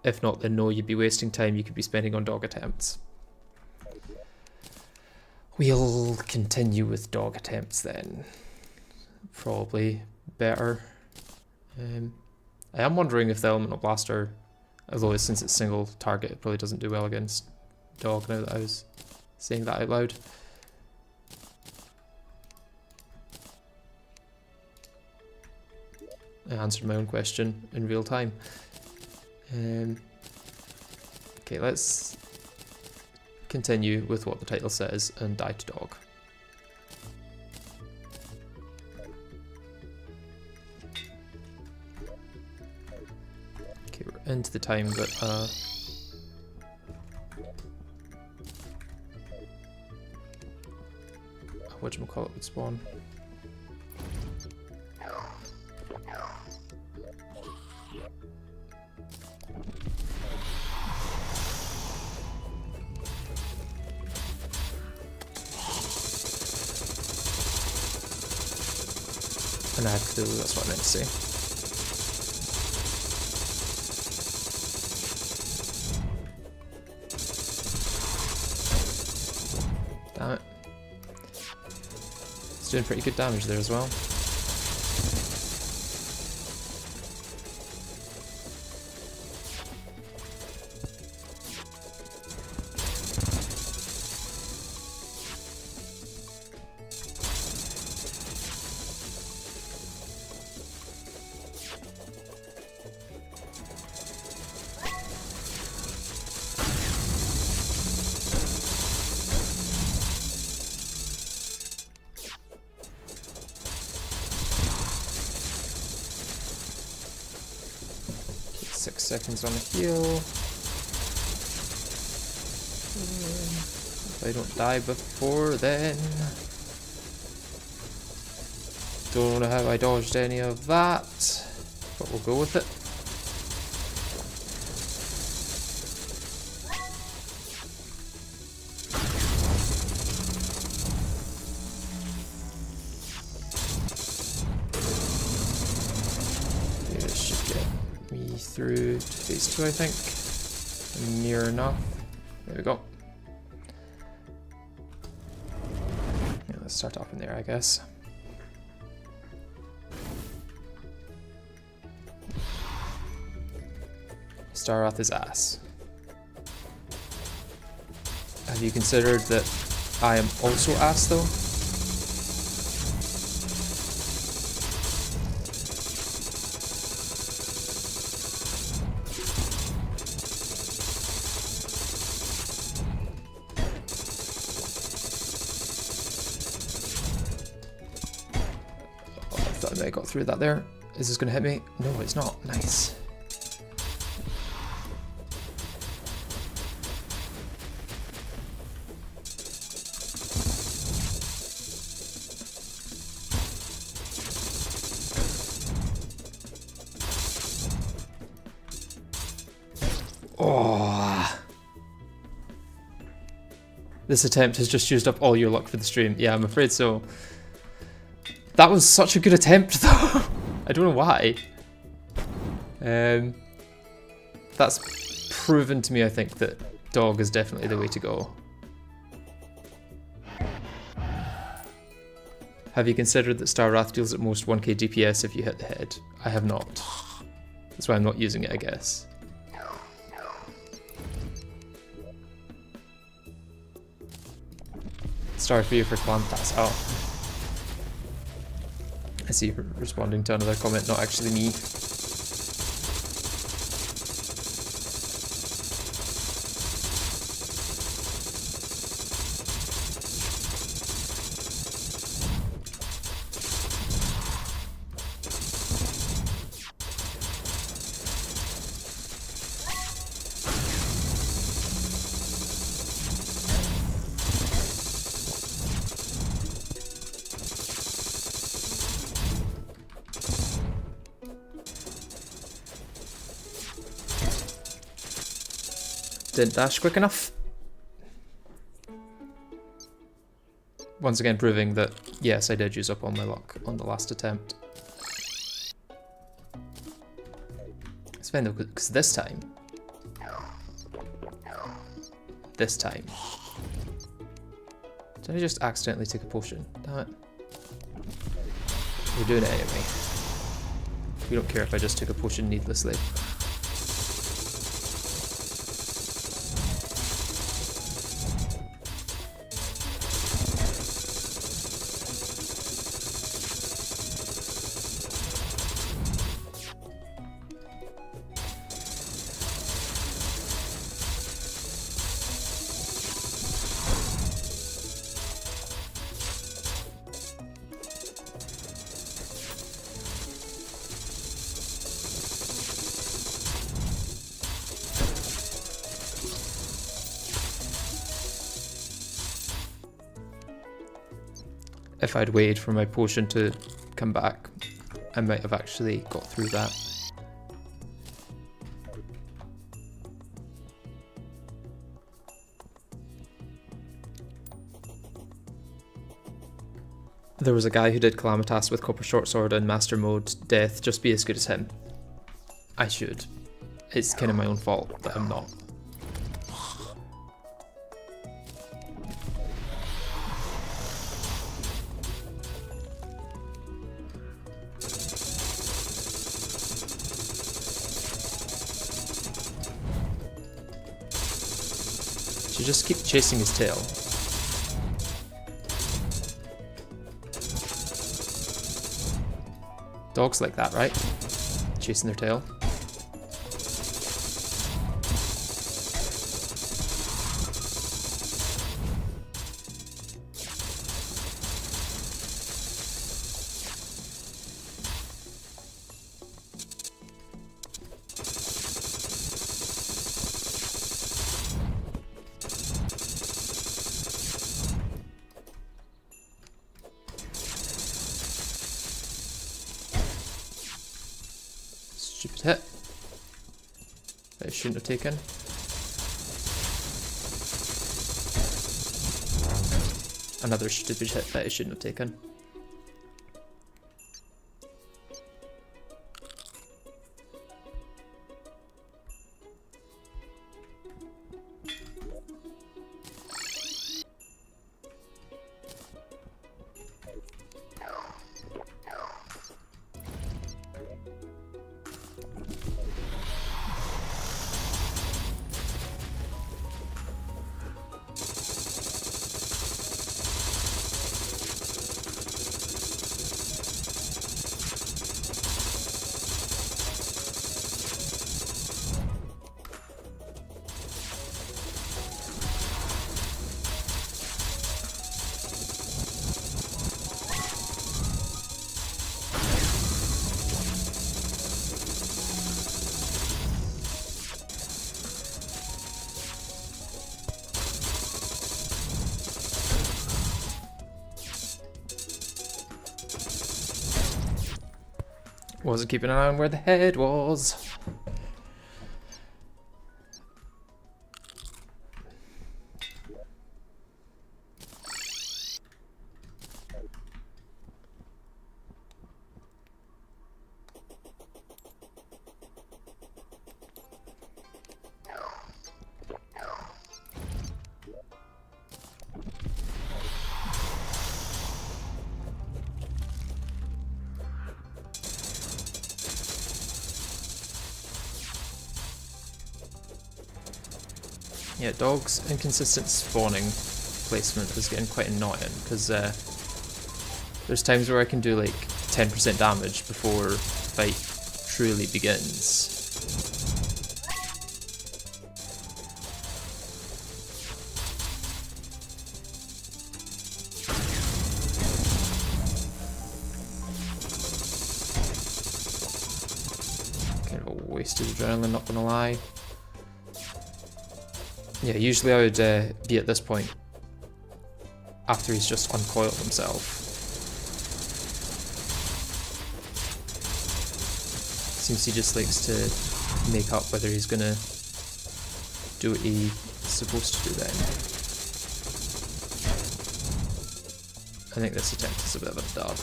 [SPEAKER 1] If not, then no, you'd be wasting time you could be spending on DoG attempts. We'll continue with DoG attempts then. Probably better. I am wondering if the Elemental Blaster, although since it's single target, it probably doesn't do well against DoG now that I was saying that out loud. I answered my own question in real time. Okay, let's continue with what the title says and die to DoG. Okay, we're into the time that whatchamacallit would spawn. And I had clue, that's what I meant to say. Damn it. It's doing pretty good damage there as well. Seconds on the heal. If I don't die before then. Don't know how I dodged any of that, but we'll go with it. Through to phase 2, I think. Near enough. There we go. Yeah, let's start up in there, I guess. Starwrath is ass. Have you considered that I am also ass though? Oh, I thought I might have got through that there. Is this gonna hit me? No, it's not. Nice. Oh, this attempt has just used up all your luck for the stream. Yeah, I'm afraid so. That was such a good attempt though. I don't know why. That's proven to me, I think, that DoG is definitely the way to go. Have you considered that Starwrath deals at most 1k DPS if you hit the head? I have not. That's why I'm not using it, I guess. Sorry for you for Calamity. Oh. I see you responding to another comment, not actually me. Didn't dash quick enough. Once again proving that, yes, I did use up all my luck on the last attempt. It's fine though, because this time, did I just accidentally take a potion? Damn it. We're doing it anyway. We don't care if I just took a potion needlessly. If I'd waited for my potion to come back, I might have actually got through that. There was a guy who did Calamitas with Copper Short Sword and Master Mode Death. Just be as good as him. I should. It's kind of my own fault that I'm not. Should just keep chasing his tail. Dogs like that, right? Chasing their tail. Stupid hit. That I shouldn't have taken. Another stupid hit that I shouldn't have taken. Wasn't keeping an eye on where the head was. Yeah, DoG's inconsistent spawning placement is getting quite annoying, because there's times where I can do like 10% damage before the fight truly begins. Kind of a wasted adrenaline, not gonna lie. Yeah, usually I would be at this point after he's just uncoiled himself. Seems he just likes to make up whether he's gonna do what he's supposed to do then. I think this attempt is a bit of a dud.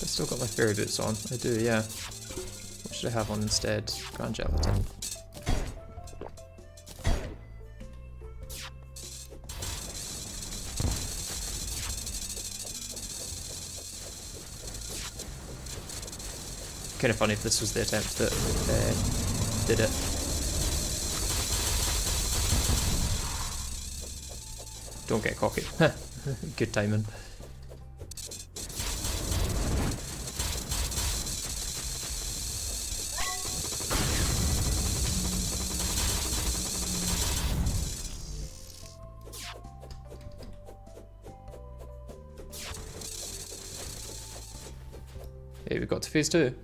[SPEAKER 1] Still got my fairy boots on. I do, yeah. What should I have on instead? Grand gelatin. Kind of funny if this was the attempt that did it. Don't get cocky. Good timing. Hey, we got to phase 2.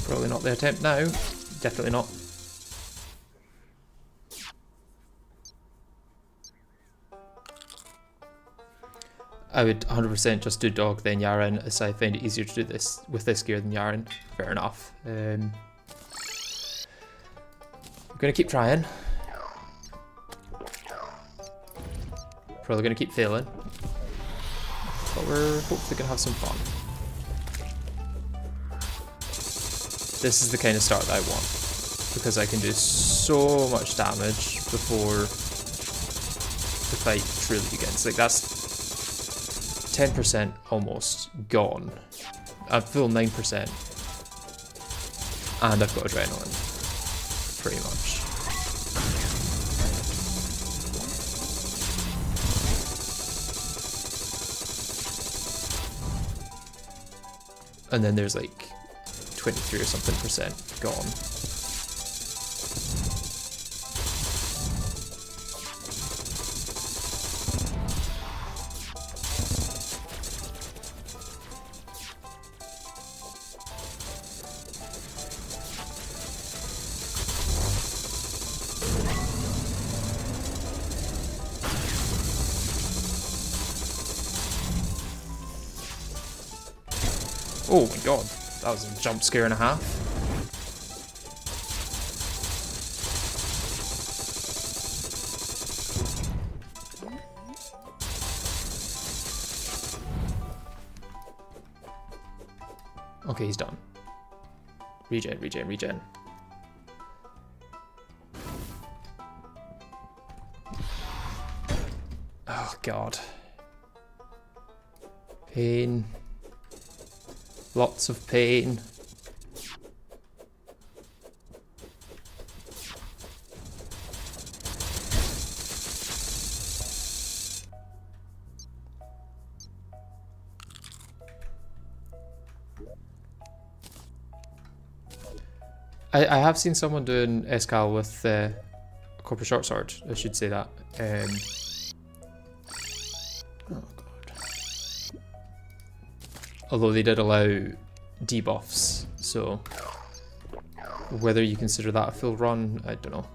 [SPEAKER 1] Probably not the attempt now. Definitely not. I would 100% just do DoG then Yharon, as I find it easier to do this with this gear than Yharon. Fair enough. I'm gonna keep trying. Probably gonna keep failing. But we're hopefully gonna have some fun. This is the kind of start that I want, because I can do so much damage before the fight truly begins. Like, that's 10% almost gone. I'm full 9%, and I've got adrenaline, pretty much. And then there's like 23 or something percent gone. Oh my god, that was a jump scare and a half. Okay, he's done. Regen, regen, regen. Oh god. Pain. Lots of pain. I have seen someone doing Escal with a copper short sword, I should say that. Oh god. Although they did allow debuffs, so whether you consider that a full run, I don't know.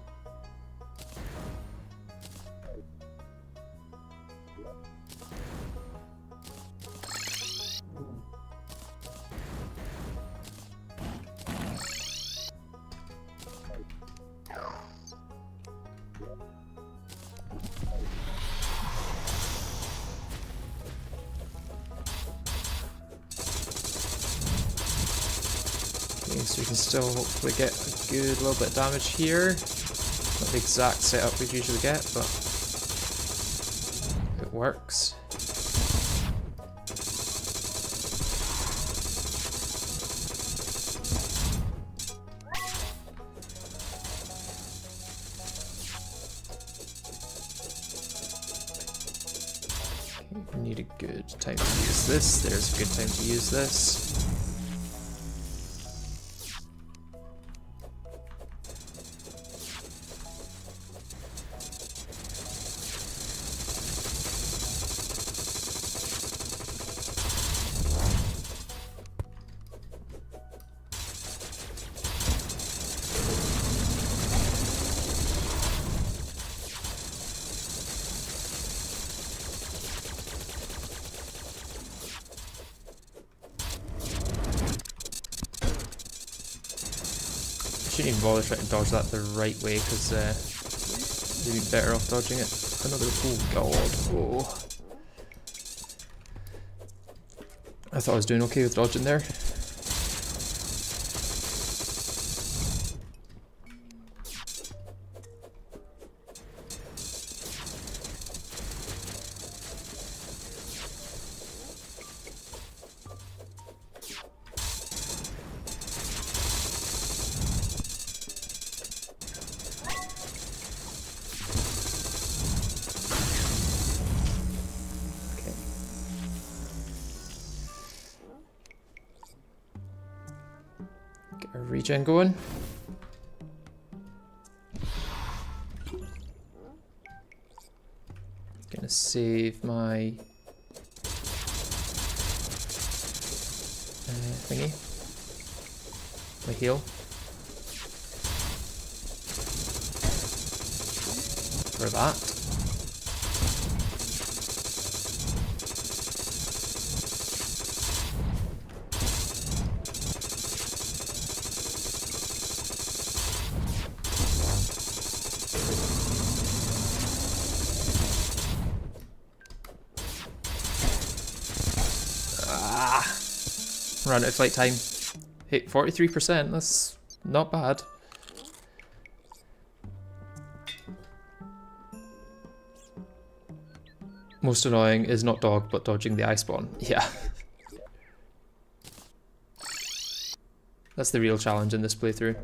[SPEAKER 1] So we can still hopefully get a good little bit of damage here. Not the exact setup we'd usually get, but it works. Okay, we need a good time to use this. There's a good time to use this. Shouldn't even bother trying to dodge that the right way, because you'd be better off dodging it another. Oh god. Oh. I thought I was doing okay with dodging there. Get our regen going. Gonna save my thingy, my heal. For that. Run out of flight time. Hit 43%, that's not bad. Most annoying is not DoG, but dodging the eye spawn. Yeah. That's the real challenge in this playthrough.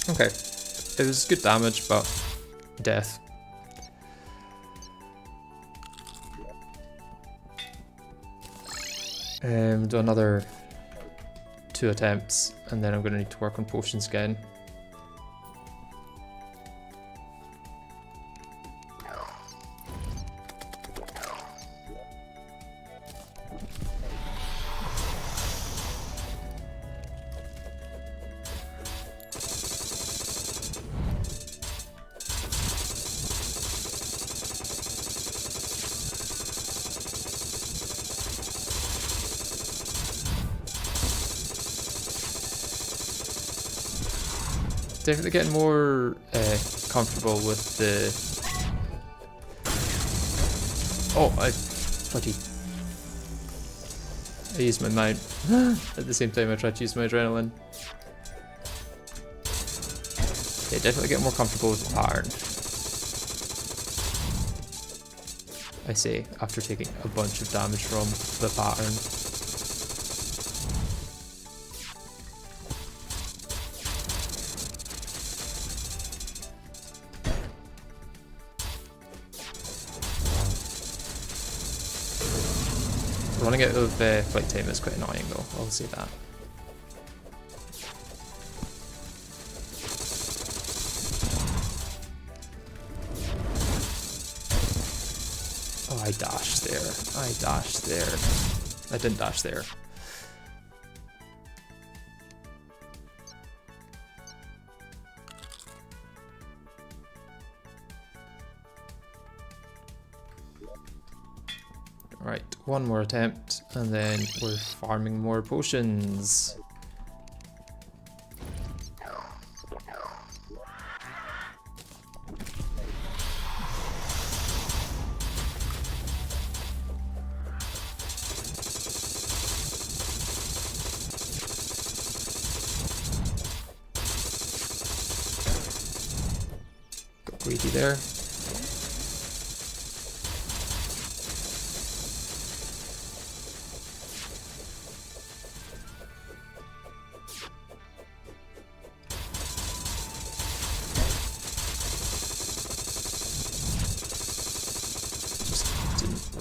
[SPEAKER 1] Okay, it was good damage, but death. Do another 2 attempts, and then I'm going to need to work on potions again. Definitely getting more comfortable with the... Oh, I used my mount at the same time I tried to use my adrenaline. Yeah, definitely get more comfortable with the pattern. I say, after taking a bunch of damage from the pattern. Running out of flight time is quite annoying though, I'll say that. Oh, I dashed there. I dashed there. I didn't dash there. Right, one more attempt, and then we're farming more potions. Got greedy there.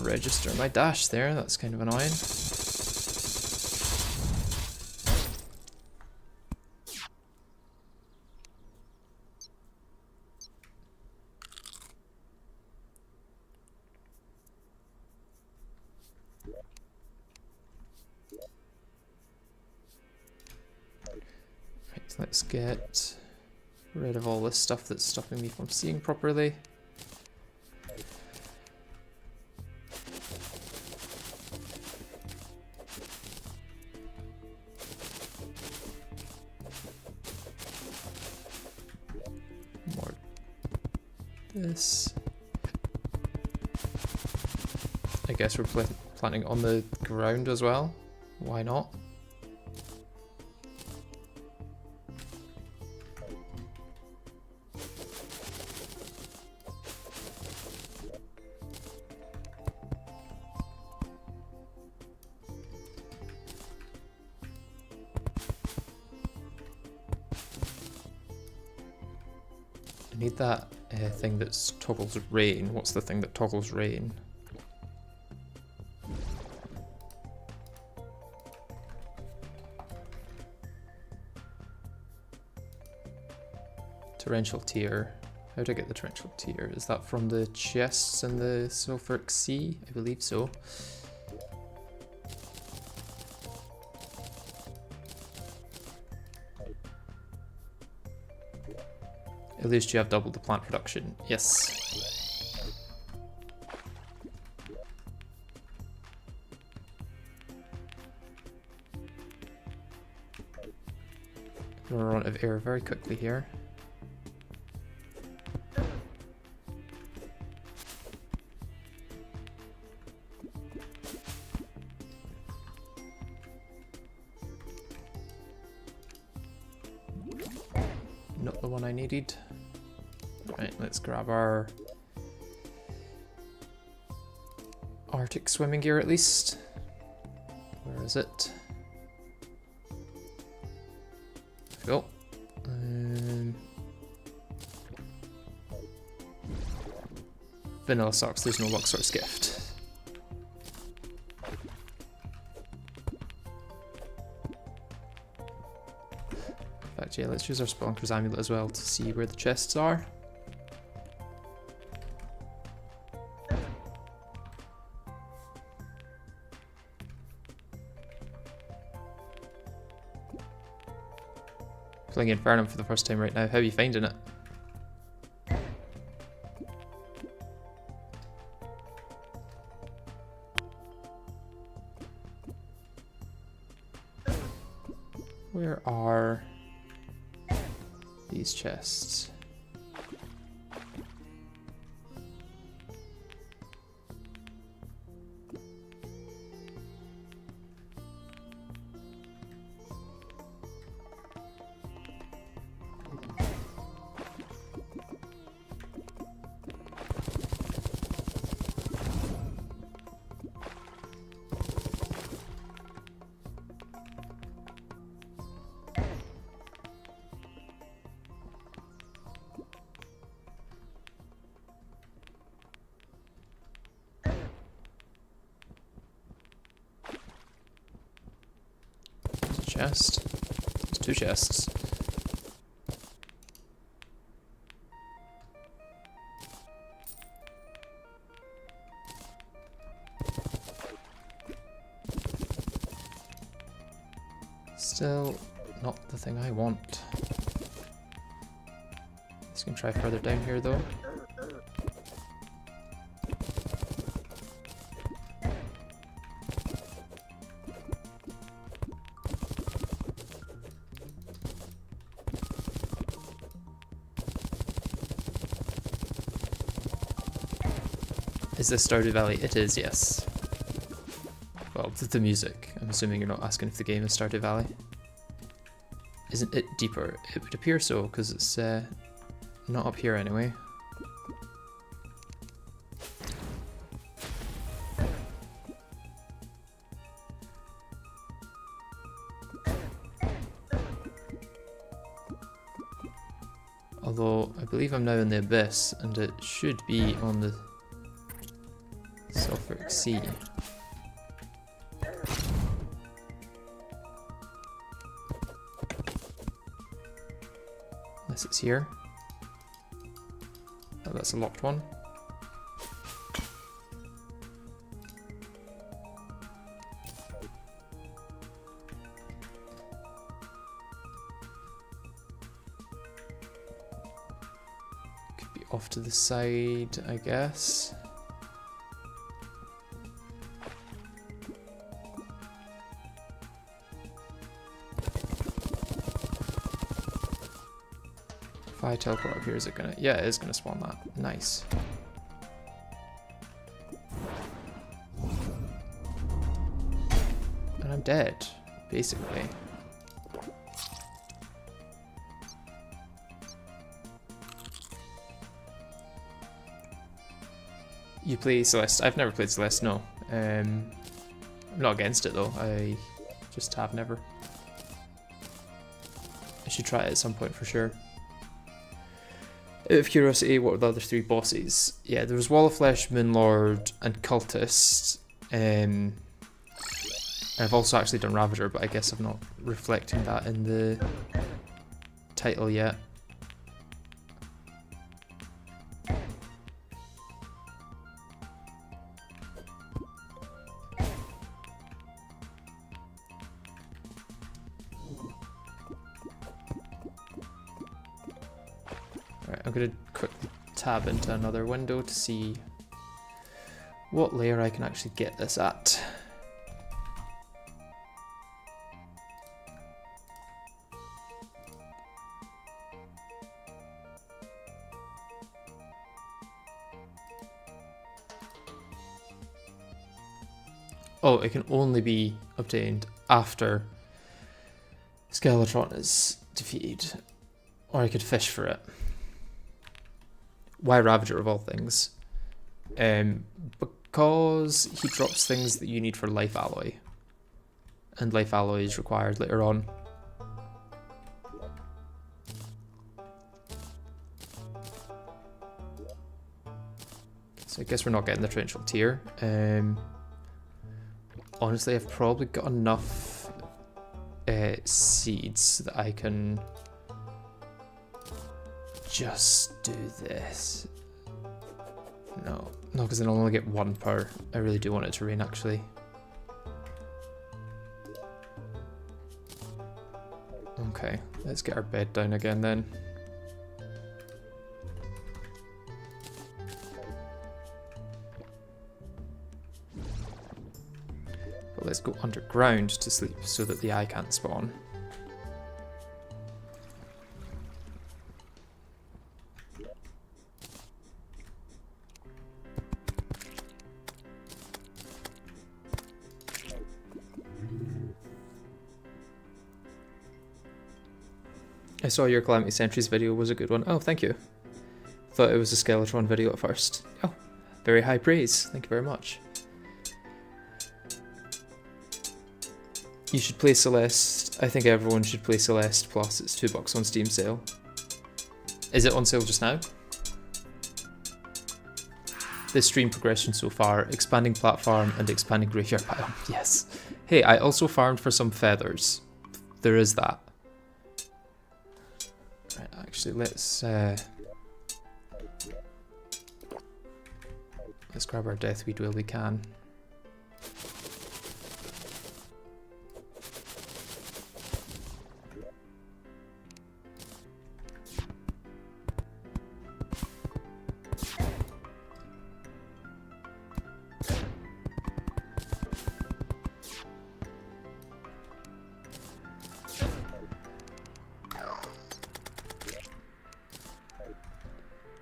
[SPEAKER 1] Register my dash there, that's kind of annoying. Right, let's get rid of all this stuff that's stopping me from seeing properly. This. I guess we're planting on the ground as well. Why not? I need that thing that toggles rain. What's the thing that toggles rain? Torrential Tear. How do I get the Torrential Tear? Is that from the chests in the Sulfuric Sea? I believe so. At least you have doubled the plant production. Yes. We'll run out of air very quickly here. Not the one I needed. Right, let's grab our Arctic swimming gear at least. Where is it? There we go. Vanilla socks, there's no Luxor's gift. In fact, yeah, let's use our Spelunker's Amulet as well to see where the chests are. Playing Inferno for the first time right now. How are you finding it? Where are... these chests. Chest. There's 2 chests. Still not the thing I want. Just gonna try further down here though. Is this Stardew Valley? It is, yes. Well, the music. I'm assuming you're not asking if the game is Stardew Valley. Isn't it deeper? It would appear so, because it's not up here anyway. Although, I believe I'm now in the Abyss, and it should be on the Sulfuric Sea. Unless it's here. Oh, that's a locked one. Could be off to the side, I guess. If I teleport up here, is it gonna... Yeah, it is gonna spawn that. Nice. And I'm dead, basically. You play Celeste? I've never played Celeste, no. I'm not against it though, I just have never. I should try it at some point for sure. Out of curiosity, what were the other 3 bosses? Yeah, there was Wall of Flesh, Moonlord, and Cultist. I've also actually done Ravager, but I guess I'm not reflecting that in the title yet. I'm going to quickly tab into another window to see what layer I can actually get this at. Oh, it can only be obtained after Skeletron is defeated. Or I could fish for it. Why Ravager of all things? Because he drops things that you need for life alloy. And life alloy is required later on. So I guess we're not getting the torrential tier. Honestly, I've probably got enough seeds that I can just do this. No, because then I'll only get 1 per. I really do want it to rain, actually. Okay, let's get our bed down again then. But let's go underground to sleep so that the eye can't spawn. I saw your Calamity Sentries video was a good one. Oh, thank you. Thought it was a Skeletron video at first. Oh, very high praise. Thank you very much. You should play Celeste. I think everyone should play Celeste, plus it's $2 on Steam sale. Is it on sale just now? The stream progression so far, expanding platform and expanding graveyard biome. Yes. Hey, I also farmed for some feathers. There is that. Right, actually, let's grab our deathweed while we can.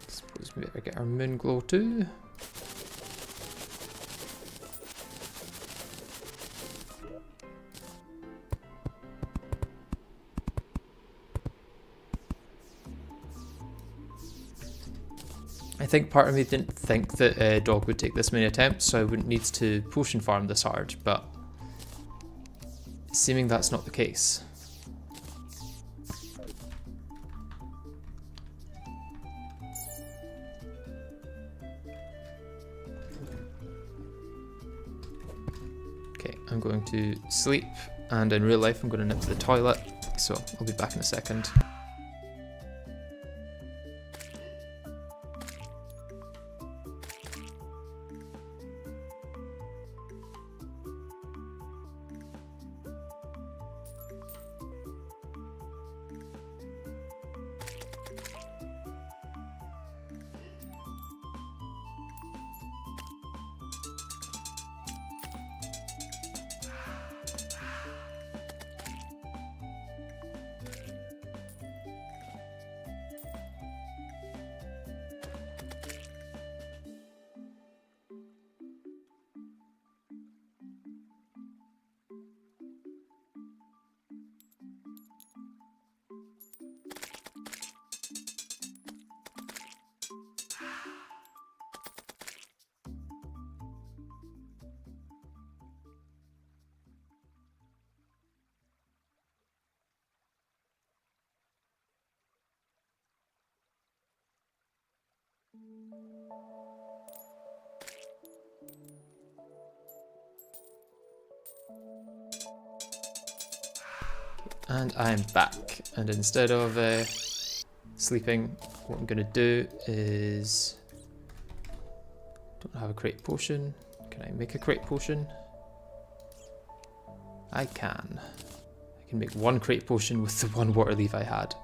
[SPEAKER 1] Suppose we better get our moon glow too. I think part of me didn't think that DoG would take this many attempts, so I wouldn't need to potion farm this hard, but seeming that's not the case. Okay, I'm going to sleep, and in real life I'm going to nip to the toilet, so I'll be back in a second. And I'm back, and instead of sleeping, what I'm going to do is... Don't have a crate potion. Can I make a crate potion? I can. I can make one crate potion with the one water leaf I had.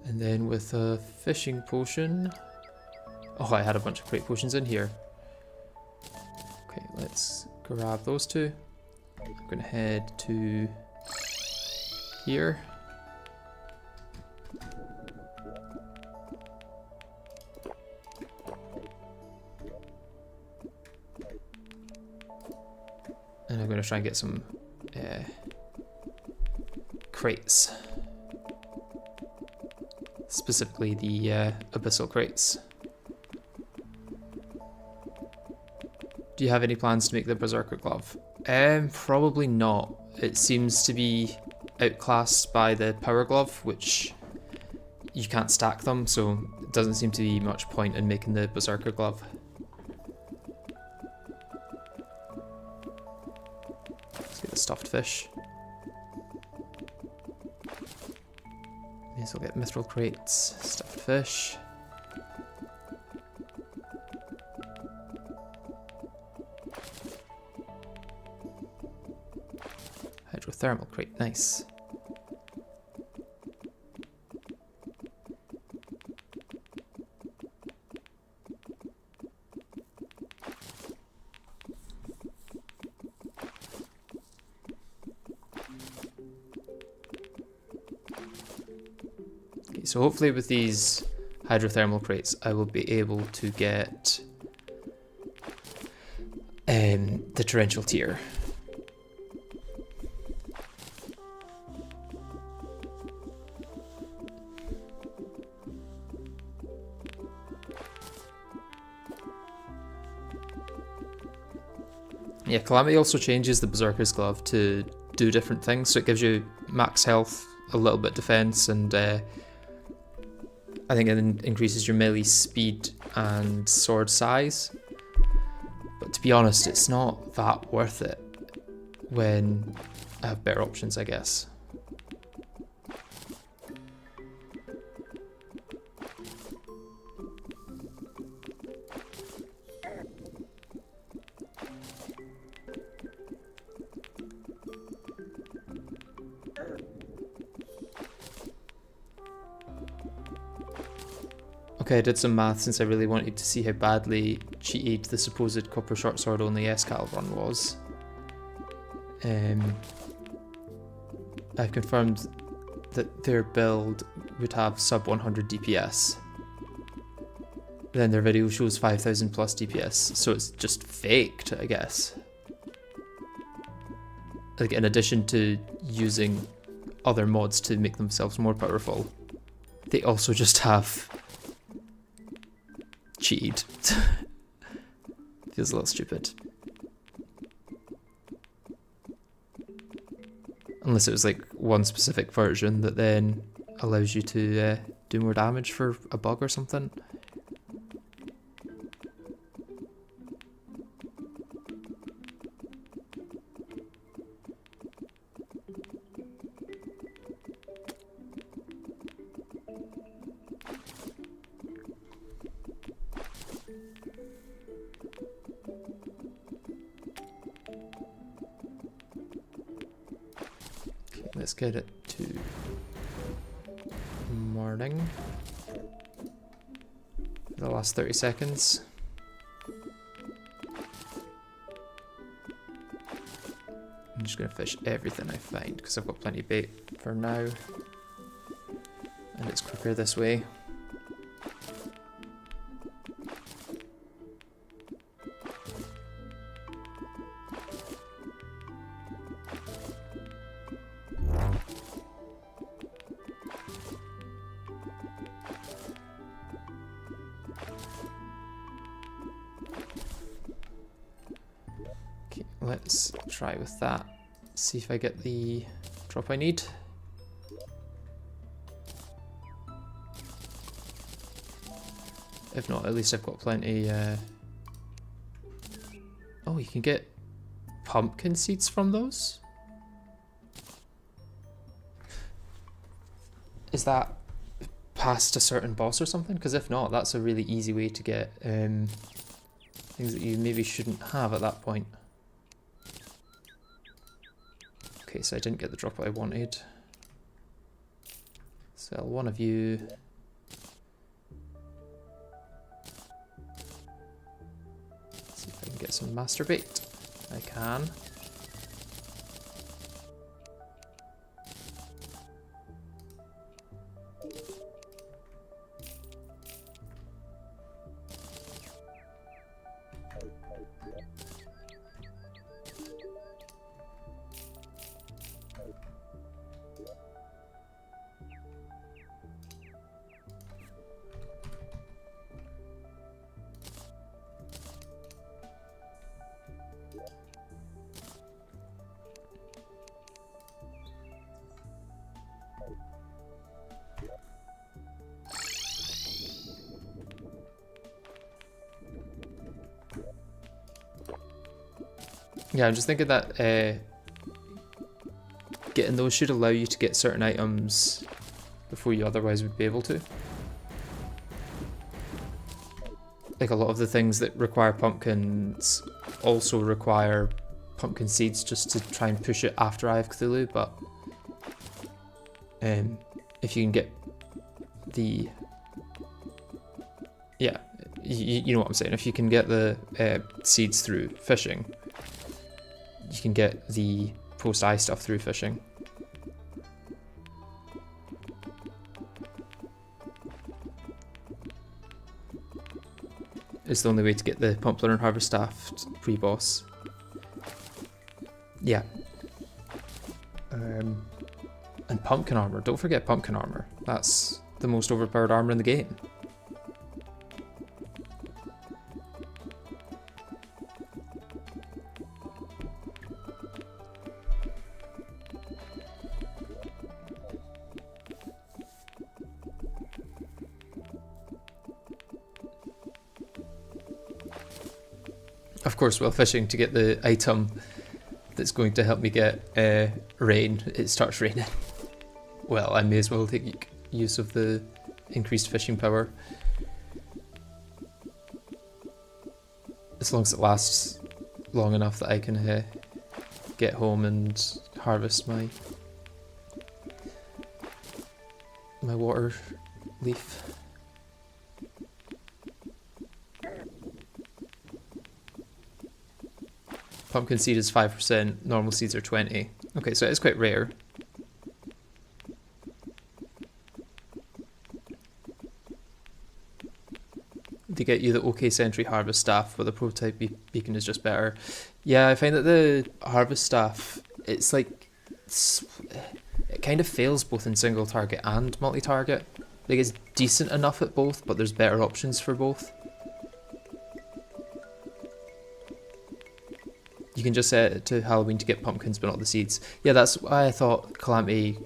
[SPEAKER 1] And then with a fishing potion... Oh, I had a bunch of crate potions in here. Okay, let's grab those two. I'm going to head to... here. And I'm going to try and get some crates. Specifically the abyssal crates. Do you have any plans to make the Berserker Glove? Probably not. It seems to be outclassed by the Power Glove, which you can't stack them, so it doesn't seem to be much point in making the Berserker Glove. Let's get the stuffed fish. May as well get mithril crates, stuffed fish. Hydrothermal crate, nice. Okay, so hopefully with these hydrothermal crates I will be able to get the torrential tier. Yeah, Calamity also changes the Berserker's Glove to do different things, so it gives you max health, a little bit defense, and I think it increases your melee speed and sword size. But to be honest, it's not that worth it when I have better options, I guess. Okay, I did some math since I really wanted to see how badly cheated the supposed copper short sword only Escal run was. I've confirmed that their build would have sub 100 DPS. Then their video shows 5000 plus DPS, so it's just faked, I guess. Like, in addition to using other mods to make themselves more powerful, they also just have cheated. Feels a little stupid. Unless it was like one specific version that then allows you to do more damage for a bug or something. Let's get it to morning. The last 30 seconds. I'm just going to fish everything I find because I've got plenty of bait for now. And it's quicker this way. Let's try with that. See if I get the drop I need. If not, at least I've got plenty. Oh, you can get pumpkin seeds from those? Is that past a certain boss or something? Because if not, that's a really easy way to get things that you maybe shouldn't have at that point. Okay, so I didn't get the drop I wanted. Sell one of you. See if I can get some master bait. I can. Yeah, I'm just thinking that getting those should allow you to get certain items before you otherwise would be able to. Like a lot of the things that require pumpkins also require pumpkin seeds just to try and push it after I have Cthulhu, but if you can get the... Yeah, you know what I'm saying. If you can get the seeds through fishing, you can get the post-eye stuff through fishing. It's the only way to get the Pumpkin and Harvest Staff pre-boss. Yeah. And Pumpkin Armor. Don't forget Pumpkin Armor. That's the most overpowered armor in the game. Of course, while fishing to get the item that's going to help me get rain, it starts raining. Well, I may as well take use of the increased fishing power. As long as it lasts long enough that I can get home and harvest my water leaf. Pumpkin seed is 5%, normal seeds are 20%. Okay, so it's quite rare. They get you the OK Sentry harvest staff, but the prototype beacon is just better. Yeah, I find that the harvest staff, it kind of fails both in single target and multi-target. Like, it's decent enough at both, but there's better options for both. You can just set it to Halloween to get pumpkins, but not the seeds. Yeah, that's why I thought Calamity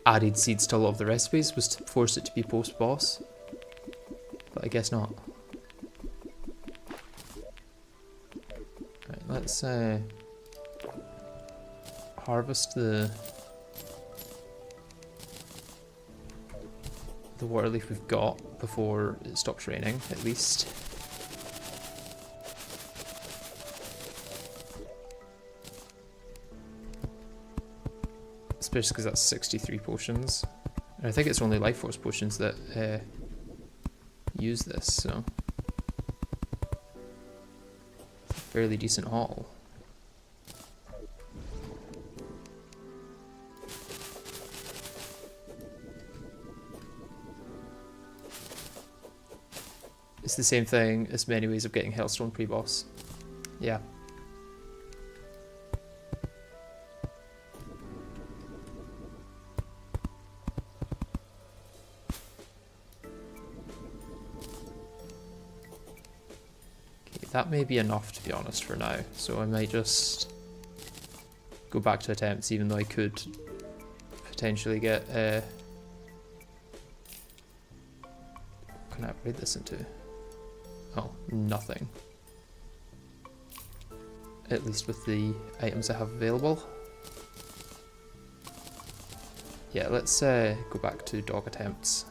[SPEAKER 1] added seeds to a lot of the recipes, was to force it to be post-boss. But I guess not. Right, let's harvest the water leaf we've got before it stops raining, at least. Especially because that's 63 potions. And I think it's only life force potions that use this, so fairly decent haul. It's the same thing as many ways of getting Hellstone pre-boss. Yeah. That may be enough, to be honest, for now. So I might just go back to attempts, even though I could potentially get... What can I upgrade this into? Oh, nothing. At least with the items I have available. Yeah, let's go back to DoG attempts.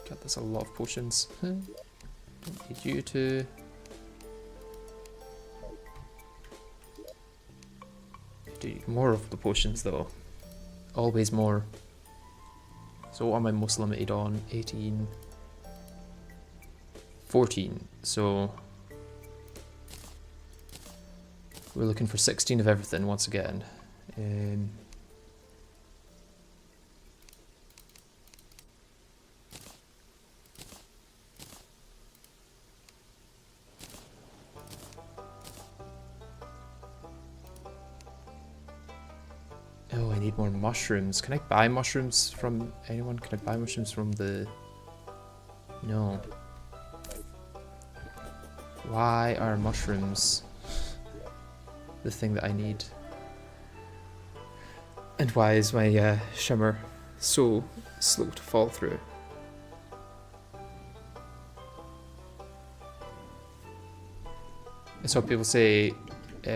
[SPEAKER 1] God, that's a lot of potions. Don't need you to... Do more of the potions though. Always more. So what am I most limited on? 18... 14. So... we're looking for 16 of everything once again. Oh, I need more mushrooms. Can I buy mushrooms from anyone? Can I buy mushrooms from the... No. Why are mushrooms the thing that I need? And why is my shimmer so slow to fall through? I saw people say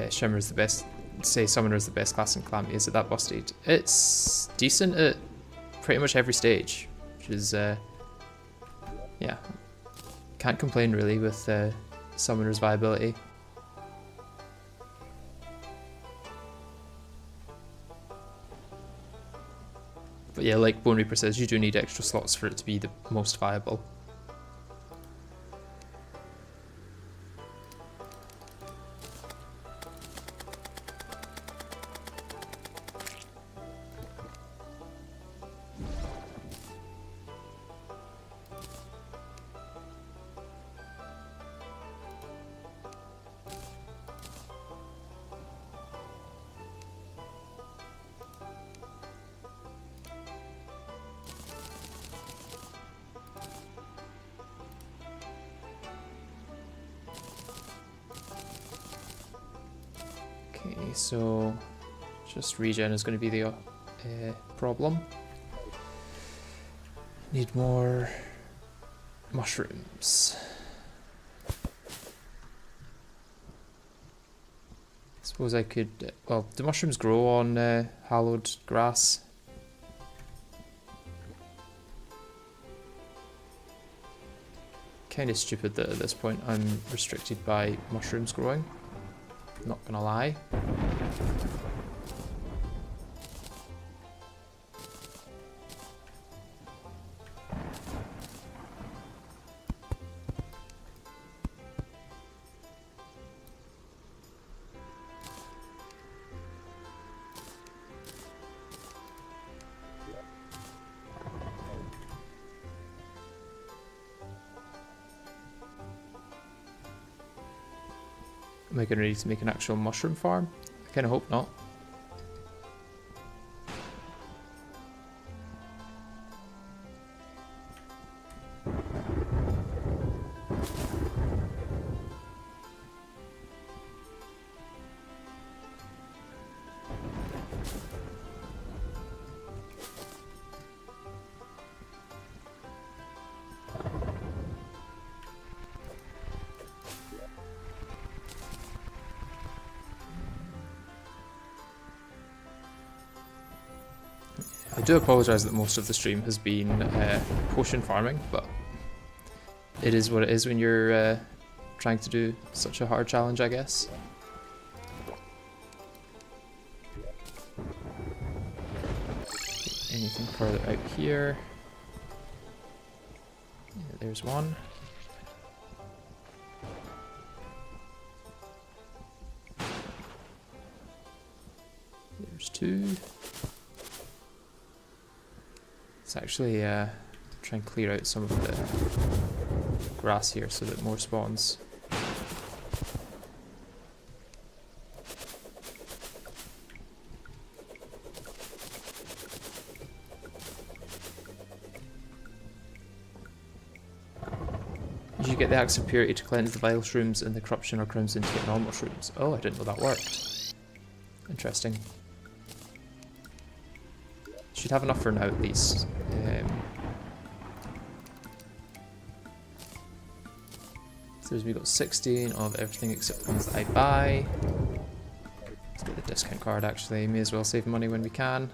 [SPEAKER 1] shimmer is the best, say summoner is the best class in Calamity. Is it that busted? It's decent at pretty much every stage, which is yeah, can't complain really with summoner's viability. But yeah, like Bone Reaper says, you do need extra slots for it to be the most viable. Okay, so just regen is going to be the problem. Need more mushrooms. Suppose I could, well, do mushrooms grow on hallowed grass? Kinda stupid that at this point I'm restricted by mushrooms growing. Not gonna lie. Am I gonna need to make an actual mushroom farm? I kinda hope not. I do apologise that most of the stream has been potion farming, but it is what it is when you're trying to do such a hard challenge, I guess. Anything further out here? Yeah, there's one. There's two. Let's actually try and clear out some of the grass here so that more spawns. You get the axe of purity to cleanse the vile shrooms and the corruption or crimson to get normal shrooms. Oh, I didn't know that worked. Interesting. Should have enough for now at least. So we've got 16 of everything except the ones that I buy. Let's get the discount card actually, may as well save money when we can.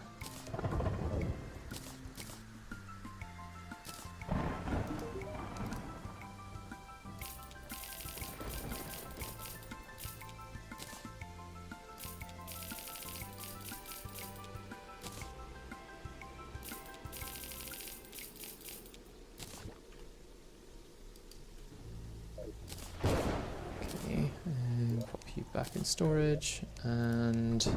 [SPEAKER 1] Back in storage, and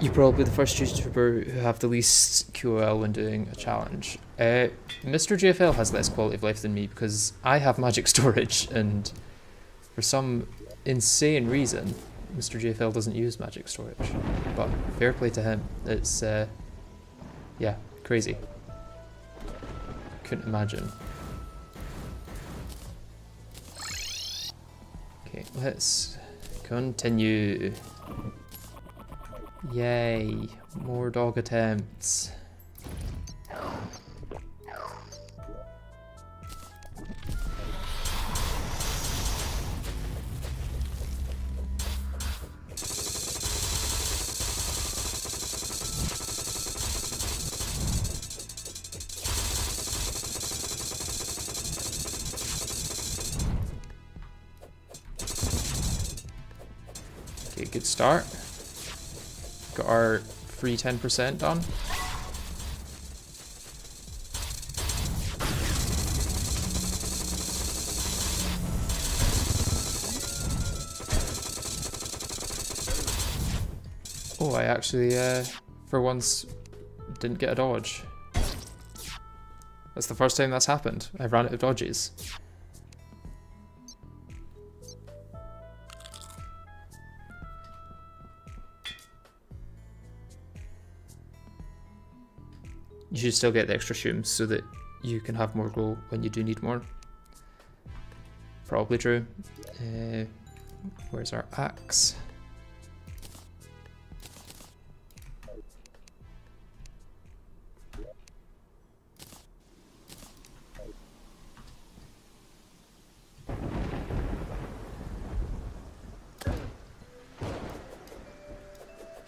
[SPEAKER 1] you're probably the first YouTuber who have the least QOL when doing a challenge. Mr. JFL has less quality of life than me because I have magic storage, and for some insane reason, Mr. JFL doesn't use magic storage. But fair play to him. It's yeah, crazy. Couldn't imagine. Okay, let's continue. Yay, more dog attempts. Good start. Got our free 10% done. Oh, I actually, for once, didn't get a dodge. That's the first time that's happened. I ran out of dodges. You should still get the extra shrooms so that you can have more glow when you do need more. probably true. Where's our axe?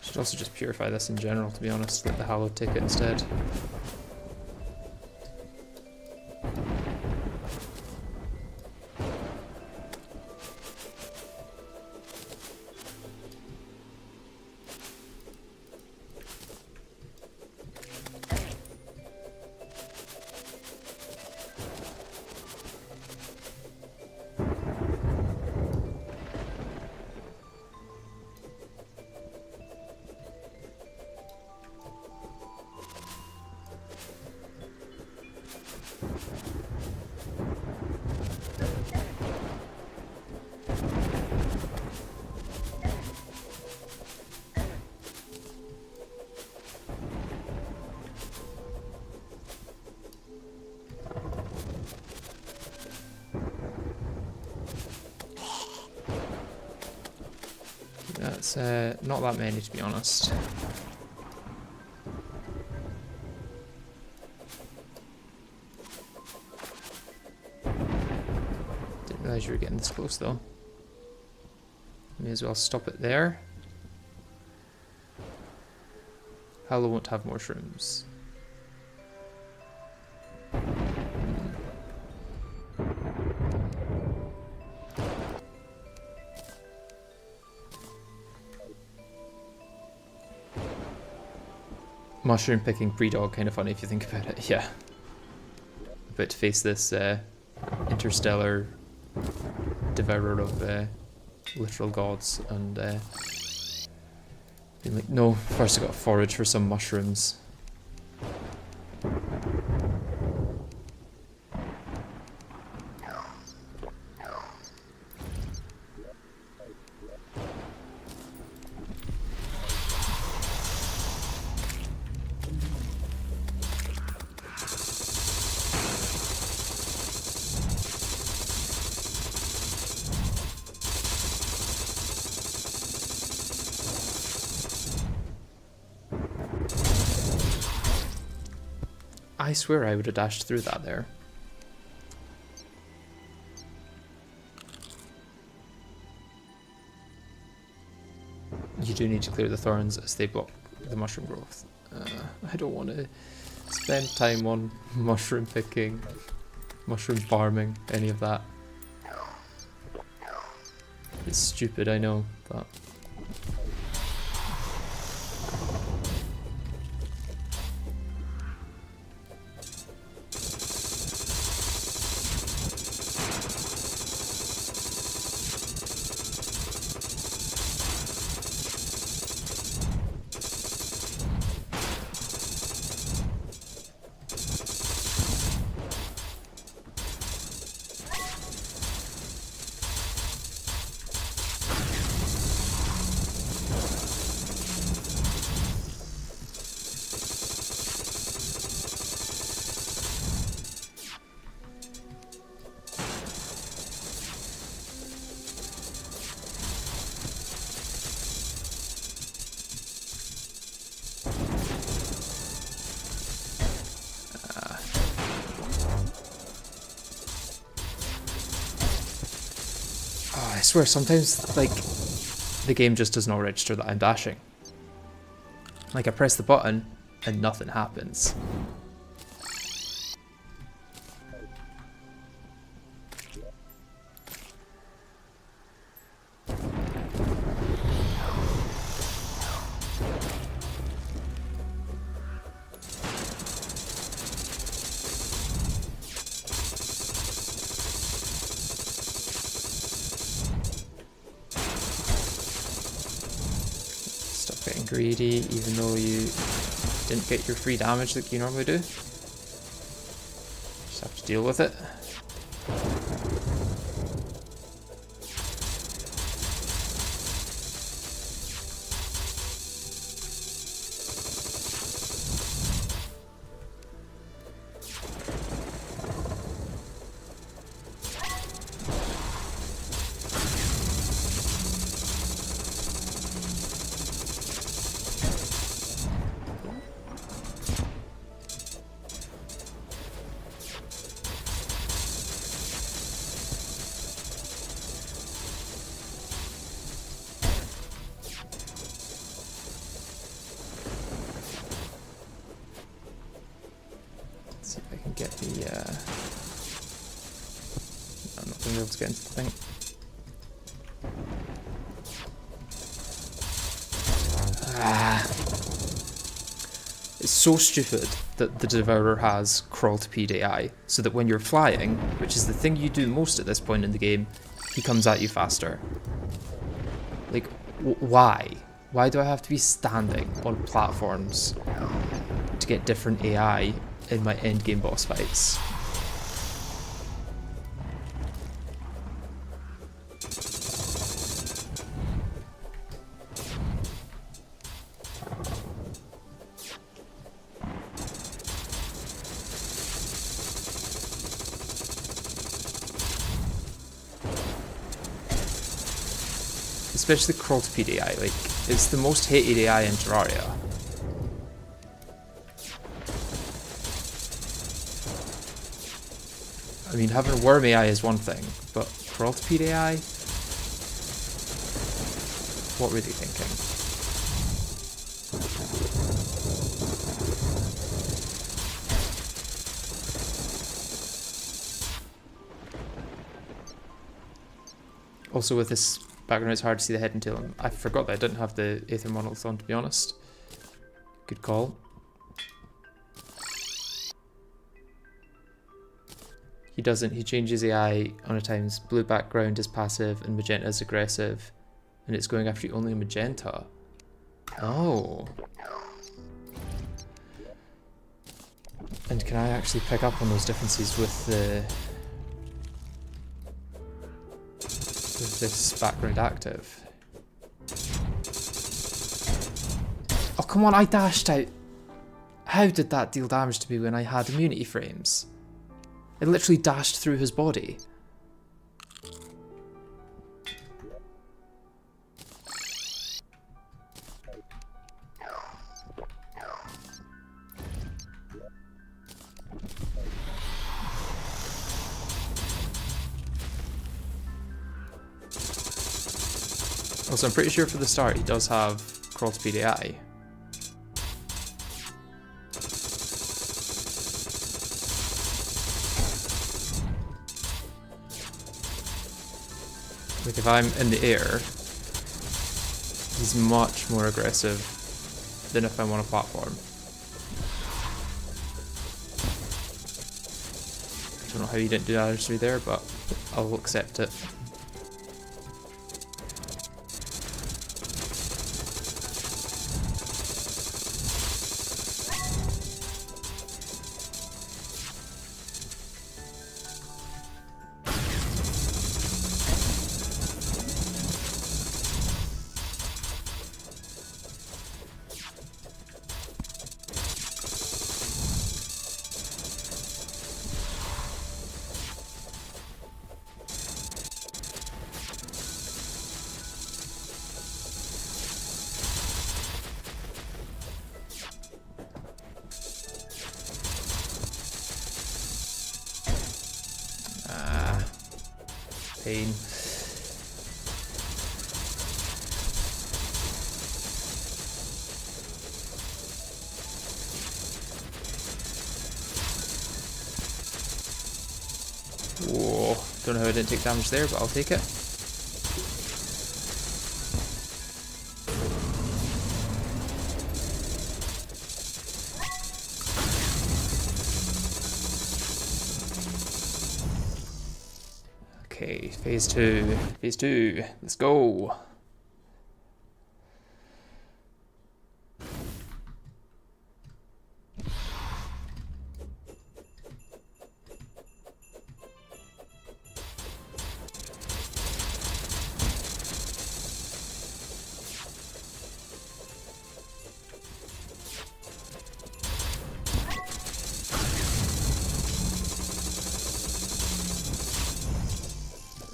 [SPEAKER 1] Should also just purify this in general, to be honest. Let the hallowed take it instead. That's not that many, to be honest. Didn't realise you were getting this close, though. May as well stop it there. Hallow won't have mushrooms. Mushroom picking pre-dog, kind of funny if you think about it, yeah. About to face this interstellar devourer of literal gods and being like, no, first I gotta forage for some mushrooms. I swear I would have dashed through that there. You do need to clear the thorns as they block the mushroom growth. I don't want to spend time on mushroom picking, mushroom farming, any of that. It's stupid, I know, but... I swear, sometimes, like, the game just does not register that I'm dashing. Like, I press the button, and nothing happens. Greedy, even though you didn't get your free damage like you normally do. Just have to deal with it. See if I can get the, I'm not going to be able to get into the thing. It's so stupid that the Devourer has crawl to PDI, so that when you're flying, which is the thing you do most at this point in the game, he comes at you faster. Like, why? Why do I have to be standing on platforms to get different AI in my endgame boss fights? Especially crawl to PDI, like, it's the most hated AI in Terraria. I mean, having worm AI is one thing, but crawl to PDI? What were they thinking? Also with this background, it's hard to see the head and tail. I forgot that I didn't have the Aether Monolith on, to be honest. Good call. He doesn't. He changes AI on a times. Blue background is passive and magenta is aggressive. And it's going after you only in magenta. Oh. And can I actually pick up on those differences with the... with this background active? Oh, come on, I dashed out. How did that deal damage to me when I had immunity frames? It literally dashed through his body. Also, I'm pretty sure for the start he does have crawl to PDI. Like, if I'm in the air, he's much more aggressive than if I'm on a platform. I don't know how you didn't do damage through there, but I'll accept it. Pain. Whoa, don't know how I didn't take damage there, but I'll take it. Okay, phase two, let's go.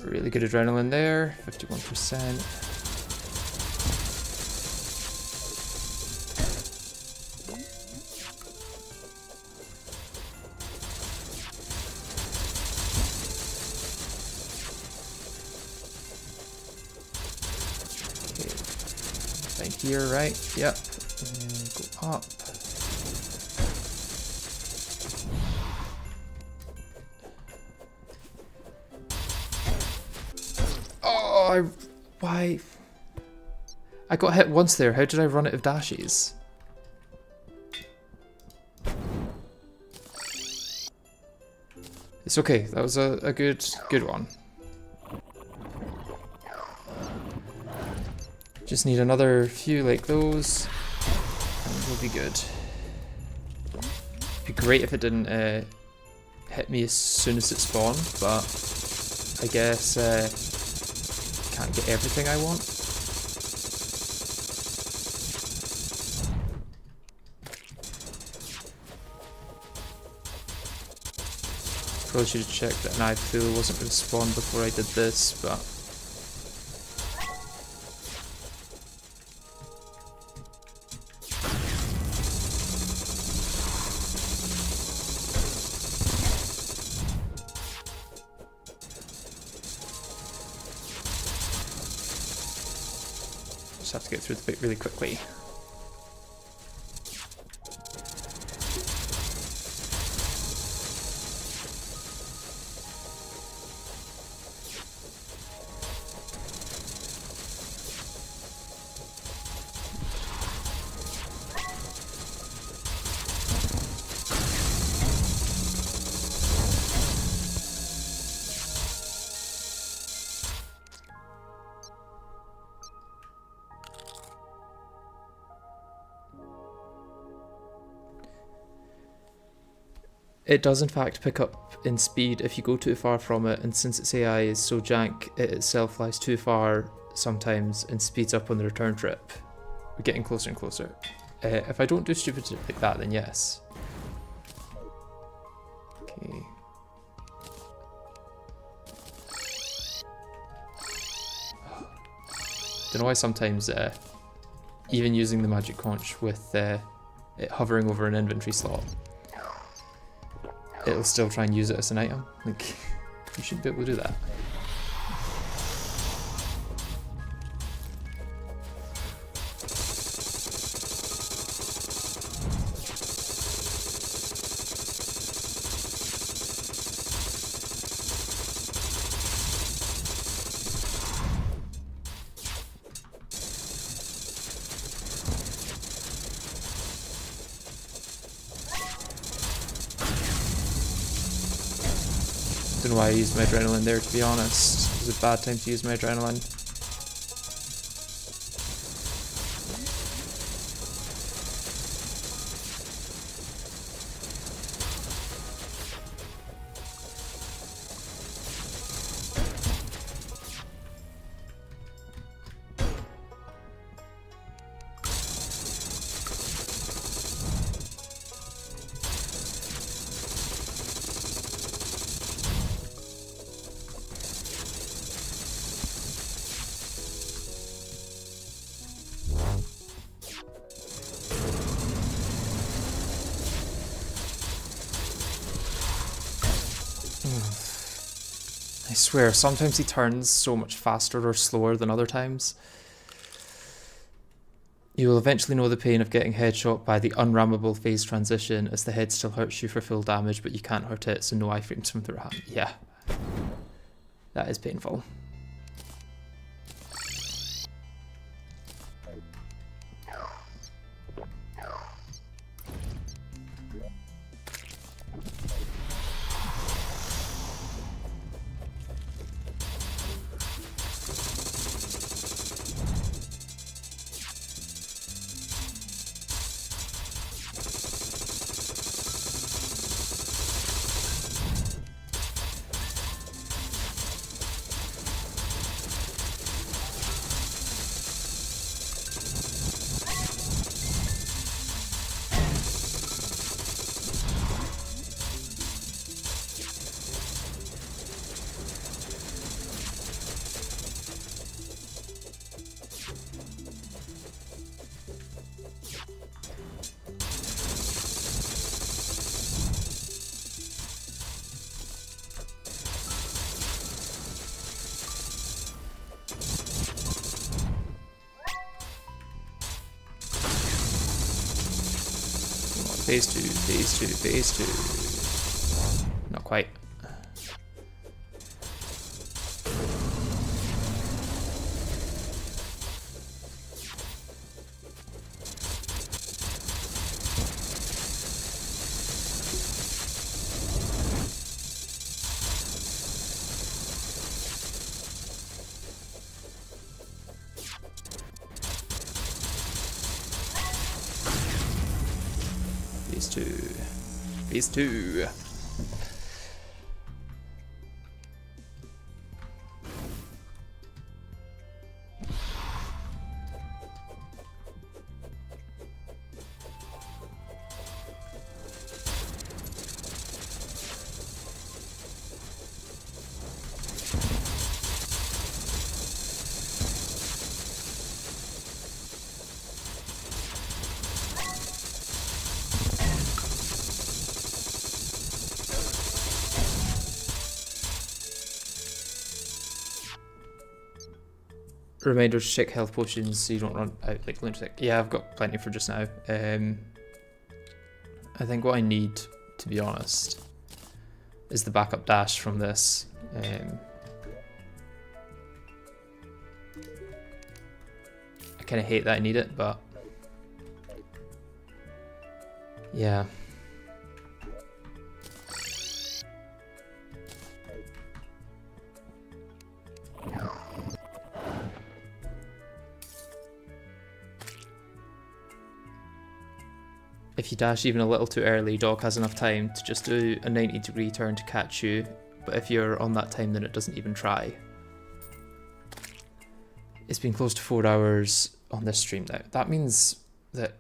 [SPEAKER 1] Really good adrenaline there, 51%. Okay, right here, right? Yep. And go up. I... Why? I got hit once there. How did I run out of dashes? It's okay. That was a good one. Just need another few like those, and we'll be good. It'd be great if it didn't hit me as soon as it spawned, but I guess can't get everything I want. Probably should have checked that an eye pool wasn't going to spawn before I did this, but... Just have to get through the bit really quickly. It does in fact pick up in speed if you go too far from it, and since its AI is so jank, it itself flies too far sometimes and speeds up on the return trip. We're getting closer and closer. If I don't do stupid shit like that, then yes. Okay. Don't know why sometimes even using the magic conch with it hovering over an inventory slot, it'll still try and use it as an item. Like, you shouldn't be able to do that. Don't know why I used my adrenaline there, to be honest. It was a bad time to use my adrenaline. I swear, sometimes he turns so much faster or slower than other times. You will eventually know the pain of getting headshot by the unrammable phase transition, as the head still hurts you for full damage, but you can't hurt it, so no iframes from the ram. Yeah. That is painful. Phase 2, phase 2, phase 2. Not quite. Phase 2. Phase 2. Reminder to check health potions so you don't run out like lunatic. Yeah, I've got plenty for just now. I think what I need, to be honest, is the backup dash from this. I kind of hate that I need it, but yeah. If you dash even a little too early, DoG has enough time to just do a 90-degree turn to catch you, but if you're on that time then it doesn't even try. It's been close to 4 hours on this stream now. That means that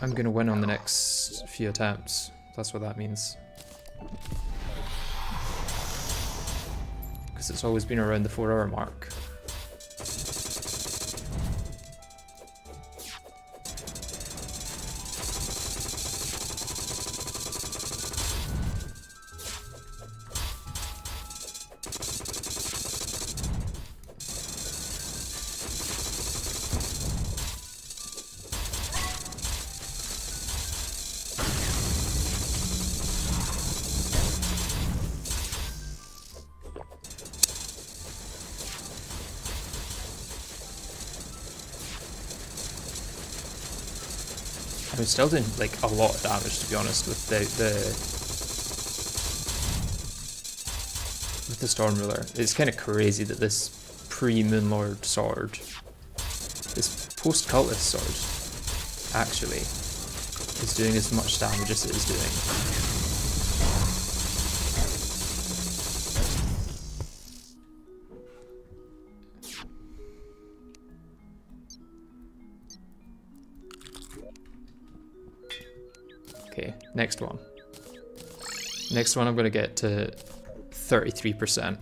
[SPEAKER 1] I'm going to win on the next few attempts. That's what that means. Because it's always been around the 4 hour mark. I'm still doing like a lot of damage, to be honest, with the Storm Ruler. It's kind of crazy that this pre-Moonlord sword, this post-cultist sword, actually is doing as much damage as it is doing. Okay, next one. Next one I'm going to get to 33%.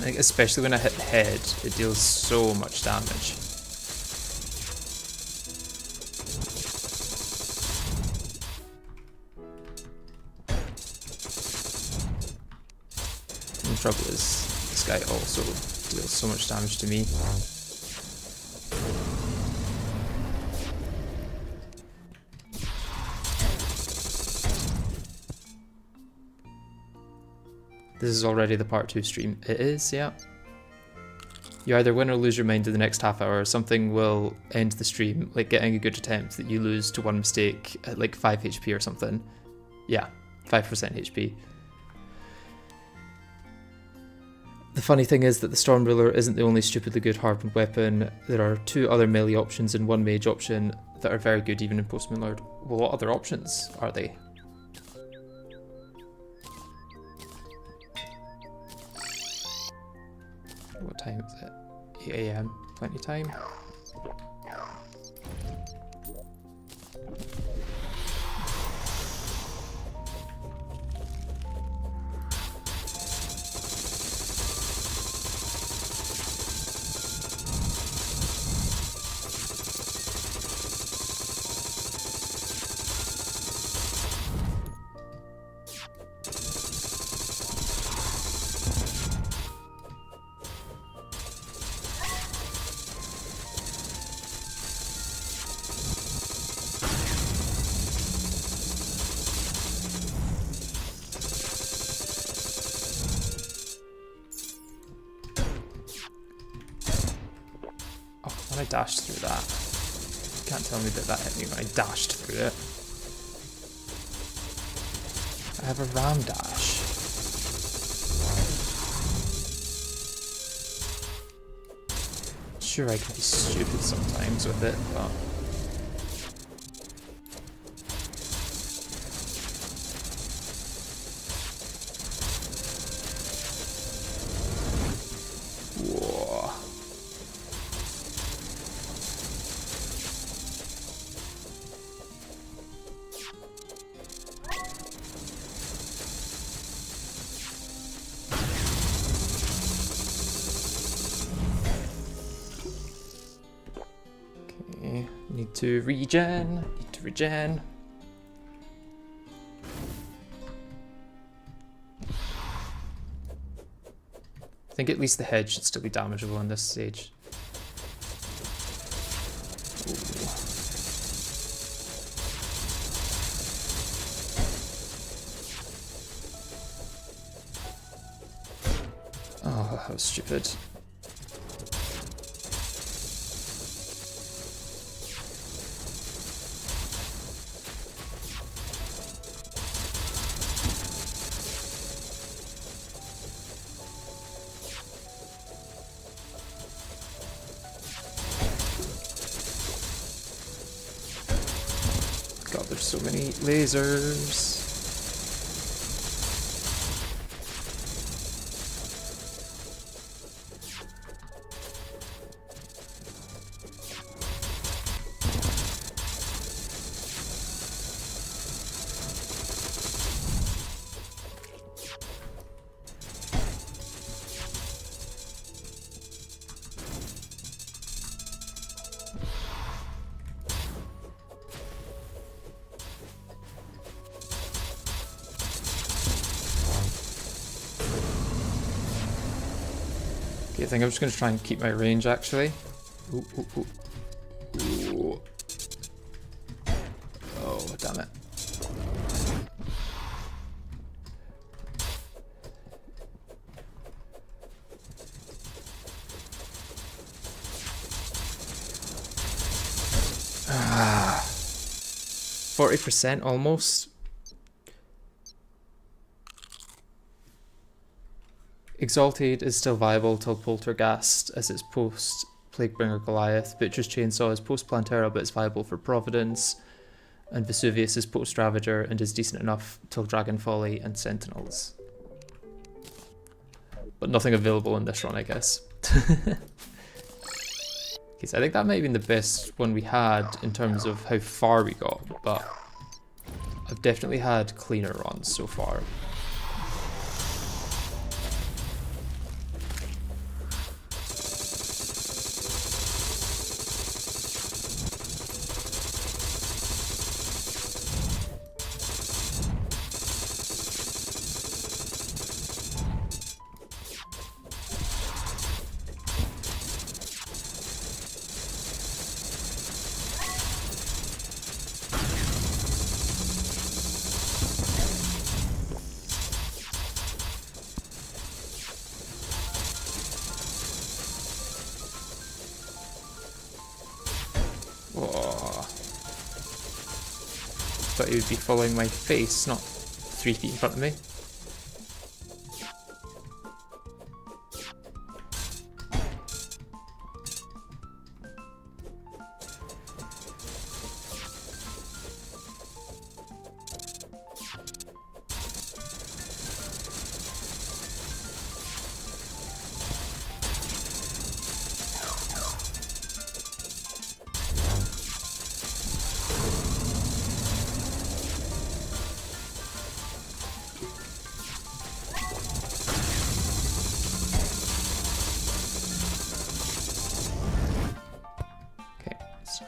[SPEAKER 1] Like, especially when I hit the head, it deals so much damage. And the trouble is, this guy also deals so much damage to me. This is already the part 2 stream. It is, yeah. You either win or lose your mind in the next half hour. Something will end the stream, like getting a good attempt that you lose to one mistake at like 5 HP or something. Yeah, 5% HP. The funny thing is that the Storm Ruler isn't the only stupidly good hardened weapon. There are 2 other melee options and 1 mage option that are very good even in post-Moonlord. Well, what other options are they? What time is it? 8 AM. Plenty of time. I dashed through that. You can't tell me that that hit me when I dashed through it. I have a ram dash. Sure, I can be stupid sometimes with it, but... Whoa. Okay, need to regen, I think at least the head should still be damageable on this stage. Ooh. Oh, that was stupid. God, there's so many lasers. Okay, I think I'm just going to try and keep my range, actually. Ooh, ooh, ooh. Ooh. Oh, damn it. Ah, 40% almost. Exalted is still viable till Poltergeist as its post Plaguebringer Goliath. Butcher's Chainsaw is post Plantera but it's viable for Providence. And Vesuvius is post Ravager and is decent enough till Dragon Folly and Sentinels. But nothing available in this run, I guess. Okay, so I think that might have been the best one we had in terms of how far we got, but I've definitely had cleaner runs so far. Thought he would be following my face, not 3 feet in front of me.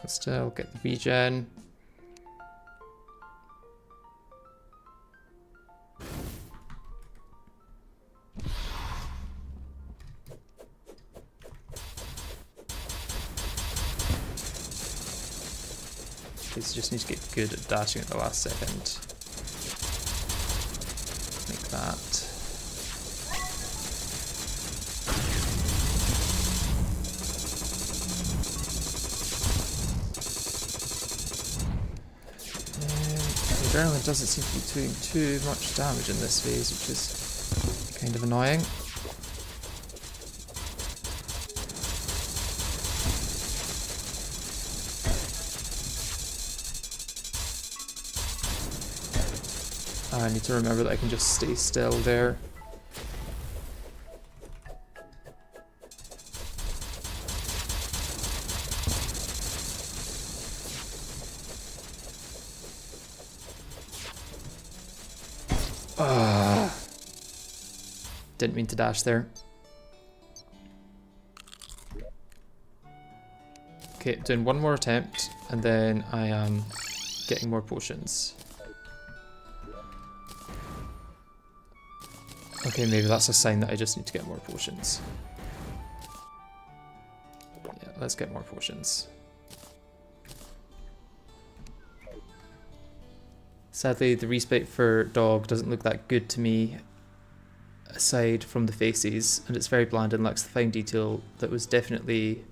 [SPEAKER 1] Still get the regen. This just needs to get good at dashing at the last second. Like that. Adrenaline doesn't seem to be doing too much damage in this phase, which is kind of annoying. I need to remember that I can just stay still there. Didn't mean to dash there. Okay, doing one more attempt, and then I am getting more potions. Okay, maybe that's a sign that I just need to get more potions. Yeah, let's get more potions. Sadly, the respite for DoG doesn't look that good to me, aside from the faces, and it's very bland and lacks the fine detail that was definitely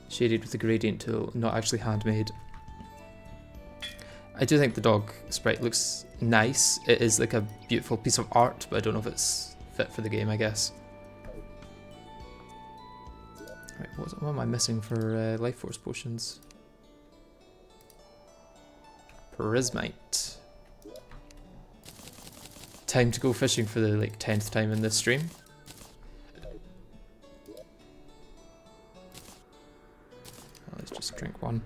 [SPEAKER 1] shaded with the gradient tool, not actually handmade. I do think the DoG sprite looks nice. It is like a beautiful piece of art, but I don't know if it's fit for the game, I guess. Right, what am I missing for life force potions? Prismite. Time to go fishing for the like 10th time in this stream. Let's just drink one.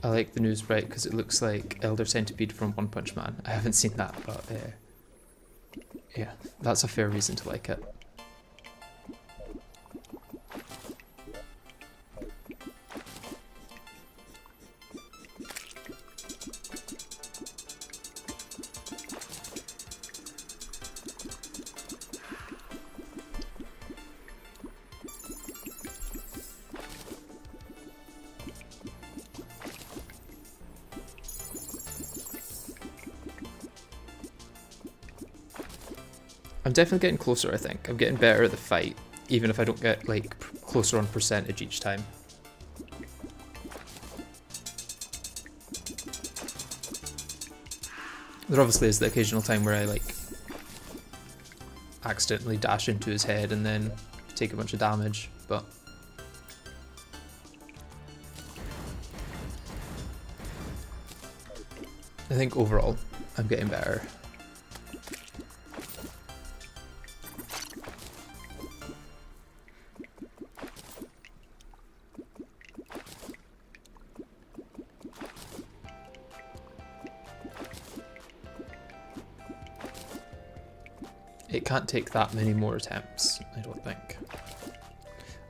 [SPEAKER 1] I like the new sprite because it looks like Elder Centipede from One Punch Man. I haven't seen that, but yeah, that's a fair reason to like it. I'm definitely getting closer, I think. I'm getting better at the fight, even if I don't get, like, closer on percentage each time. There obviously is the occasional time where I, like, accidentally dash into his head and then take a bunch of damage, but... I think overall, I'm getting better. It can't take that many more attempts, I don't think.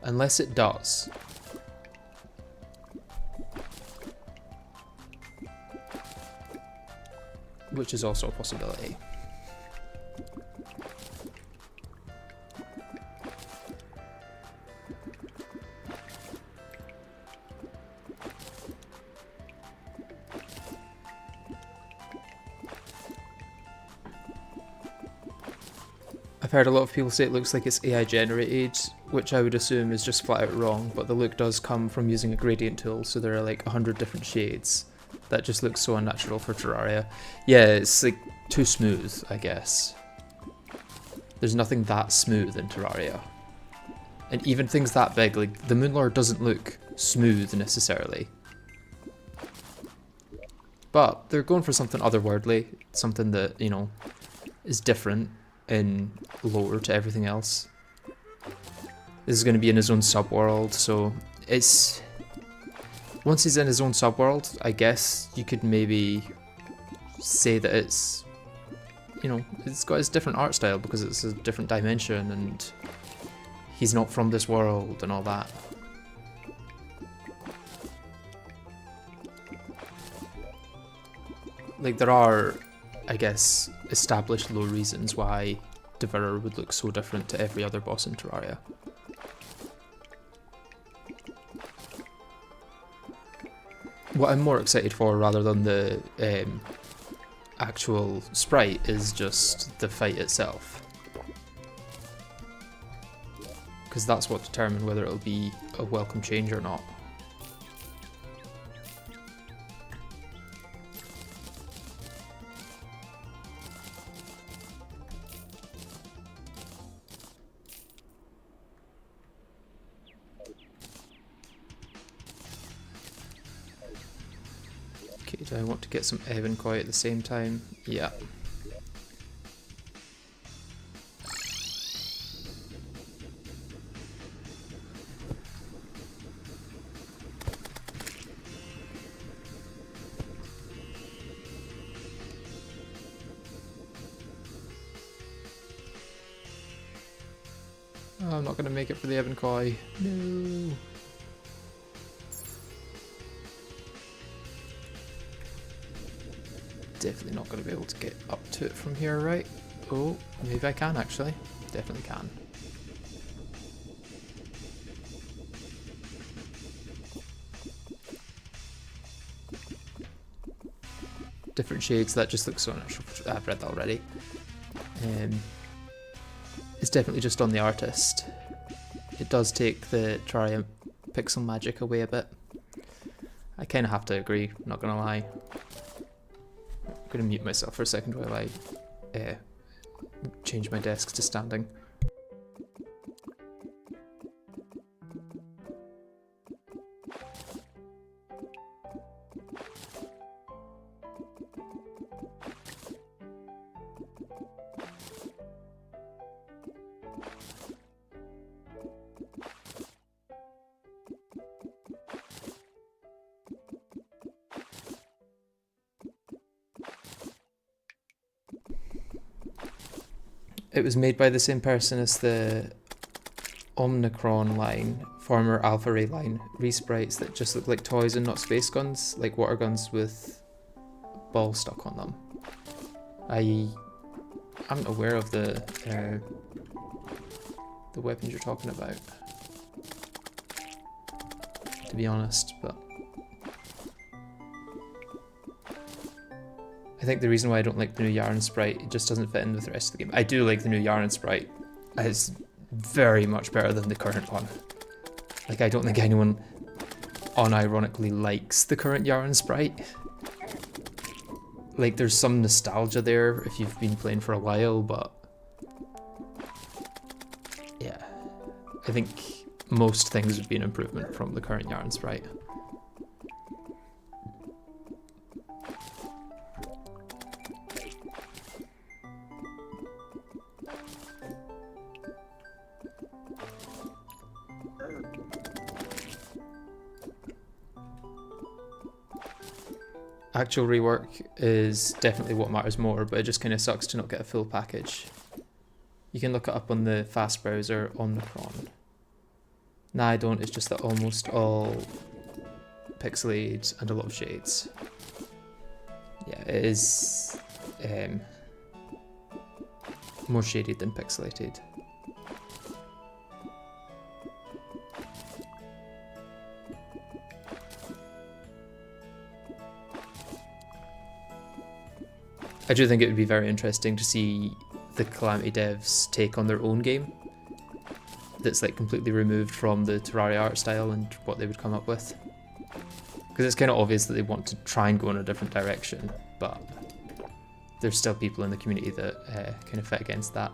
[SPEAKER 1] Unless it does. Which is also a possibility. I've heard a lot of people say it looks like it's AI generated, which I would assume is just flat out wrong, but the look does come from using a gradient tool, so there are like 100 different shades. That just looks so unnatural for Terraria. Yeah, it's like too smooth, I guess. There's nothing that smooth in Terraria. And even things that big, like the Moonlord doesn't look smooth necessarily. But they're going for something otherworldly, something that, you know, is different in lore to everything else. This is going to be in his own subworld, so it's... Once he's in his own subworld, I guess you could maybe say that it's, you know, it's got his different art style because it's a different dimension and he's not from this world and all that. Like, there are, I guess, established lore reasons why Devourer would look so different to every other boss in Terraria. What I'm more excited for, rather than the actual sprite, is just the fight itself. Because that's what determines whether it'll be a welcome change or not. Okay, do I want to get some ebb and koi at the same time? Yeah. Oh, I'm not going to make it for the ebb and koi. No. Definitely not going to be able to get up to it from here, right? Oh, maybe I can actually. Definitely can. Different shades, that just looks so natural. I've read that already. It's definitely just on the artist. It does take the Terraria pixel magic away a bit. I kind of have to agree, not gonna lie. I'm gonna mute myself for a second while I change my desk to standing. It was made by the same person as the Omnicron line, former Alpha Ray line, re-sprites that just look like toys and not space guns, like water guns with balls stuck on them. I'm aware of the weapons you're talking about, to be honest, but I think the reason why I don't like the new Yharon sprite, it just doesn't fit in with the rest of the game. I do like the new Yharon sprite. It's very much better than the current one. Like, I don't think anyone unironically likes the current Yharon sprite. Like, there's some nostalgia there if you've been playing for a while, but yeah. I think most things would be an improvement from the current Yharon sprite. Actual rework is definitely what matters more, but it just kind of sucks to not get a full package. You can look it up on the fast browser Omnicron. Nah, I don't, it's just that almost all pixelated and a lot of shades. Yeah, it is more shaded than pixelated. I do think it would be very interesting to see the Calamity devs take on their own game that's like completely removed from the Terraria art style and what they would come up with. Because it's kind of obvious that they want to try and go in a different direction, but there's still people in the community that kind of fit against that.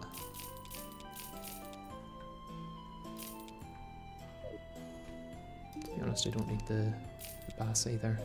[SPEAKER 1] To be honest, I don't need the bass either.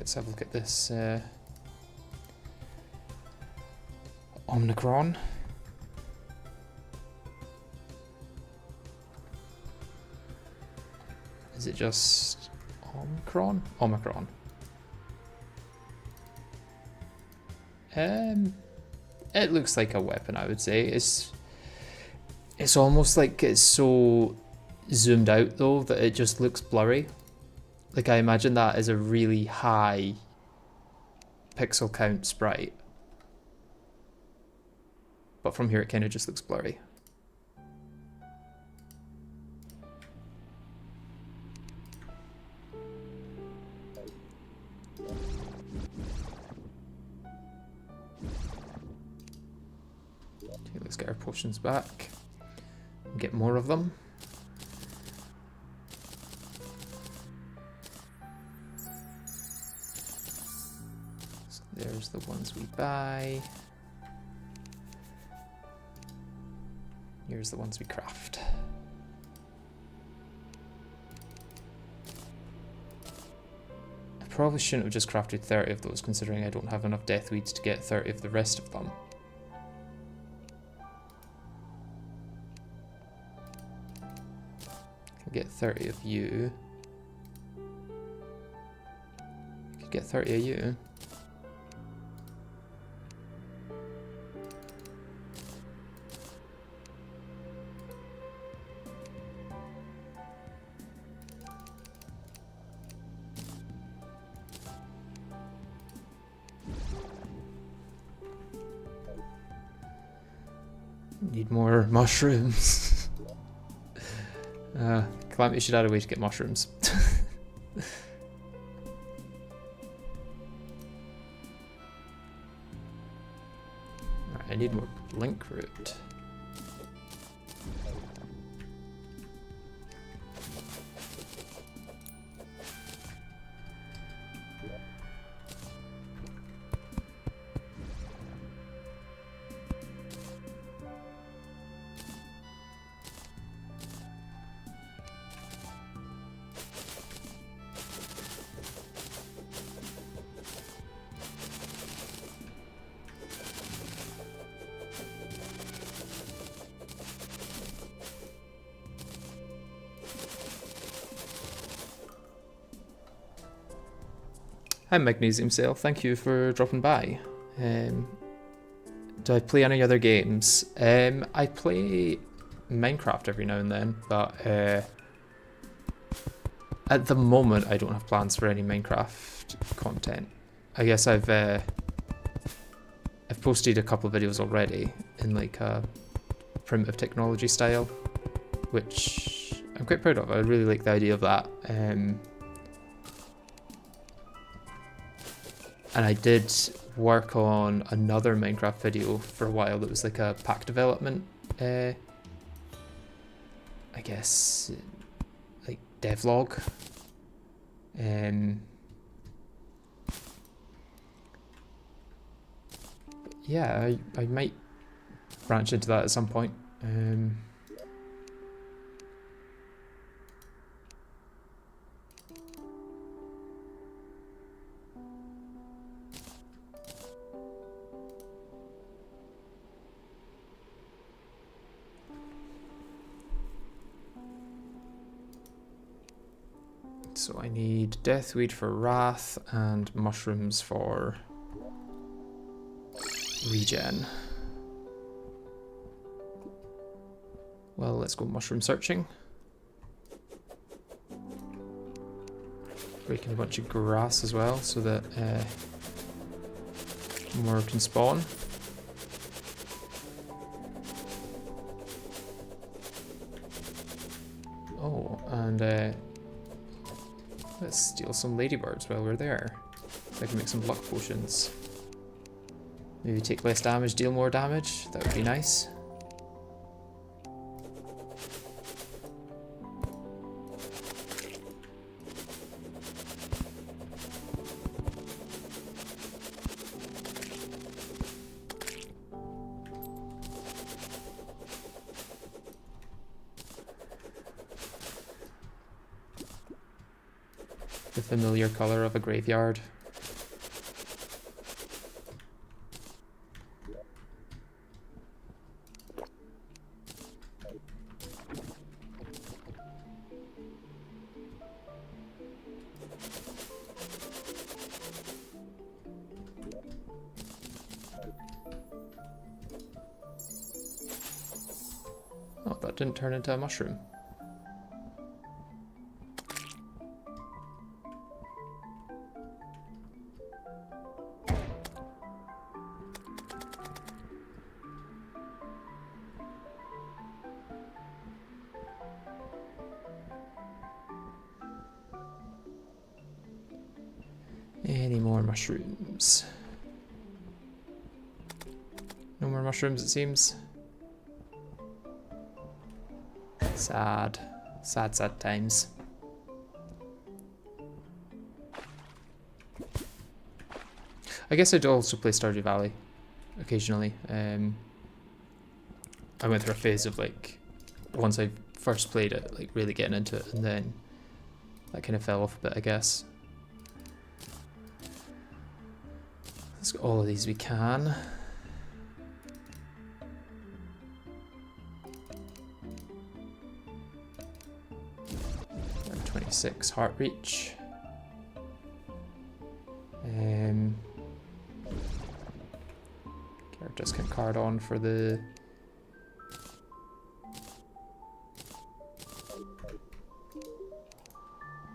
[SPEAKER 1] let's have a look at this Omicron. Is it just Omicron? Omicron. It looks like a weapon, I would say. It's almost like it's so zoomed out though that it just looks blurry. Like I imagine that is a really high pixel count sprite. But from here it kind of just looks blurry. Okay, let's get our potions back and get more of them. So there's the ones we buy. Here's the ones we craft. I probably shouldn't have just crafted 30 of those, considering I don't have enough death weeds to get 30 of the rest of them. I can get 30 of you. I could get 30 of you. Need more mushrooms. Calamity should add a way to get mushrooms. Right, I need more link root. Hi Magnesium Cell, thank you for dropping by. Do I play any other games? I play Minecraft every now and then, but at the moment I don't have plans for any Minecraft content. I guess I've posted a couple of videos already in like a primitive technology style, which I'm quite proud of. I really like the idea of that. And I did work on another Minecraft video for a while that was like a pack development, I guess, like devlog. Yeah, I might branch into that at some point. So I need deathweed for wrath and mushrooms for regen. Well, let's go mushroom searching. Breaking a bunch of grass as well so that more can spawn. Oh, and let's steal some ladybirds while we're there. So I can make some luck potions. Maybe take less damage, deal more damage. That would be nice. The familiar color of a graveyard. didn't turn into a mushroom. Any more mushrooms? No more mushrooms, it seems. Sad. Sad, sad times. I guess I'd also play Stardew Valley occasionally. I went through a phase of like, once I first played it, like really getting into it, and then that kind of fell off a bit, I guess. Let's get all of these we can. 26 heart reach. Get our discount card on for the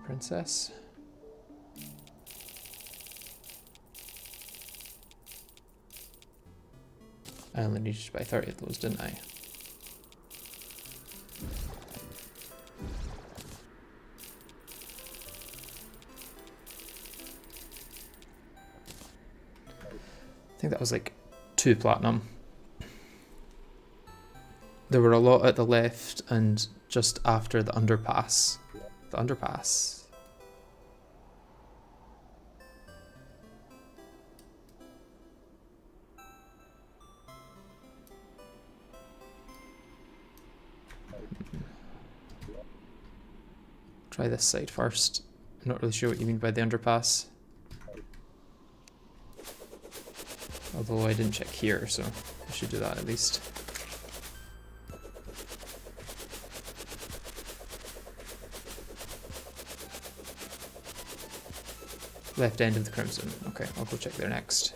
[SPEAKER 1] princess. I only needed to buy 30 of those, didn't I? I think that was like 2 platinum. There were a lot at the left and just after the underpass. The underpass. Try this side first. I'm not really sure what you mean by the underpass. Although I didn't check here, so I should do that at least. Left end of the Crimson. Okay, I'll go check there next.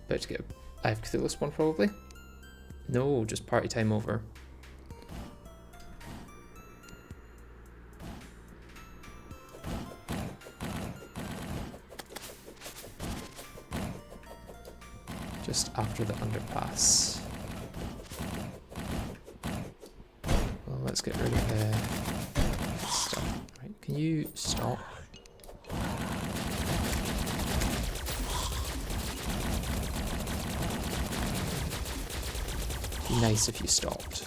[SPEAKER 1] About to get I have Cthulhu spawn probably? No, just party time over. Just after the underpass. Well, let's get rid of the stuff. Right, can you stop? Be nice if you stopped.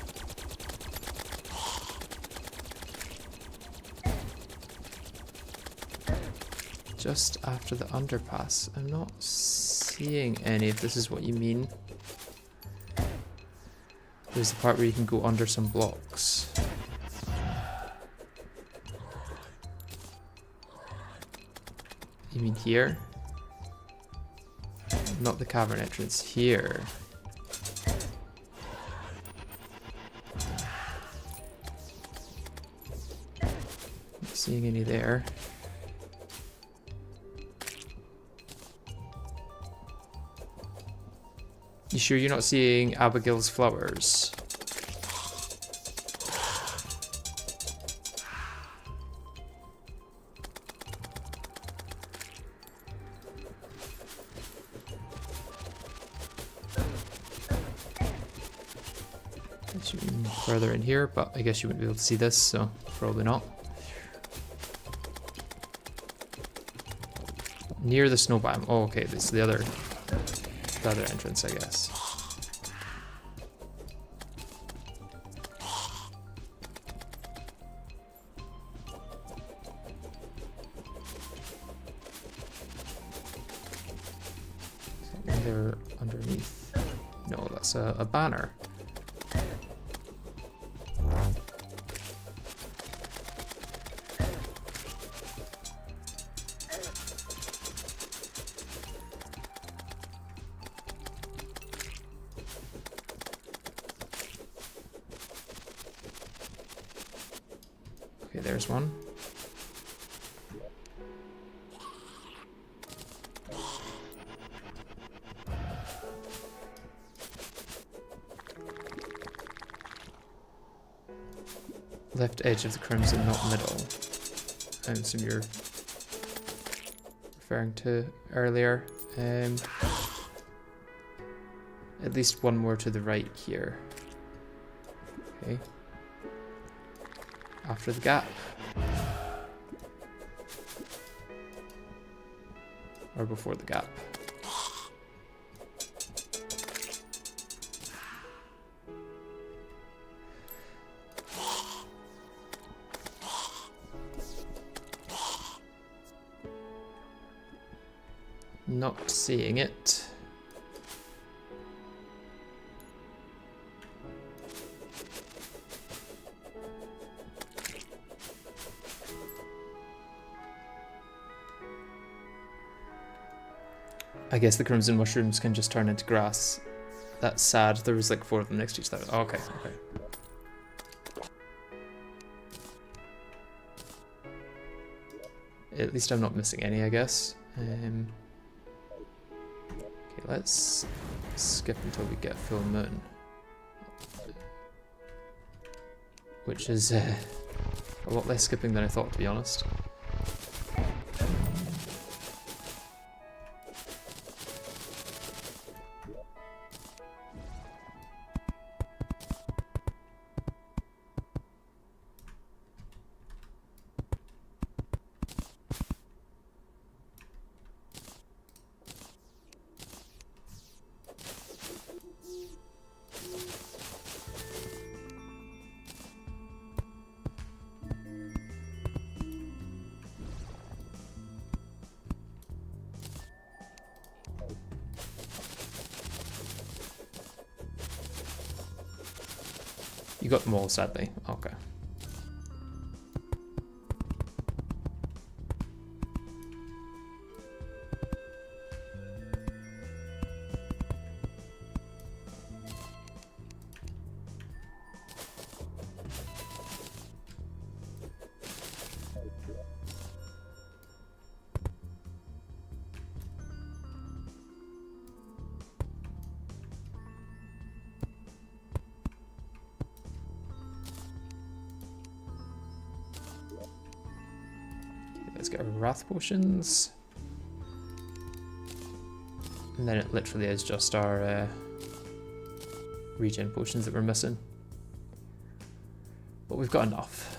[SPEAKER 1] Just after the underpass. I'm not seeing any, if this is what you mean. There's the part where you can go under some blocks. You mean here? Not the cavern entrance, here. Not seeing any there. You sure you're not seeing Abigail's flowers? I guess you mean further in here, but I guess you wouldn't be able to see this, so probably not. Near the snow biome. Oh, okay, this is the other entrance, I guess. Something there underneath. No, that's a banner. Okay, there's one. Left edge of the crimson, not middle. I assume you're referring to earlier. At least one more to the right here. Okay. After the gap. Or before the gap. Not seeing it. I guess the crimson mushrooms can just turn into grass. That's sad. There was like 4 of them next to each other. Oh, okay, okay. At least I'm not missing any, I guess. Okay, let's skip until we get full moon. Which is a lot less skipping than I thought, to be honest. You got them all, sadly. Okay. Let's get our wrath potions. And then it literally is just our regen potions that we're missing. But we've got enough.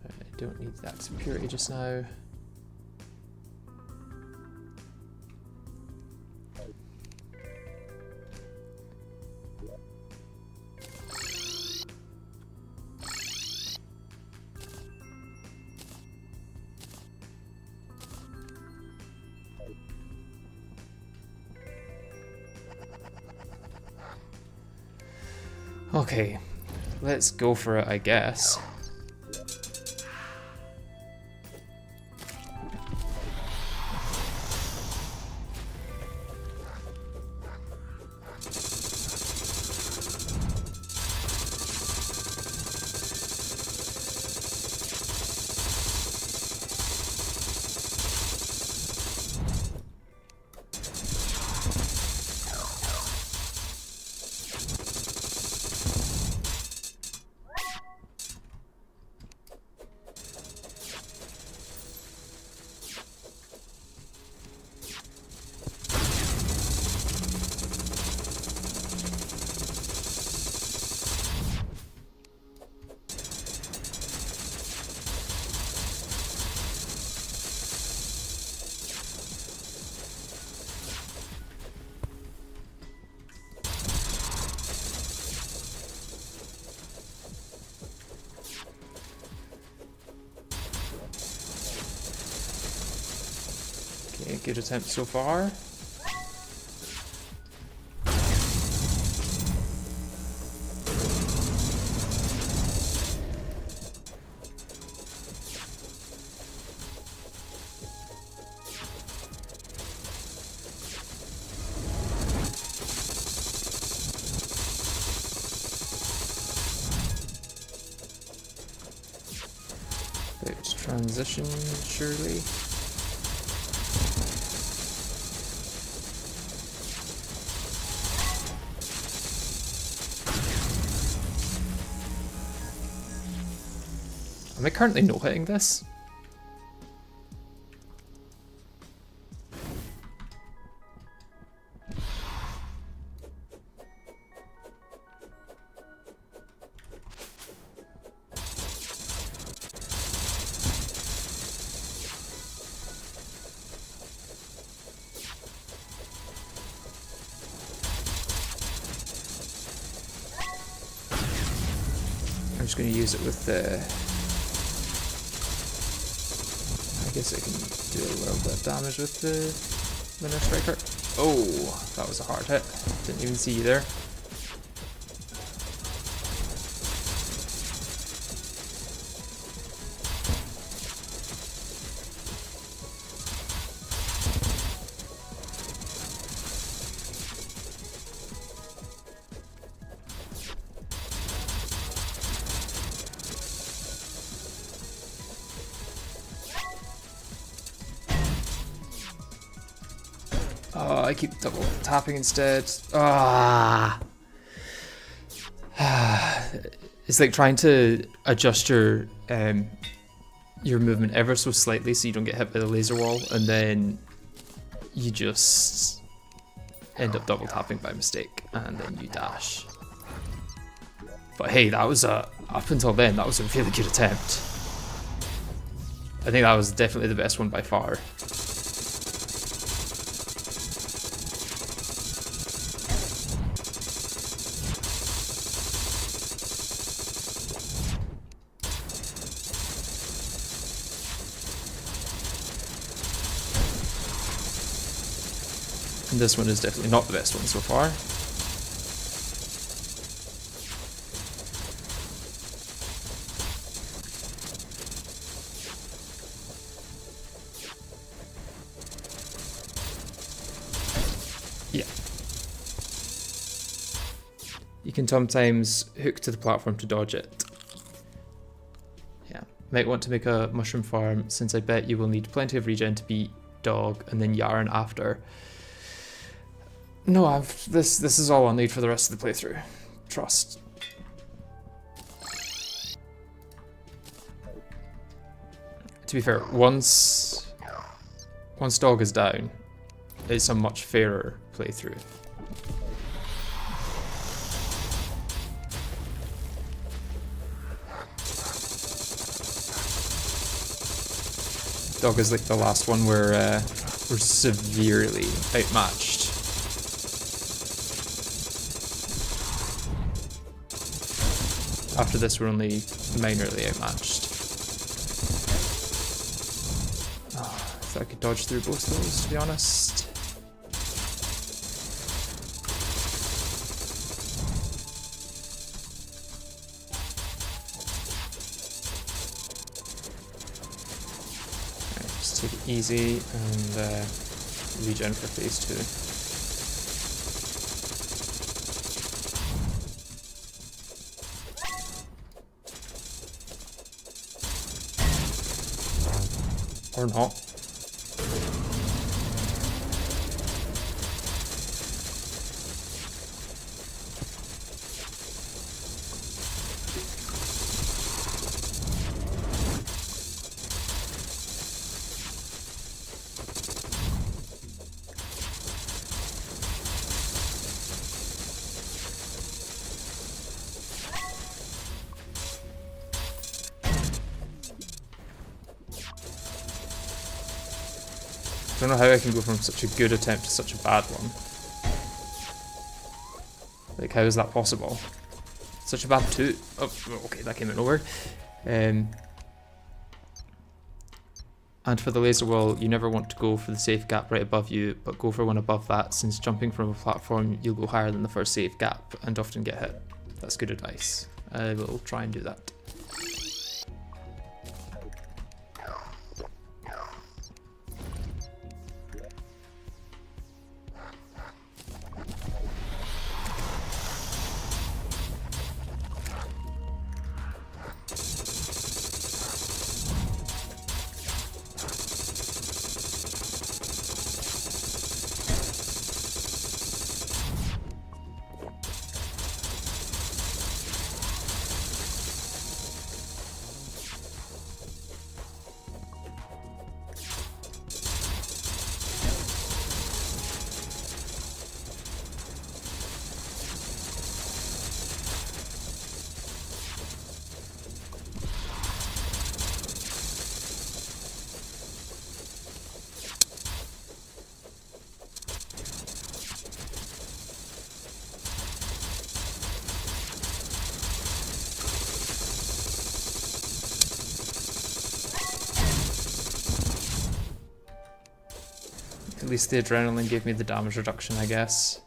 [SPEAKER 1] I don't need that purity just now. Okay, let's go for it, I guess. Okay, good attempt so far. transition, surely. Am I currently no hitting this? I'm just going to use it with the... I guess I can do a little bit of damage with the Lunar Striker. Oh, that was a hard hit. Didn't even see you there. Oh, I keep double tapping instead. Ah. It's like trying to adjust your movement ever so slightly so you don't get hit by the laser wall, and then you just end up double tapping by mistake, and then you dash. But hey, that was up until then, that was a really good attempt. I think that was definitely the best one by far. And this one is definitely not the best one so far. Yeah. You can sometimes hook to the platform to dodge it. Yeah. Might want to make a mushroom farm, since I bet you will need plenty of regen to beat DoG and then Yharon after. No, this is all I'll need for the rest of the playthrough. Trust. To be fair, once DoG is down, it's a much fairer playthrough. DoG is like the last one where we're severely outmatched. After this, we're only minorly outmatched. Oh, I thought I could dodge through both of those, to be honest. Right, just take it easy and regen for phase 2. Or not. I don't know how I can go from such a good attempt to such a bad one. Like, how is that possible? Such a bad two. Oh, okay, that came in over. And for the laser wall, you never want to go for the safe gap right above you, but go for one above that, since jumping from a platform, you'll go higher than the first safe gap and often get hit. That's good advice. I will try and do that. least the adrenaline gave me the damage reduction, I guess.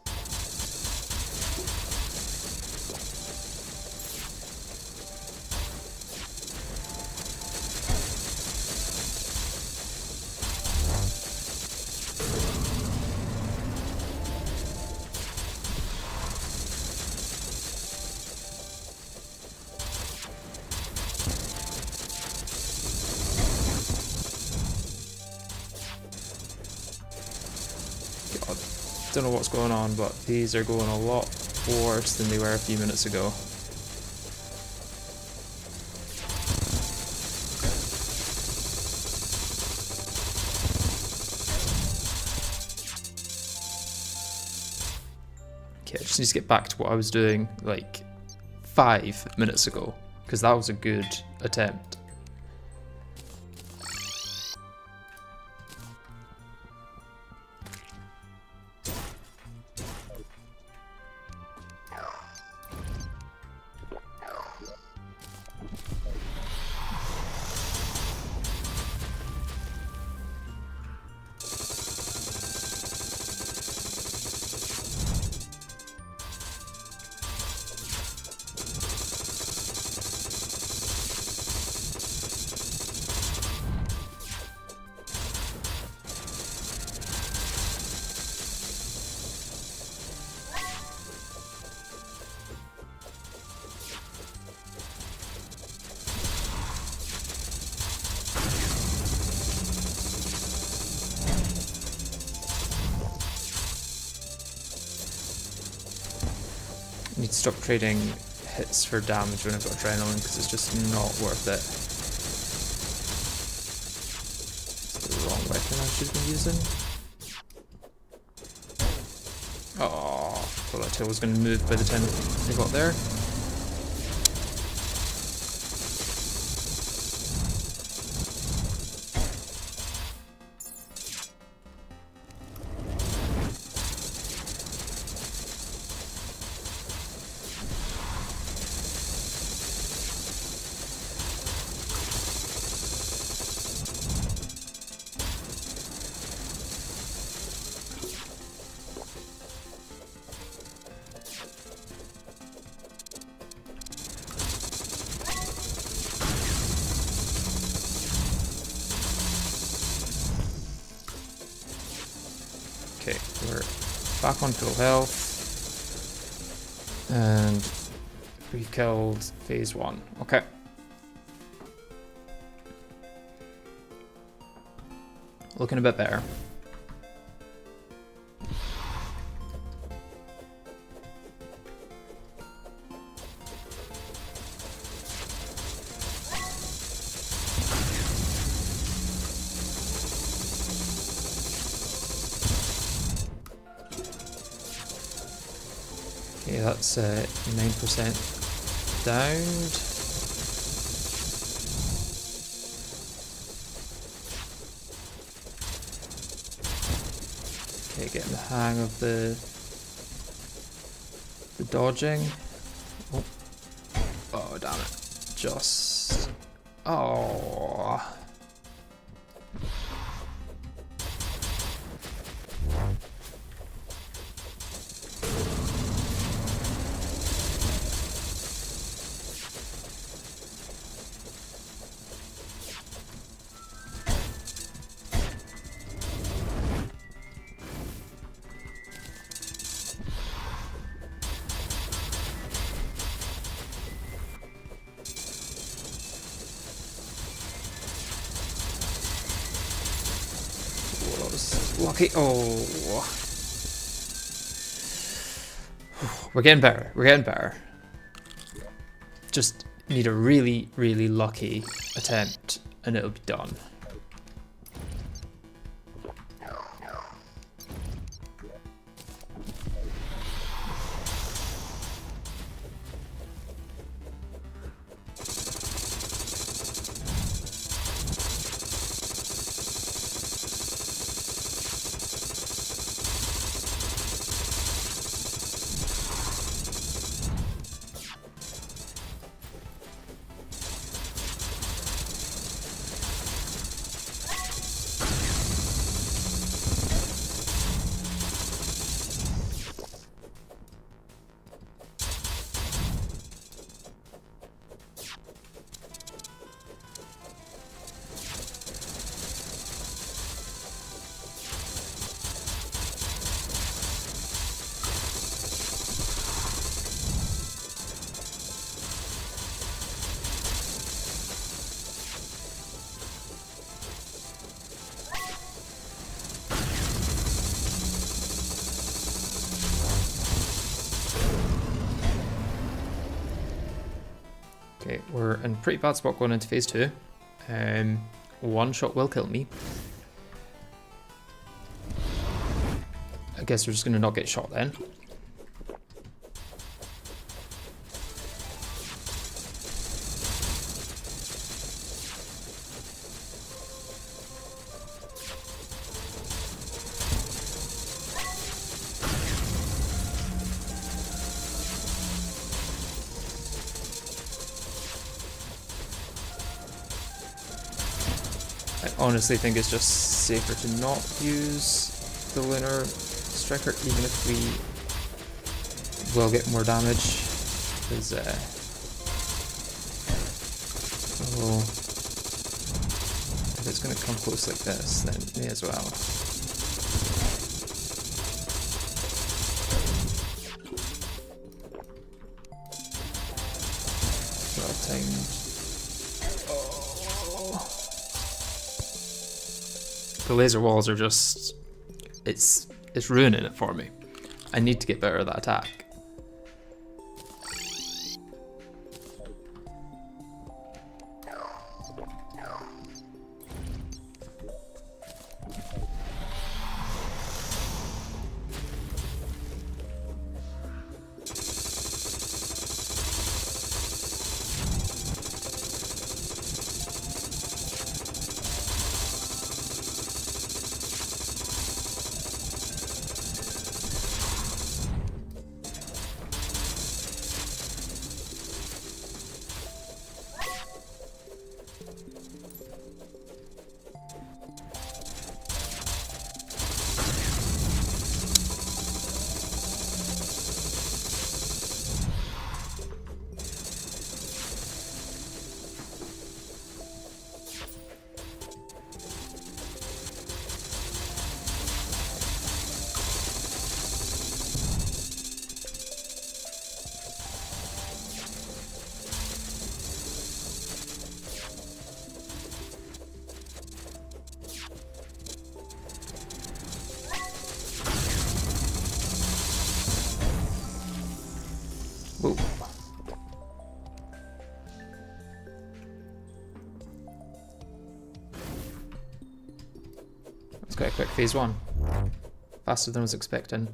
[SPEAKER 1] Don't know what's going on, but these are going a lot worse than they were a few minutes ago. Okay, I just need to get back to what I was doing like 5 minutes ago, because that was a good attempt. I need to stop trading hits for damage when I've got adrenaline, because it's just not worth it. It's the wrong weapon I should have been using. Oh, I thought that tail was going to move by the time they got there. Okay, we're back on full health, and we killed phase 1. Okay. Looking a bit better. Okay, that's 9% downed. Okay, getting the hang of the dodging. Oh, oh damn it! Just oh. Lucky. Oh, we're getting better. We're getting better. Just need a really, really lucky attempt, and it'll be done. Okay, we're in a pretty bad spot going into phase 2. One shot will kill me. I guess we're just gonna not get shot then. I honestly think it's just safer to not use the lunar striker, even if we will get more damage. Because, oh, if it's going to come close like this, then may as well. Well timed. The laser walls are just, it's ruining it for me. I need to get better at that attack. Whoa. That's quite a quick phase 1. Faster than I was expecting.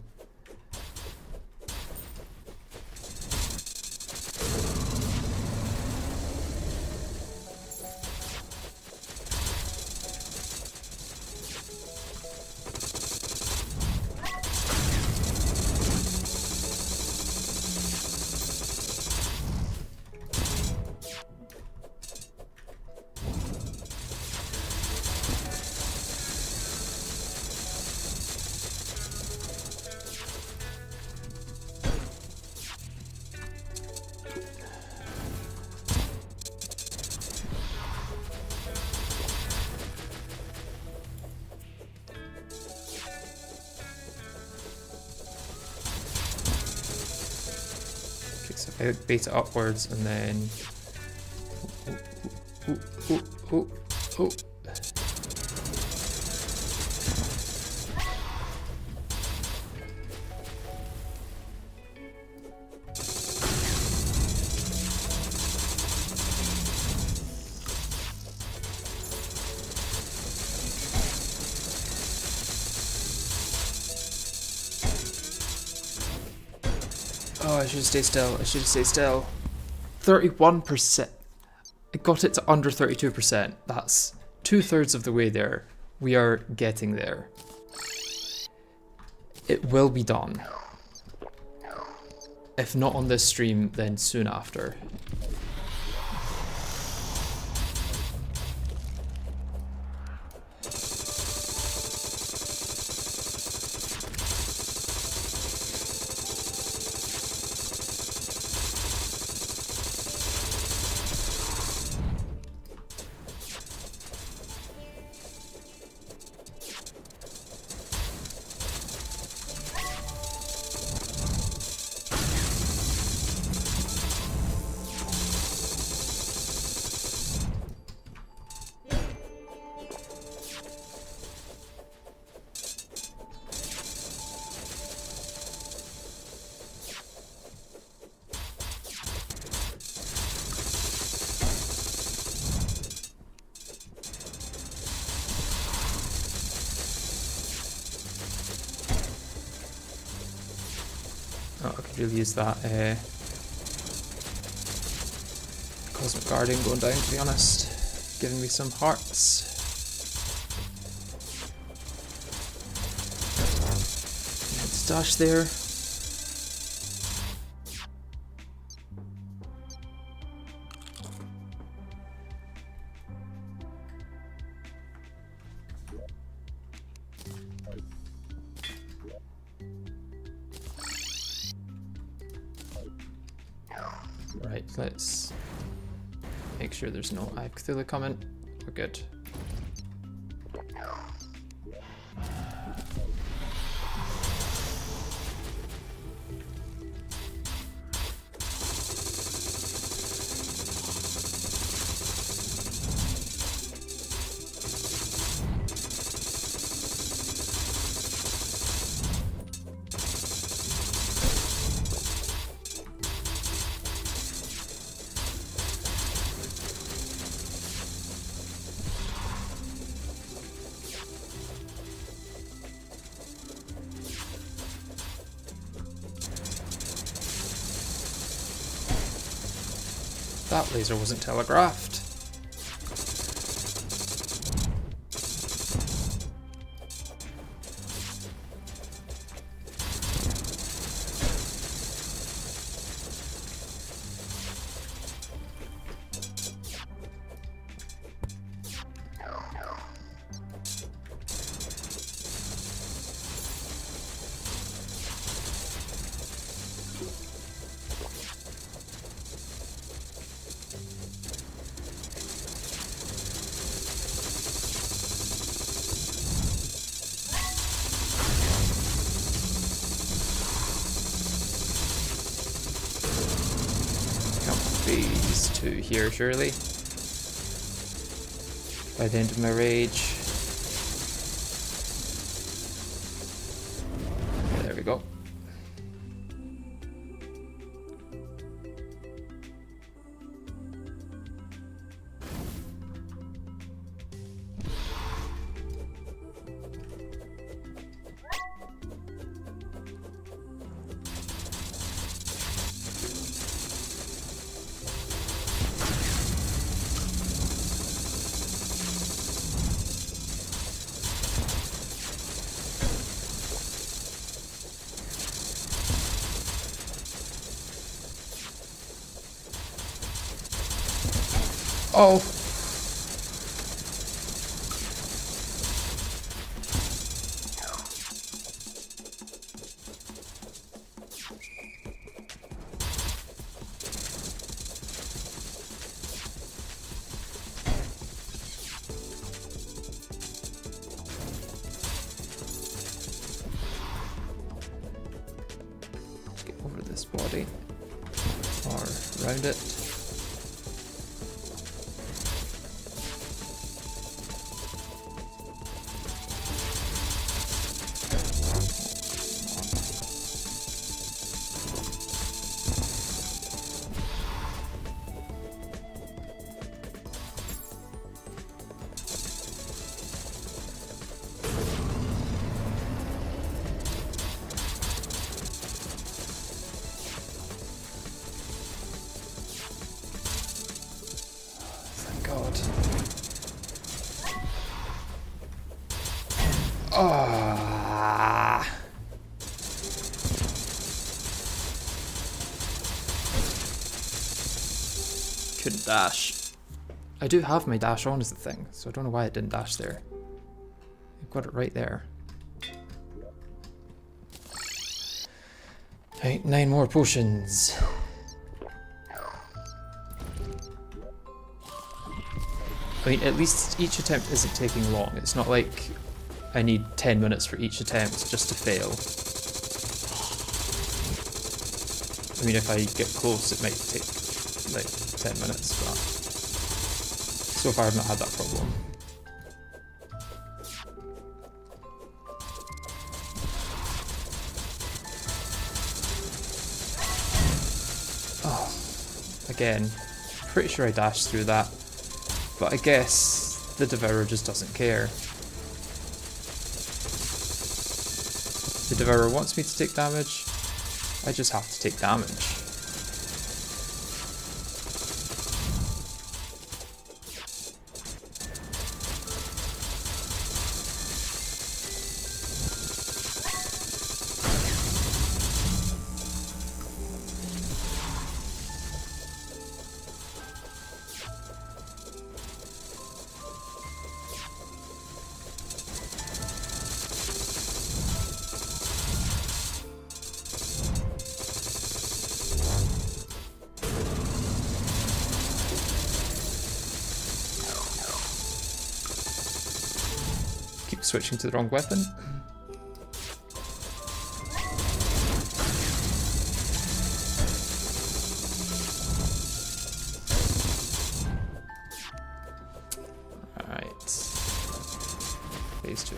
[SPEAKER 1] So if I bait it upwards and then... Oh. Oh, I should stay still. I should stay still. 31%. I got it to under 32%. That's 2/3 of the way there. We are getting there. It will be done. If not on this stream, then soon after. Oh, I could really use that Cosmic Guardian going down, to be honest. Giving me some hearts. Let's dash there. Right, let's make sure there's no Eye of Cthulhu coming. We're good. That laser wasn't telegraphed. These two here, surely. By the end of my rage. There we go. Oh. Let's get over this body or around it. Ah. Couldn't dash. I do have my dash on as the thing, so I don't know why it didn't dash there. I've got it right there. Right, 9 more potions. I mean, at least each attempt isn't taking long. It's not like I need 10 minutes for each attempt just to fail. I mean, if I get close, it might take like 10 minutes, but so far I've not had that problem. Oh, again, pretty sure I dashed through that. But I guess the Devourer just doesn't care. The Devourer wants me to take damage, I just have to take damage. Switching to the wrong weapon. Alright. Phase 2.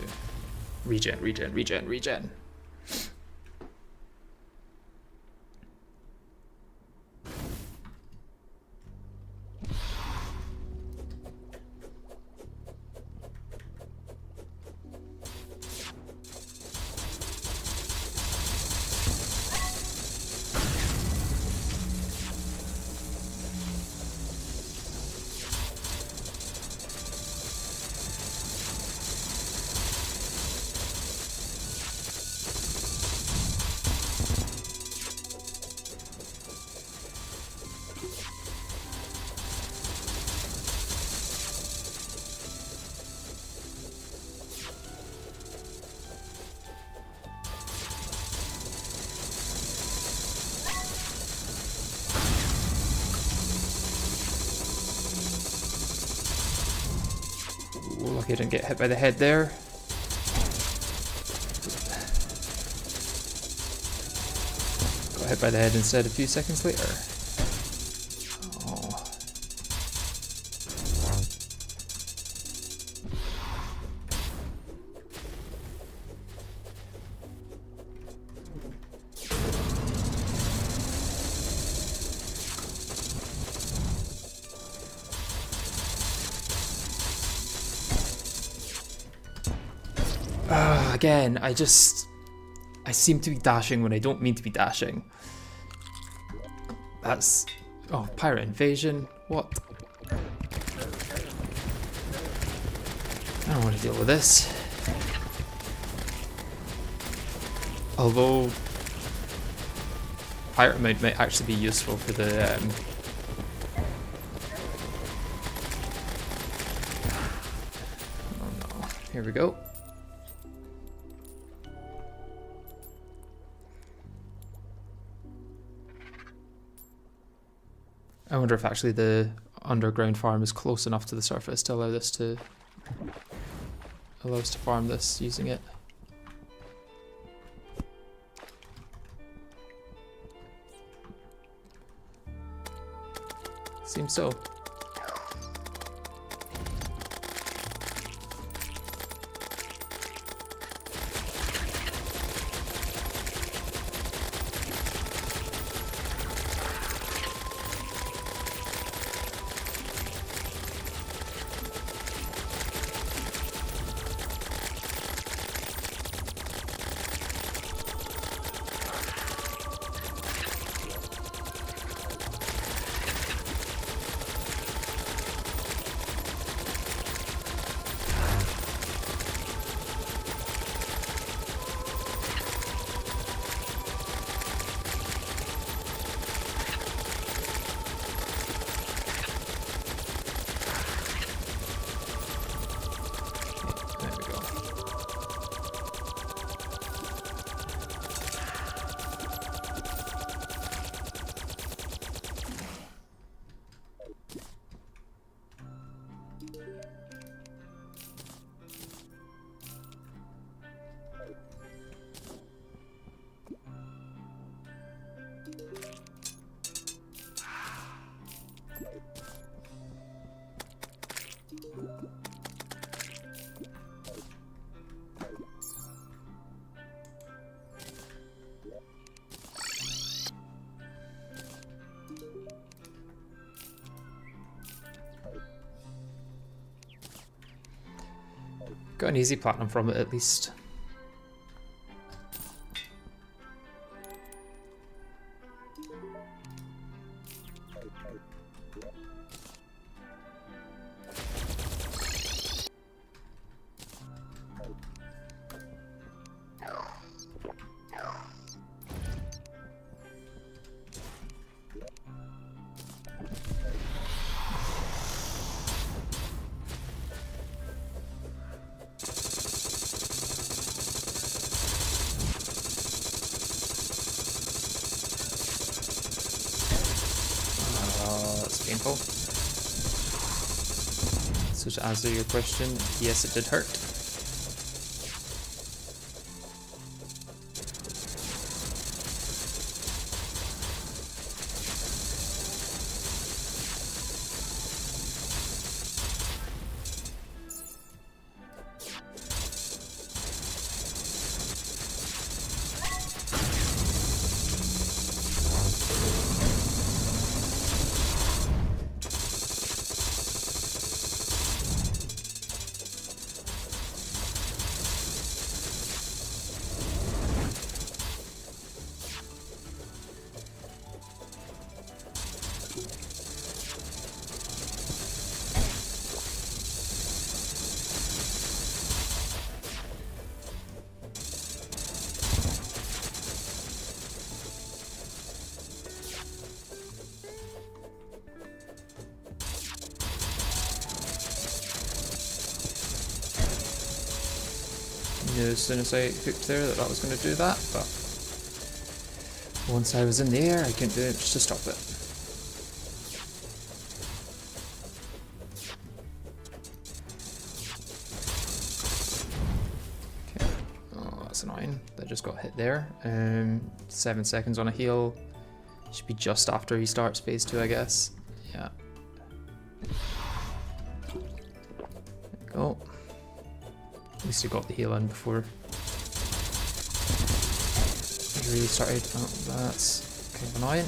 [SPEAKER 1] Regen. Lucky I didn't get hit by the head there. Got hit by the head instead a few seconds later. Oh. Again, I seem to be dashing when I don't mean to be dashing. That's... Oh, pirate invasion? What? I don't want to deal with this. Although... pirate mode might actually be useful for the... Oh no, here we go. I wonder if actually the underground farm is close enough to the surface to allow us to farm this using it. Seems so. Got an easy platinum from it at least. That's painful. So to answer your question, yes, it did hurt. Knew as soon as I hooked there that was going to do that, but once I was in the air I couldn't do much to stop it. Okay, oh that's annoying, that just got hit there. 7 seconds on a heal, should be just after he starts phase 2 I guess. Yeah. There we go. At least he got the heal in before he really started. Oh, that's kind of annoying.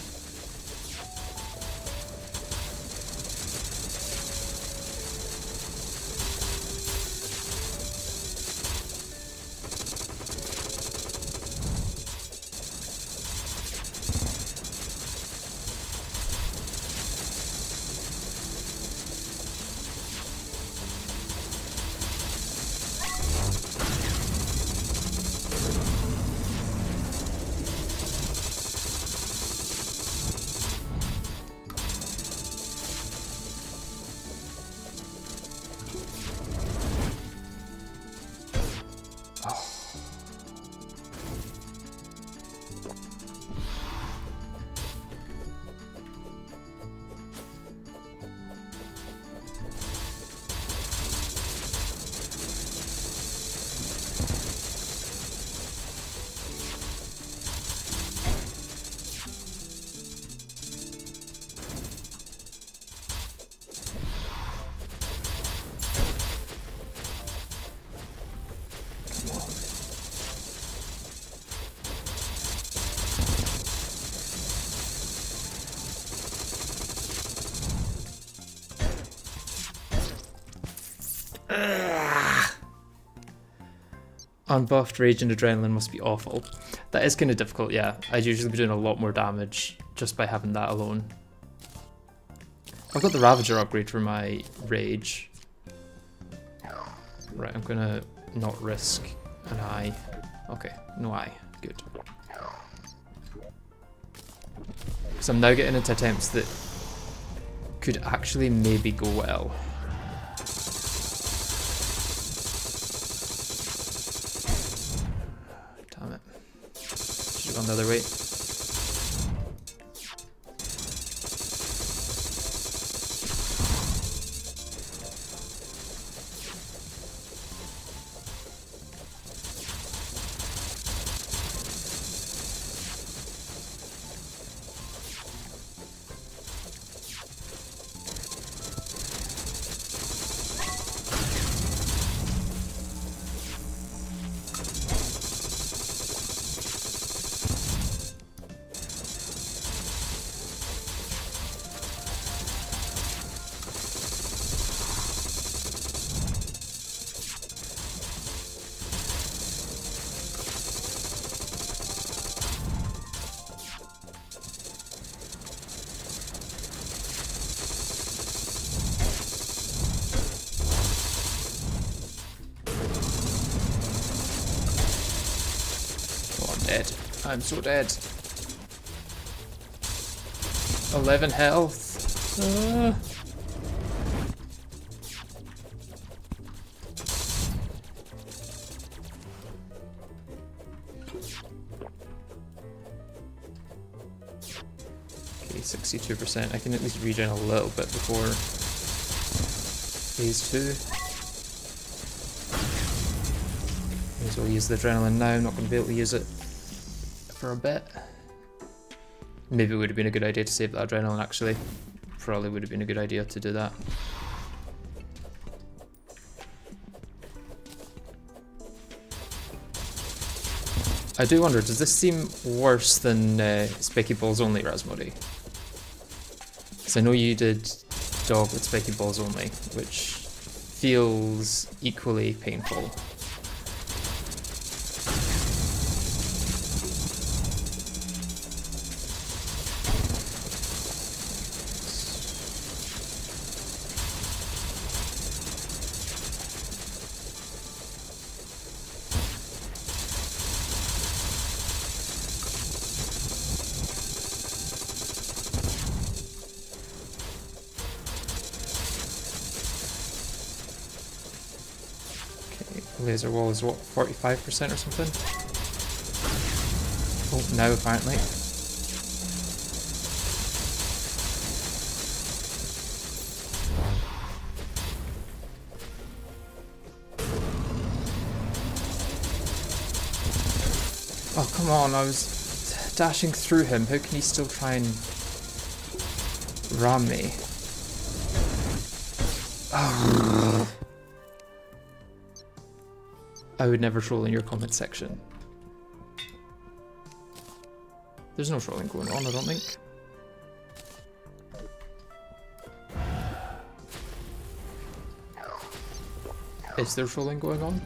[SPEAKER 1] Unbuffed Rage and Adrenaline must be awful. That is kind of difficult, yeah. I'd usually be doing a lot more damage just by having that alone. I've got the Ravager upgrade for my Rage. Right, I'm gonna not risk an eye. Okay, no eye. Good. So I'm now getting into attempts that could actually maybe go well. Damn it. Should have gone the other way. I'm so dead. 11 health. Okay, 62%. I can at least regen a little bit before phase 2. May as well use the adrenaline now. I'm not going to be able to use it for a bit. Maybe it would have been a good idea to save that adrenaline actually. Probably would have been a good idea to do that. I do wonder, does this seem worse than Spiky Balls Only Rasmodi? Because I know you did DoG with Spiky Balls Only, which feels equally painful. Laser wall is what, 45% or something? Oh, now apparently. Oh, come on, I was dashing through him. How can he still try and ram me? Oh. I would never troll in your comment section. There's no trolling going on, I don't think. Is there trolling going on?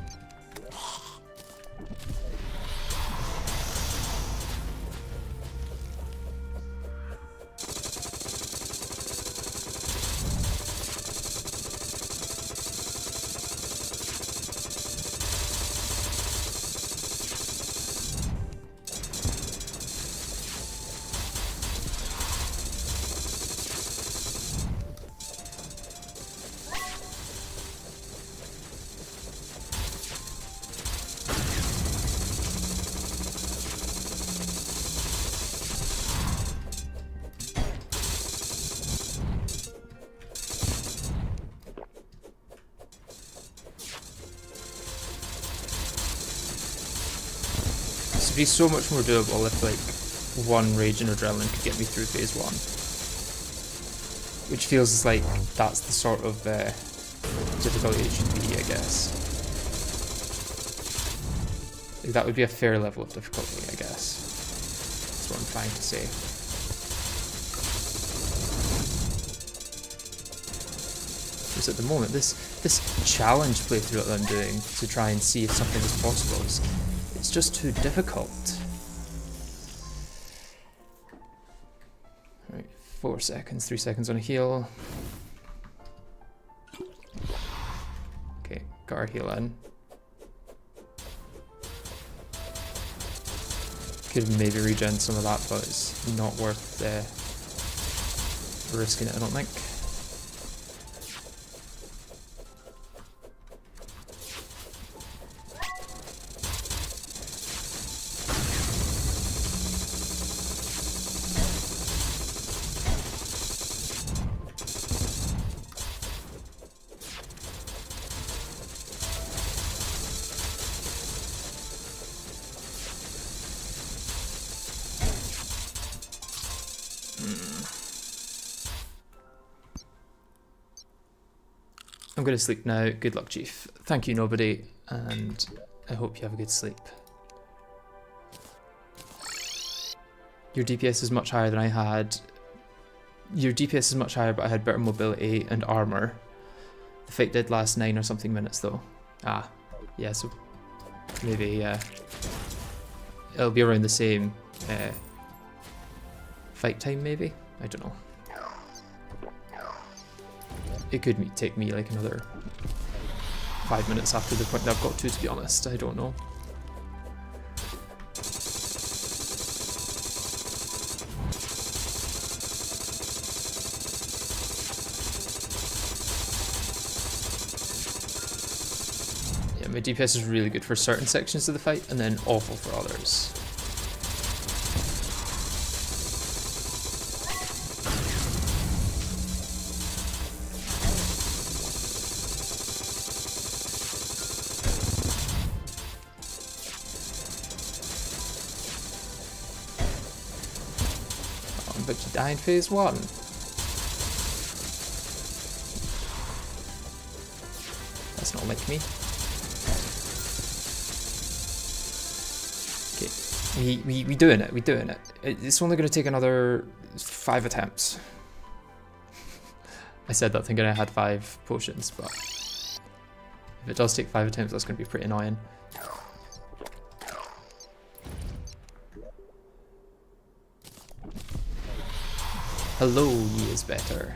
[SPEAKER 1] This would be so much more doable if like one rage and adrenaline could get me through phase 1. Which feels like that's the sort of difficulty it should be, I guess. Like, that would be a fair level of difficulty, I guess. That's what I'm trying to say. Because at the moment, this challenge playthrough that I'm doing to try and see if something is possible it's just too difficult. Alright, 4 seconds, 3 seconds on a heal. Okay, got our heal in. Could maybe regen some of that, but it's not worth risking it, I don't think. I'm going to sleep now. Good luck, Chief. Thank you, nobody, and I hope you have a good sleep. Your DPS is much higher than I had. Your DPS is much higher, but I had better mobility and armor. The fight did last 9 or something minutes, though. Ah, yeah, so maybe it'll be around the same fight time, maybe? I don't know. It could take me like another 5 minutes after the point that I've got to be honest. I don't know. my DPS is really good for certain sections of the fight, and then awful for others. Oh, but you die in phase 1. That's not like me. We doing it, we doing it. It's only going to take another 5 attempts. I said that thinking I had 5 potions, but if it does take 5 attempts, that's going to be pretty annoying. Hello, ye is better.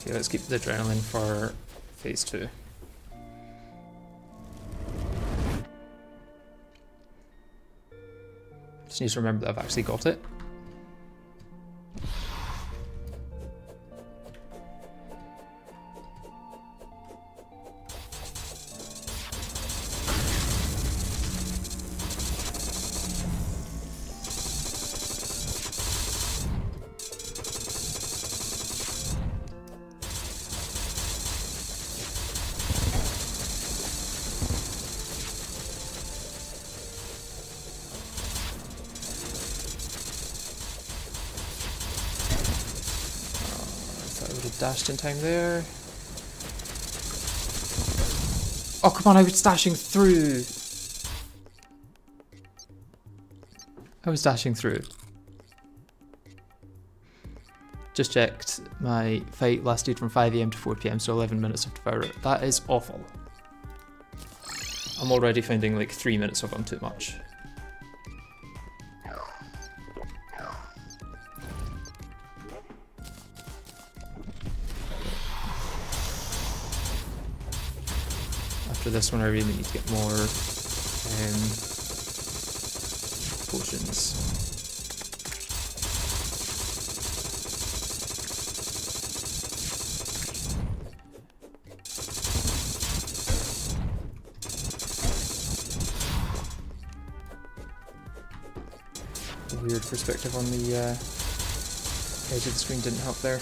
[SPEAKER 1] Okay, let's keep the adrenaline for phase 2. Just need to remember that I've actually got it. Dashed in time there. Oh, come on, I was dashing through. I was dashing through. Just checked. My fight lasted from 5 AM to 4 PM, so 11 minutes of Devourer. That is awful. I'm already finding like 3 minutes of them too much. After this one, I really need to get more potions. Weird perspective on the edge of the screen didn't help there.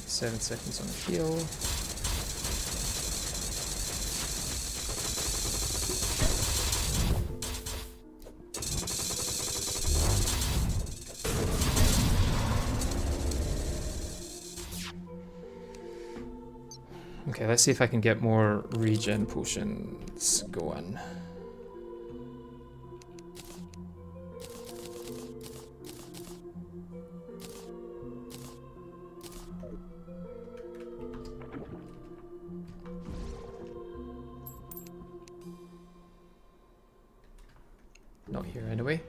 [SPEAKER 1] Okay, 7 seconds on the heal. Okay, let's see if I can get more regen potions going. Not here anyway.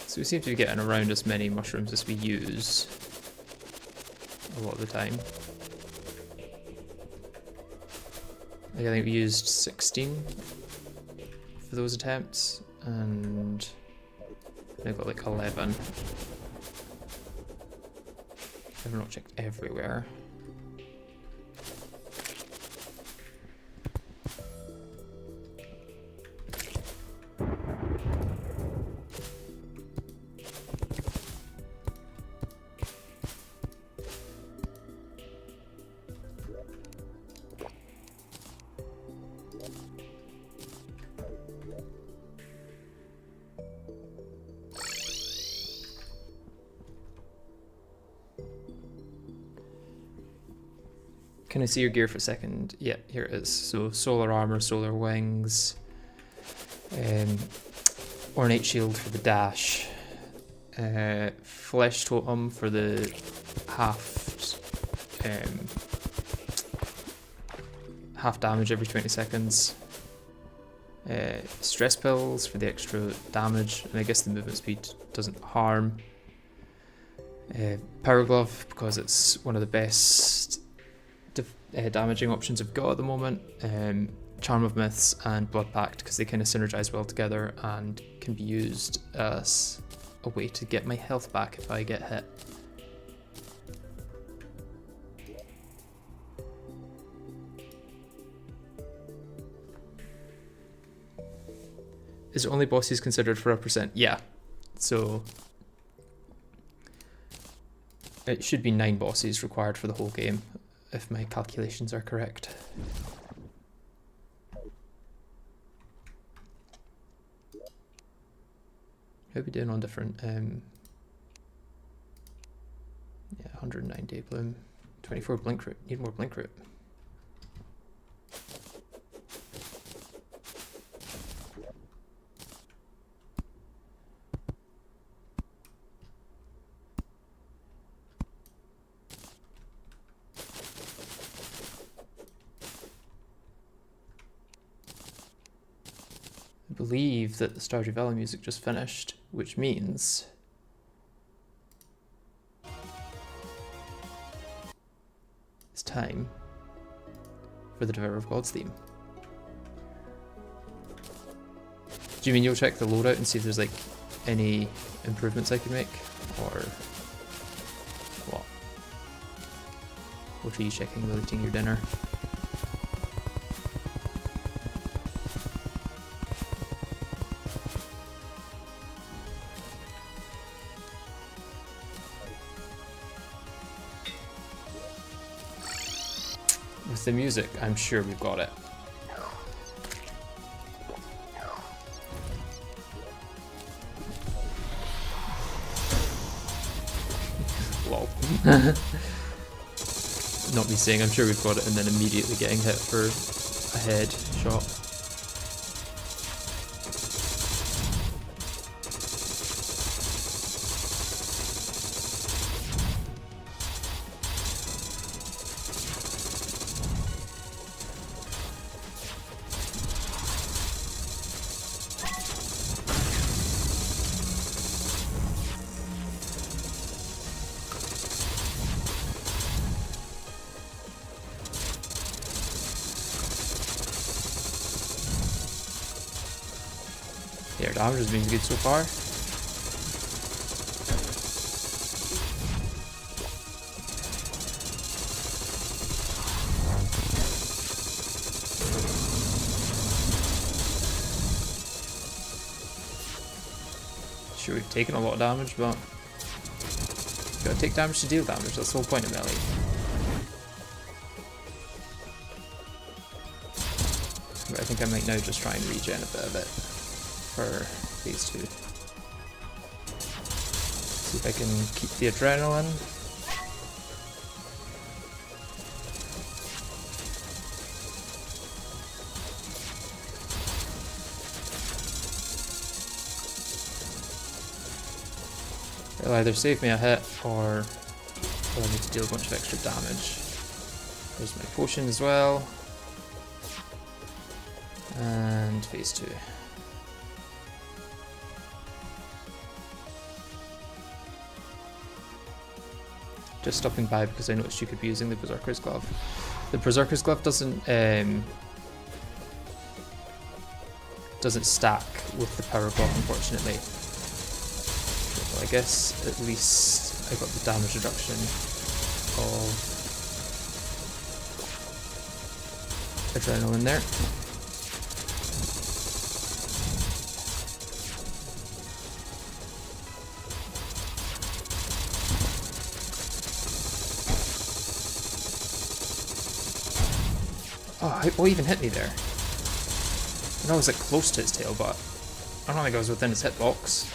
[SPEAKER 1] So we seem to be getting around as many mushrooms as we use a lot of the time. Like I think we used 16 for those attempts, and I got like 11. I've not checked everywhere. Can I see your gear for a second? Yeah, here it is. So solar armor, solar wings, ornate shield for the dash, flesh totem for the half damage every 20 seconds, stress pills for the extra damage, and I guess the movement speed doesn't harm, power glove because it's one of the best damaging options I've got at the moment, Charm of Myths and Blood Pact because they kind of synergize well together and can be used as a way to get my health back if I get hit. Is it only bosses considered for a percent? Yeah, so it should be 9 bosses required for the whole game, if my calculations are correct. How are we doing on different, yeah, 109 Day Bloom, 24 Blink Root, need more Blink Root. I believe that the Stardew Valley music just finished, which means it's time for the Devourer of Gods theme. Do you mean you'll check the loadout and see if there's like any improvements I can make, or what? What are you checking while eating your dinner? The music, I'm sure we've got it. Lol. Not me saying I'm sure we've got it and then immediately getting hit for a head shot. Yeah, damage has been good so far. Sure, we've taken a lot of damage, but you gotta take damage to deal damage. That's the whole point of melee. But I think I might now just try and regen a bit of it for phase 2. See if I can keep the adrenaline. It'll either save me a hit or allow me to deal a bunch of extra damage. There's my potion as well. And phase 2. Just stopping by because I noticed you could be using the Berserker's Glove. The Berserker's Glove doesn't stack with the Power Glove, unfortunately. So I guess at least I got the damage reduction of adrenaline there. Oh, what even hit me there? I know I was like close to his tail, but I don't think I was within his hitbox.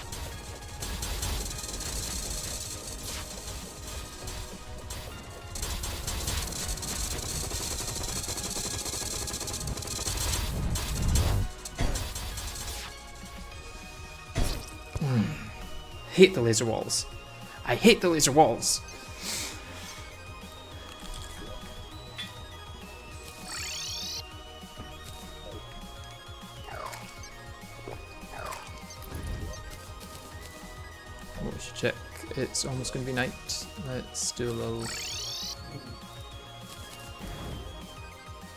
[SPEAKER 1] Hate the laser walls. I hate the laser walls. Oh, we should check. It's almost going to be night. Let's do a little...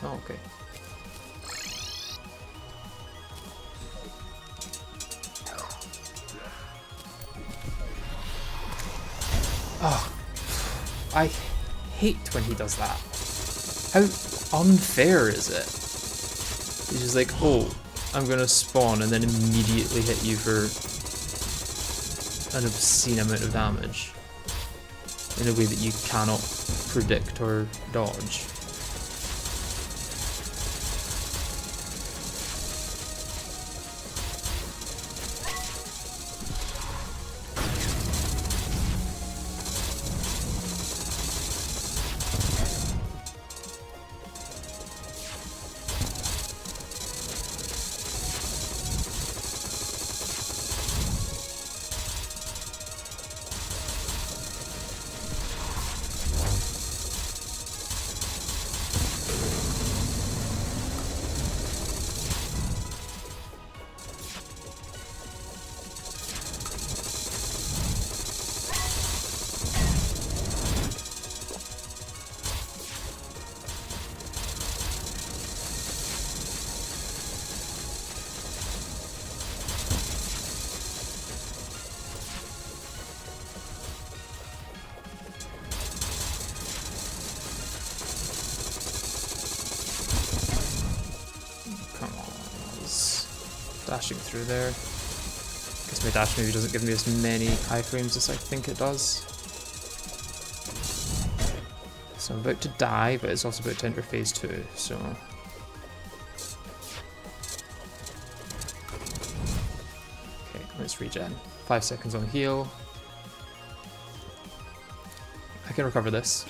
[SPEAKER 1] Oh, okay. Oh, I hate when he does that. How unfair is it? He's just like, oh, I'm gonna spawn and then immediately hit you for an obscene amount of damage in a way that you cannot predict or dodge. Dashing through there. Guess my dash maybe doesn't give me as many iframes as I think it does. So I'm about to die, but it's also about to enter phase 2, so... Okay, let's regen. 5 seconds on heal. I can recover this.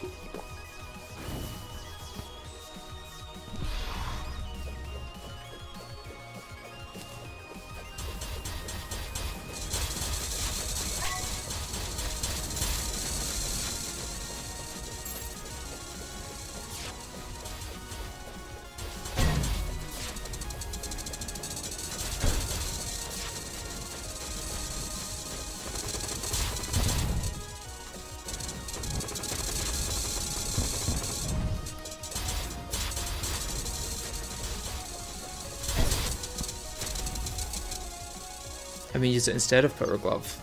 [SPEAKER 1] I may use it instead of Power Glove.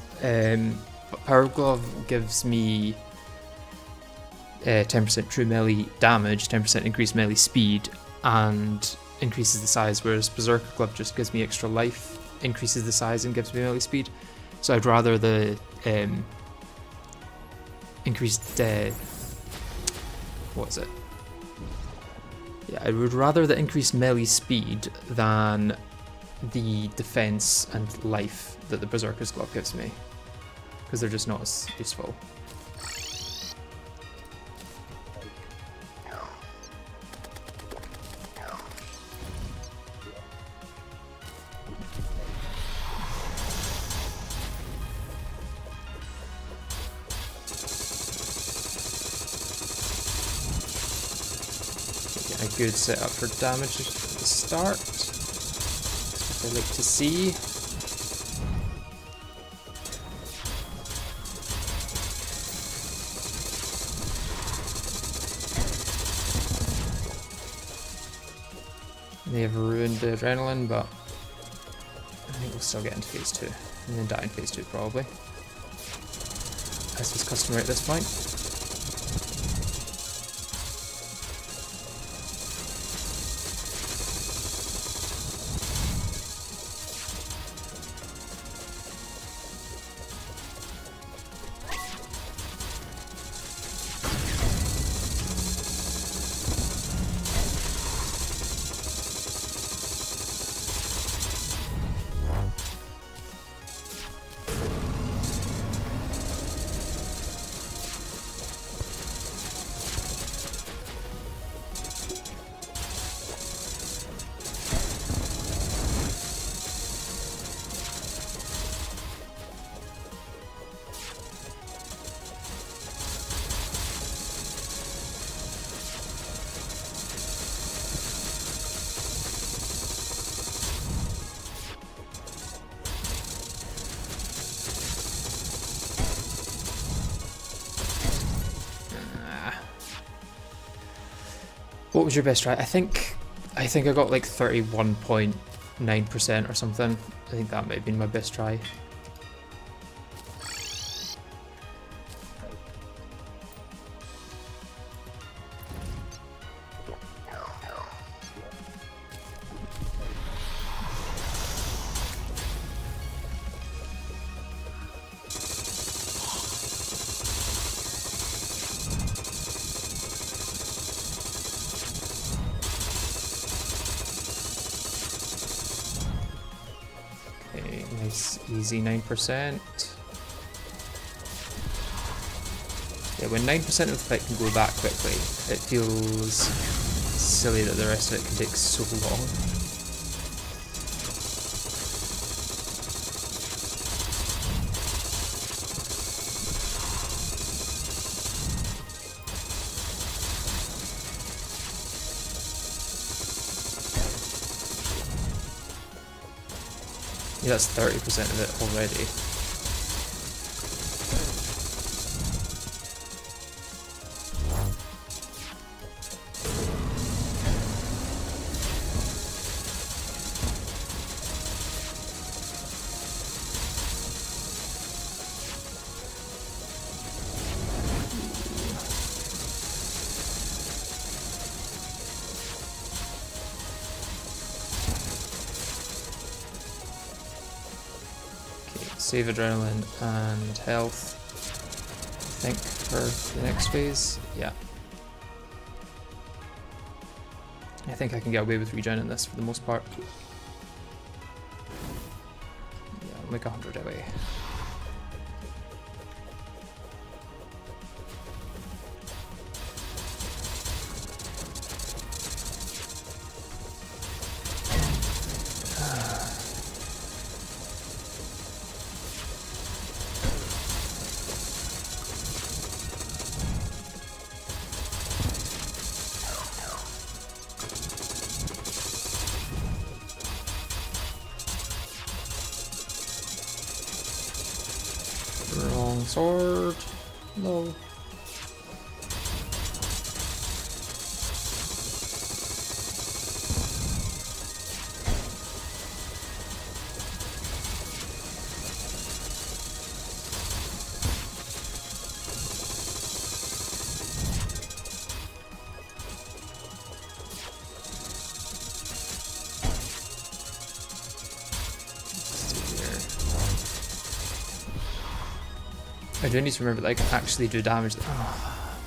[SPEAKER 1] Power Glove gives me 10% true melee damage, 10% increased melee speed, and increases the size, whereas Berserker Glove just gives me extra life, increases the size, and gives me melee speed. So I'd rather the increased what is it? Yeah, I would rather the increased melee speed than the defense and life that the Berserker's Glove gives me, because they're just not as useful. A good setup for damage at the start. That's what I like to see. They have ruined the adrenaline, but I think we'll still get into phase 2 and then die in phase 2 probably, as is customary at this point. What was your best try? I think I got like 31.9% or something. I think that might have been my best try. Nice, easy 9%. Yeah, when 9% of the fight can go that quickly, it feels silly that the rest of it can take so long. Yeah, that's 30% of it already. Save adrenaline and health, I think, for the next phase. Yeah. I think I can get away with regen in this for the most part. Yeah, I'll make 100 away. Wrong sword. No. I do need to remember that I can actually do damage.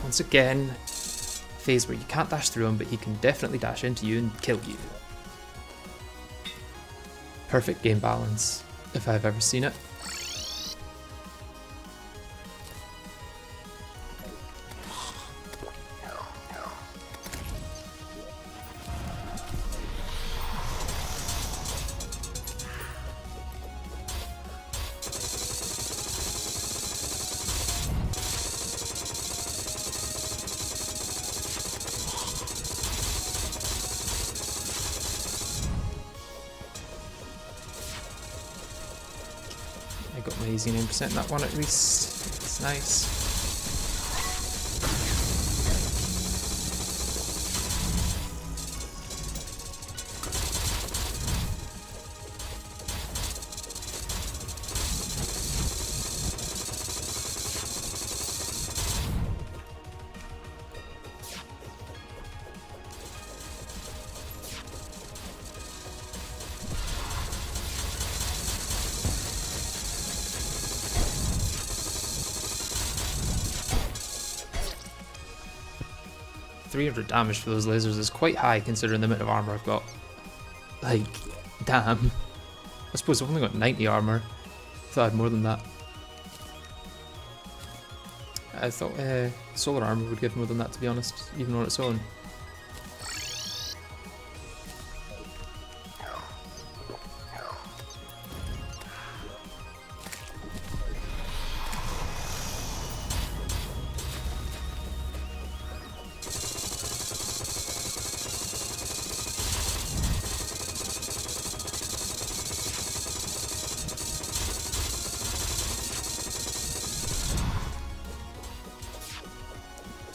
[SPEAKER 1] Once again, phase where you can't dash through him, but he can definitely dash into you and kill you. Perfect game balance, if I've ever seen it. I got my easy 9% in that one at least. It's nice. $300 damage for those lasers is quite high considering the amount of armor I've got. Like, damn. I suppose I've only got 90 armor. I thought I had more than that. I thought solar armor would give more than that, to be honest, even on its own.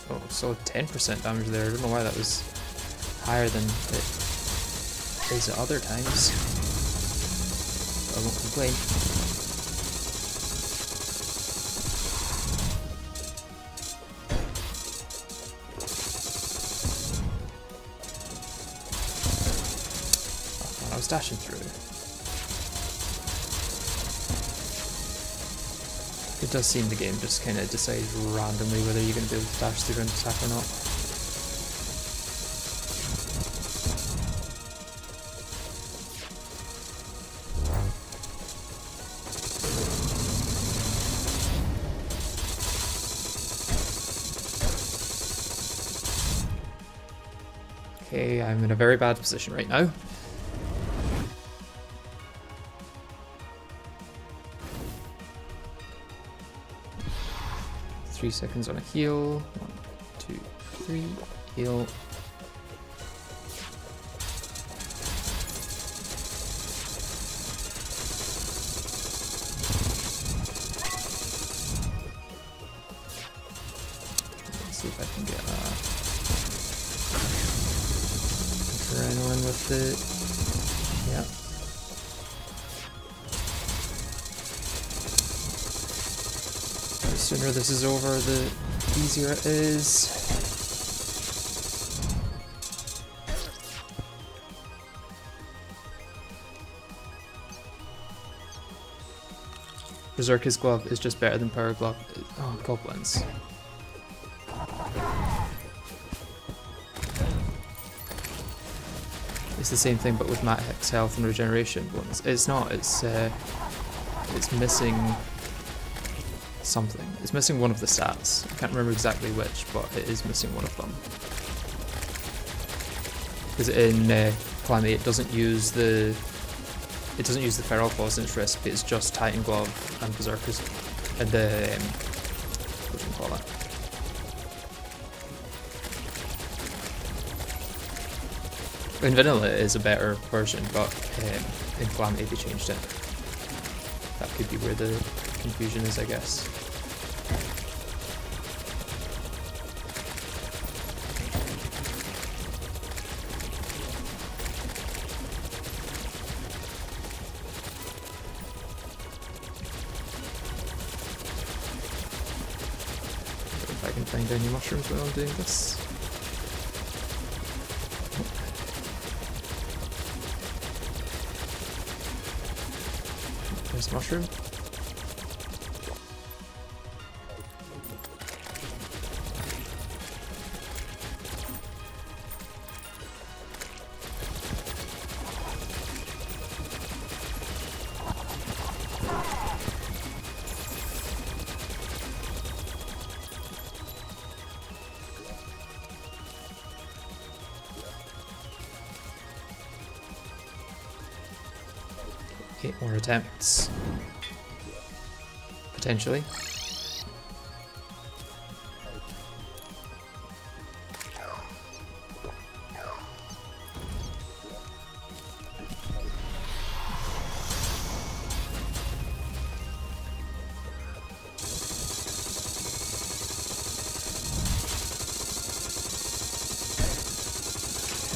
[SPEAKER 1] Oh, so 10% damage there. I don't know why that was higher than it is at other times. I won't complain. Oh, man, I was dashing through. It does seem the game just kind of decides randomly whether you're going to be able to dash through an attack or not. Okay, I'm in a very bad position right now. Three seconds on a heal. 1, 2, 3. Heal. Let's see if I can get adrenaline with it. Yeah. The sooner this is over, the easier it is. Berserker's glove is just better than power glove. Oh, goblins. It's the same thing, but with max health and regeneration bonus. It's not. It's missing something. It's missing one of the stats. I can't remember exactly which, but it is missing one of them. Because in Calamity, it doesn't use the feral claws in its recipe. It's just Titan glove and Berserker's and the what do you call that? In vanilla, it is a better version, but in Calamity they changed it. That could be where the confusion is, I guess. If I can find any mushrooms while I'm doing this. There's a mushroom. 8 more attempts. Potentially.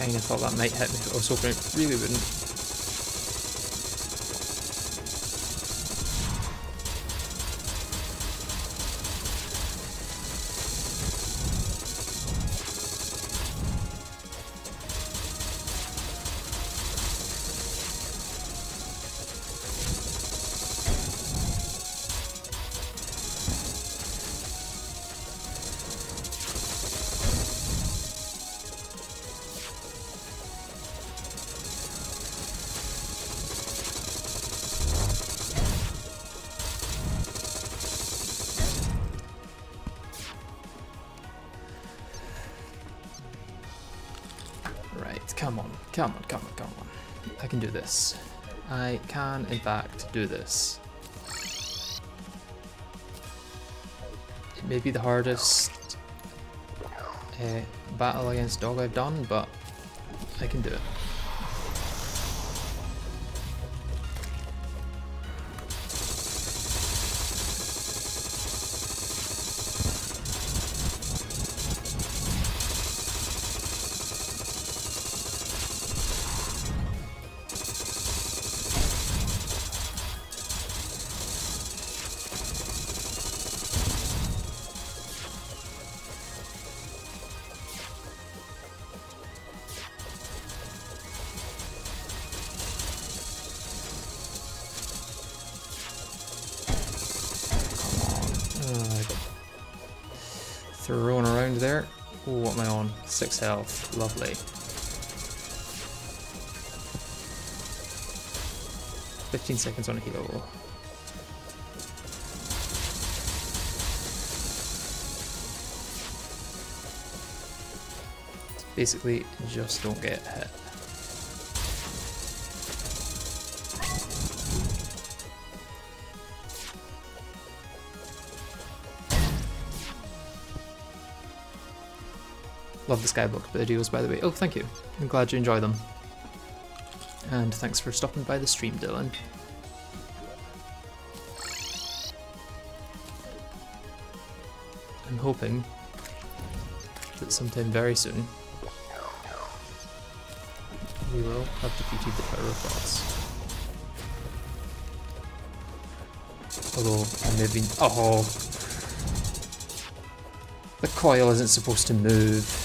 [SPEAKER 1] I thought that might hit me, but I was hoping it really wouldn't. Come on, come on, come on, come on. I can do this. I can, in fact, do this. It may be the hardest battle against DoG I've done, but I can do it. Thrown around there. Oh, what am I on? 6 health. Lovely. 15 seconds on a heal. Basically, just don't get hit. Love the Skyblock videos, by the way. Oh, thank you. I'm glad you enjoy them. And thanks for stopping by the stream, Dylan. I'm hoping that sometime very soon we will have defeated the Pyrobots. Although I may have been... Oh! The coil isn't supposed to move.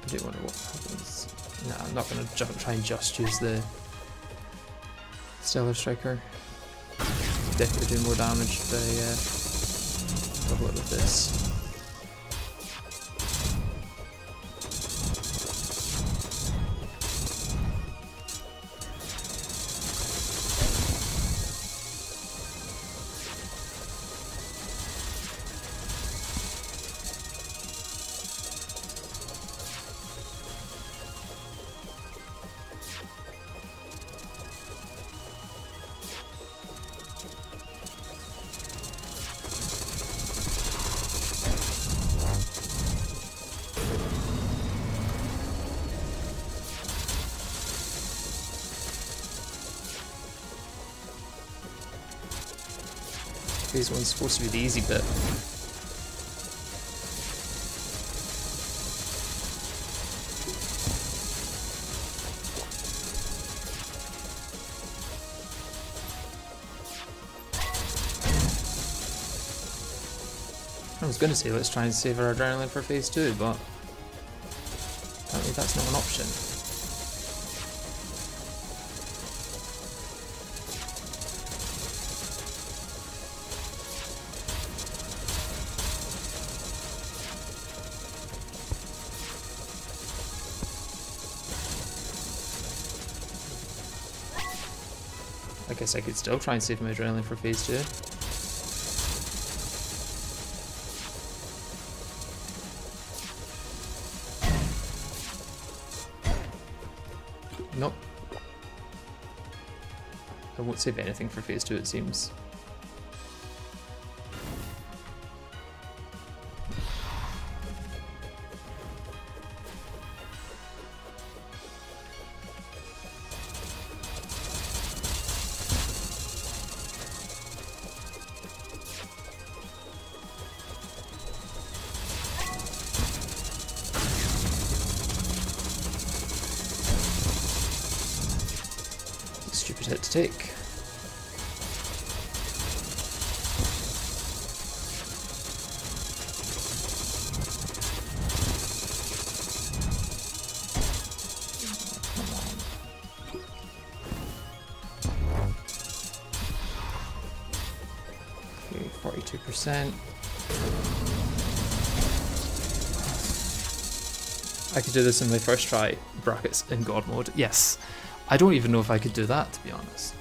[SPEAKER 1] I do wonder what happens. Nah, I'm not going to try and just use the Stellar Striker. Definitely do more damage by double it with this. Phase 1's supposed to be the easy bit. I was going to say let's try and save our adrenaline for phase 2, but apparently that's not an option. guess I could still try and save my adrenaline for phase 2. Nope. I won't save anything for phase 2, it seems. Stupid hit to take. Okay, 42%. I could do this in my first try, brackets, in God mode. Yes. I don't even know if I could do that, to be honest.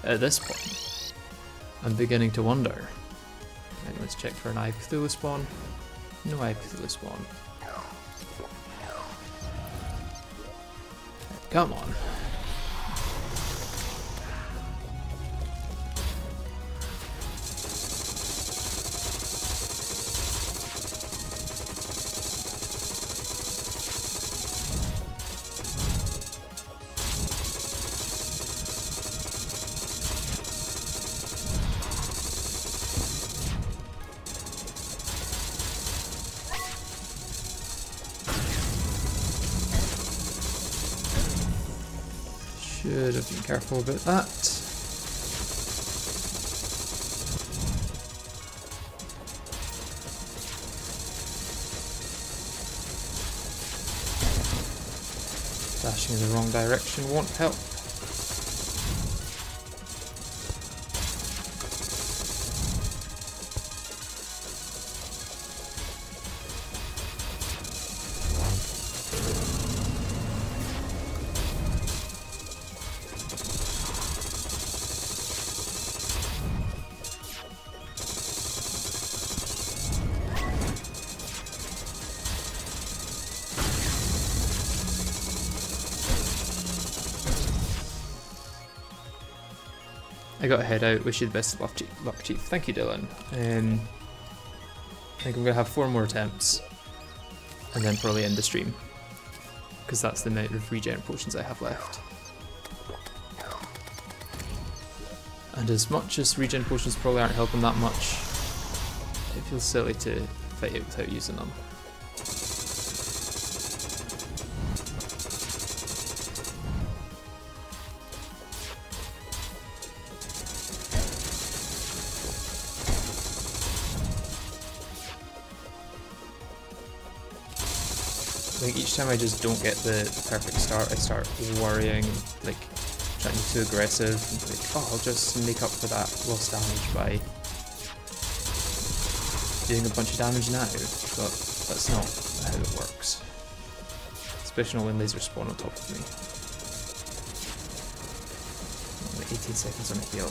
[SPEAKER 1] At this point, I'm beginning to wonder. Right, let's check for an Eye of Cthulhu spawn. No Eye of Cthulhu spawn. Come on. Should have been careful about that. Dashing in the wrong direction won't help. I got a head out. Wish you the best of luck, Chief. Thank you, Dylan. I think I'm going to have 4 more attempts and then probably end the stream, because that's the amount of regen potions I have left. And as much as regen potions probably aren't helping that much, it feels silly to fight it without using them. I think each time I just don't get the perfect start, I start worrying, like trying to be too aggressive, and like, oh, I'll just make up for that lost damage by doing a bunch of damage now, but that's not how it works. Especially not when lasers spawn on top of me. Only 18 seconds on a heal.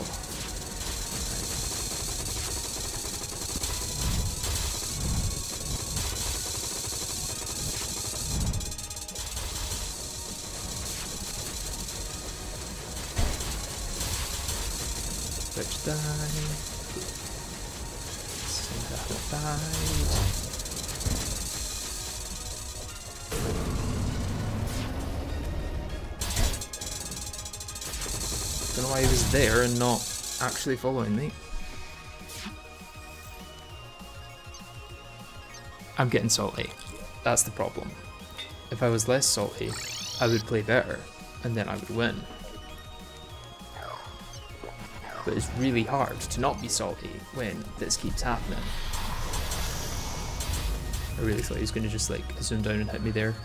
[SPEAKER 1] Switch die. See that it died. Don't know why he was there and not actually following me. I'm getting salty. That's the problem. If I was less salty, I would play better, and then I would win. But it's really hard to not be salty when this keeps happening. I really thought he was going to just like zoom down and hit me there.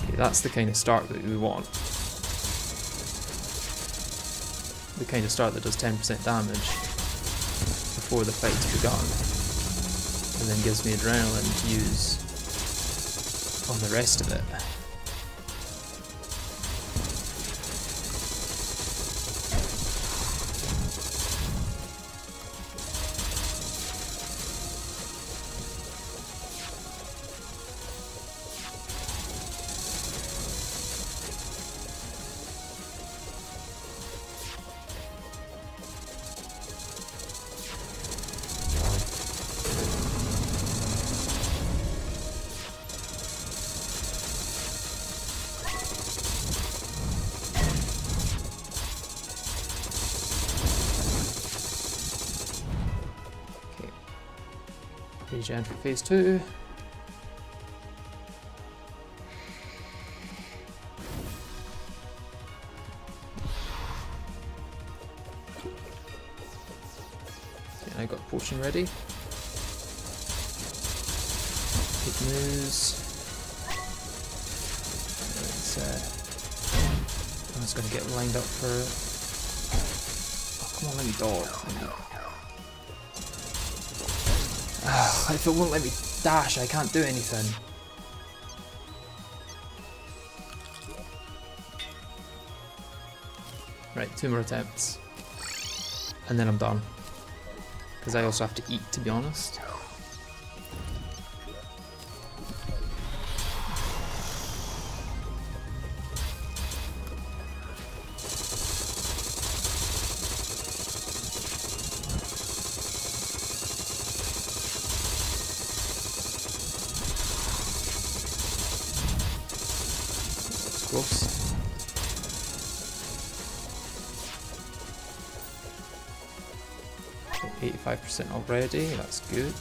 [SPEAKER 1] Okay, that's the kind of start that we want. The kind of start that does 10% damage. before the fight's begun, and then gives me adrenaline to use on the rest of it. Regen for phase 2. Okay, I got a potion ready. Good news. I was going to get lined up for. Oh, come on, let me dodge. If it won't let me dash, I can't do anything. Right, 2 more attempts. And then I'm done. Because I also have to eat, to be honest. Close. Okay, 85% already, that's good.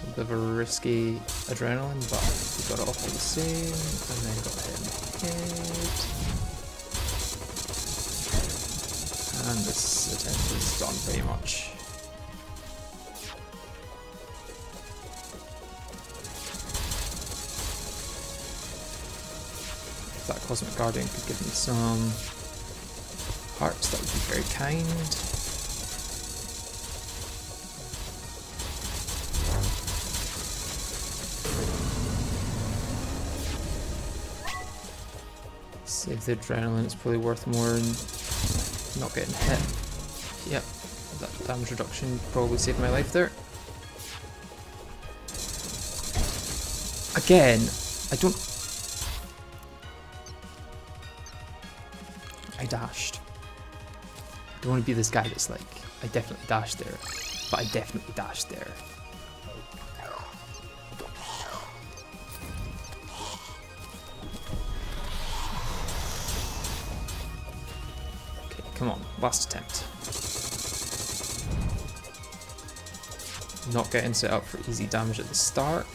[SPEAKER 1] A bit of a risky adrenaline, but we got it off all the same, and then got hit in the head. And this attempt is done pretty much. That Cosmic Guardian could give me some hearts, that would be very kind. Save the adrenaline, it's probably worth more than not getting hit. Yep, that damage reduction probably saved my life there. Again, I dashed. I don't want to be this guy that's like, I definitely dashed there, but I definitely dashed there. Okay, come on, last attempt. Not getting set up for easy damage at the start.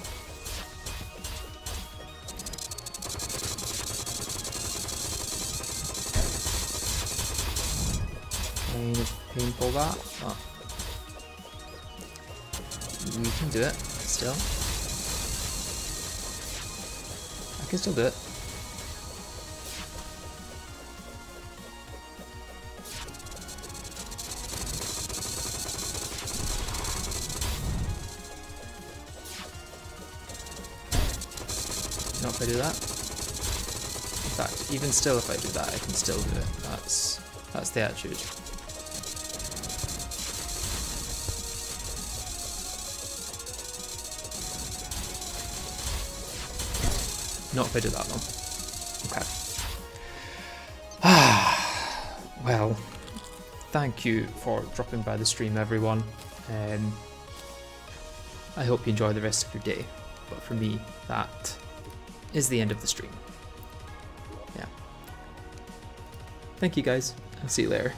[SPEAKER 1] Kind of painful that, but we can do it still. I can still do it. Not if I do that. In fact, even still if I do that, I can still do it. That's the attitude. Not if I do that though. Okay. Well, thank you for dropping by the stream, everyone. I hope you enjoy the rest of your day. But for me, that is the end of the stream. Yeah. Thank you guys. I'll see you later.